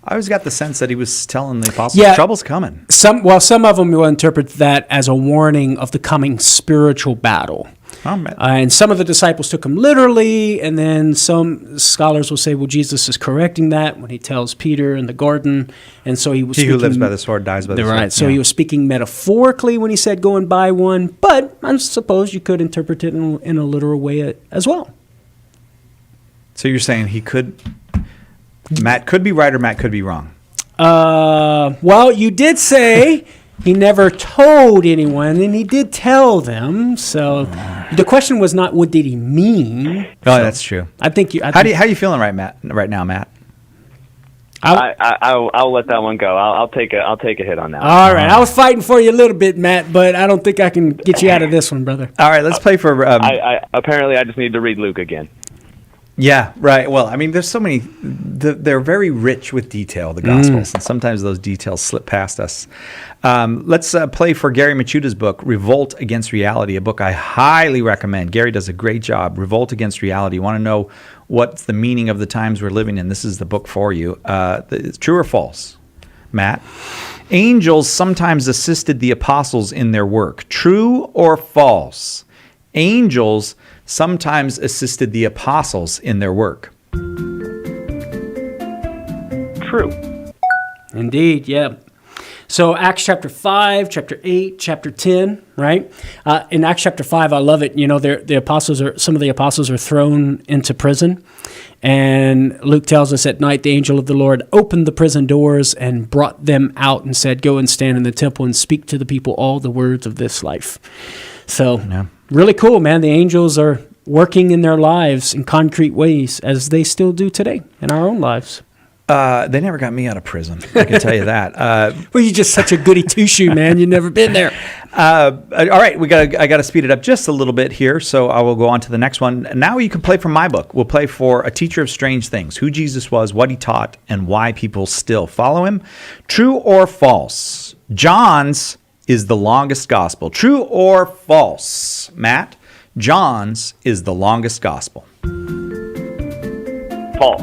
Speaker 1: always got the sense that he was telling the apostles, trouble's coming.
Speaker 17: Some of them will interpret that as a warning of the coming spiritual battle. And some of the disciples took him literally, and then some scholars will say, well, Jesus is correcting that when he tells Peter in the garden, and so he was
Speaker 1: He who lives by the sword dies by the sword.
Speaker 17: Right, so he was speaking metaphorically when he said go and buy one, but I suppose you could interpret it in a literal way as well.
Speaker 1: So you're saying Matt could be right or Matt could be wrong?
Speaker 17: Well, you did say he never told anyone, and he did tell them. So the question was not what did he mean.
Speaker 1: Oh, that's true.
Speaker 17: I think you.
Speaker 1: How are you feeling right now, Matt?
Speaker 18: I'll let that one go. I'll take a hit on that.
Speaker 17: All right, I was fighting for you a little bit, Matt, but I don't think I can get you out of this one, brother.
Speaker 1: All right, let's play for.
Speaker 18: Apparently, I just need to read Luke again.
Speaker 1: Yeah, right. Well, I mean, there's so many. They're very rich with detail, the Gospels, and sometimes those details slip past us. Let's play for Gary Michuda's book, Revolt Against Reality, a book I highly recommend. Gary does a great job. Revolt Against Reality. You want to know what's the meaning of the times we're living in? This is the book for you. True or false, Matt? Angels sometimes assisted the apostles in their work. True or false? Angels sometimes assisted the apostles in their work.
Speaker 18: True.
Speaker 17: Indeed, yeah. So Acts chapter 5, chapter 8, chapter 10, right? In Acts chapter 5, I love it. You know, some of the apostles are thrown into prison. And Luke tells us at night, the angel of the Lord opened the prison doors and brought them out and said, go and stand in the temple and speak to the people all the words of this life. So really cool, man. The angels are working in their lives in concrete ways as they still do today in our own lives.
Speaker 1: They never got me out of prison, I can tell you that.
Speaker 17: Well, you're just such a goody two-shoe, man. You've never been there.
Speaker 1: All right, I got to speed it up just a little bit here, so I will go on to the next one. Now you can play from my book. We'll play for A Teacher of Strange Things, who Jesus was, what he taught, and why people still follow him. True or false? John's is the longest gospel. True or false, Matt? John's is the longest gospel.
Speaker 18: False.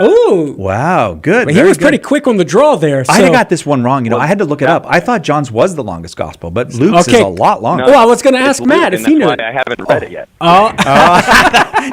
Speaker 17: Ooh.
Speaker 1: Wow, good.
Speaker 17: Well, he was pretty quick on the draw there. So.
Speaker 1: I got this one wrong. I had to look it up. I thought John's was the longest gospel, but Luke's is a lot longer.
Speaker 17: No, I was going to ask Matt if he knew it.
Speaker 18: I haven't read it yet.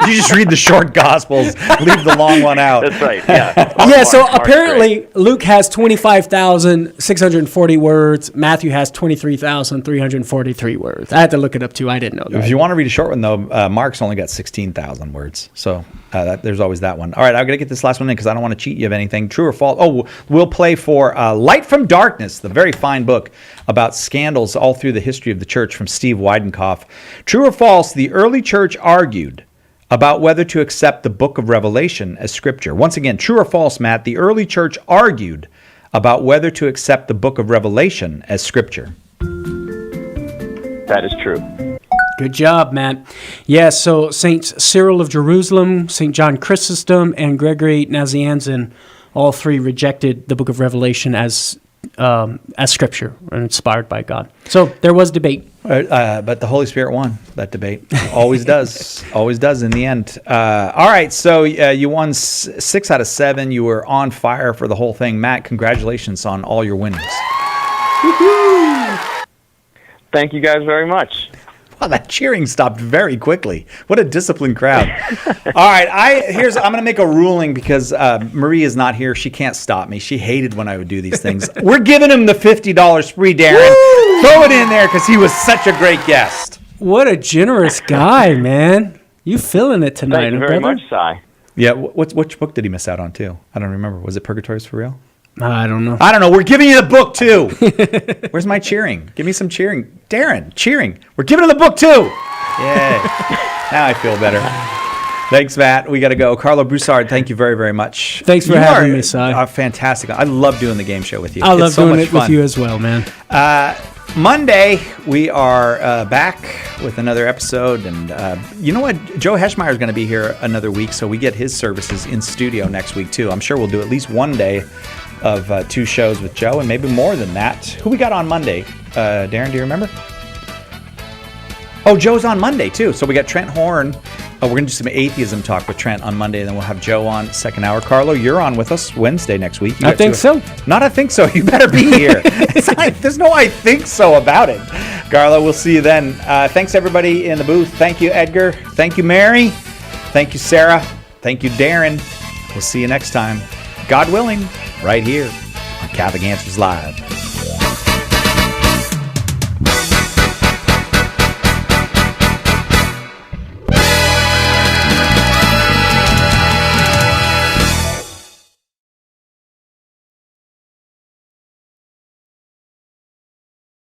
Speaker 1: You just read the short gospels, leave the long one out.
Speaker 18: That's right, yeah.
Speaker 17: Yeah, so apparently Luke has 25,640 words. Matthew has 23,343 words. I had to look it up, too. I didn't know that.
Speaker 1: If you want to read a short one, though, Mark's only got 16,000 words. So there's always that one. All right, I'm going to get this last one in because I don't want to cheat you of anything. True or false? Oh, we'll play for Light from Darkness, the very fine book about scandals all through the history of the church from Steve Weidenkopf. True or false? The early church argued about whether to accept the book of Revelation as scripture. Once again, true or false, Matt? The early church argued about whether to accept the book of Revelation as scripture.
Speaker 18: That is true.
Speaker 17: Good job, Matt. Yeah, so Saints Cyril of Jerusalem, St. John Chrysostom, and Gregory Nazianzen, all three rejected the book of Revelation as scripture and inspired by God. So there was debate.
Speaker 1: But the Holy Spirit won that debate. Always does. Always does in the end. All right, so you won 6 out of 7. You were on fire for the whole thing. Matt, congratulations on all your winnings.
Speaker 18: Woo-hoo! Thank you guys very much.
Speaker 1: Wow, that cheering stopped very quickly. What a disciplined crowd. All right, I'm going to make a ruling because Marie is not here. She can't stop me. She hated when I would do these things. We're giving him the $50 spree, Darren. Woo! Throw it in there because he was such a great guest.
Speaker 17: What a generous guy, man. You feeling it tonight,
Speaker 18: Thank you very much, Si.
Speaker 1: Yeah, which book did he miss out on, too? I don't remember. Was it Purgatory's for Real?
Speaker 17: I don't know.
Speaker 1: We're giving you the book, too. Where's my cheering? Give me some cheering. Darren, cheering. We're giving him the book, too. Yay. Now I feel better. Thanks, Matt. We got to go. Carlo Broussard, thank you very, very much.
Speaker 17: Thanks for having me, Si.
Speaker 1: Fantastic. I love doing the game show with you.
Speaker 17: I love doing it with you as well, man.
Speaker 1: Monday, we are back with another episode. And you know what? Joe Heschmeyer is going to be here another week, so we get his services in studio next week, too. I'm sure we'll do at least one day of 2 shows with Joe, and maybe more than that. Who we got on Monday? Darren, do you remember? Oh, Joe's on Monday, too. So we got Trent Horn we're going to do some atheism talk with Trent on Monday, and then we'll have Joe on second hour. Carlo, you're on with us Wednesday next week.
Speaker 17: I think so.
Speaker 1: Not I think so. You better be here. There's no I think so about it. Carlo, we'll see you then. Thanks, everybody in the booth. Thank you, Edgar. Thank you, Mary. Thank you, Sarah. Thank you, Darren. We'll see you next time. God willing, right here on Catholic Answers Live.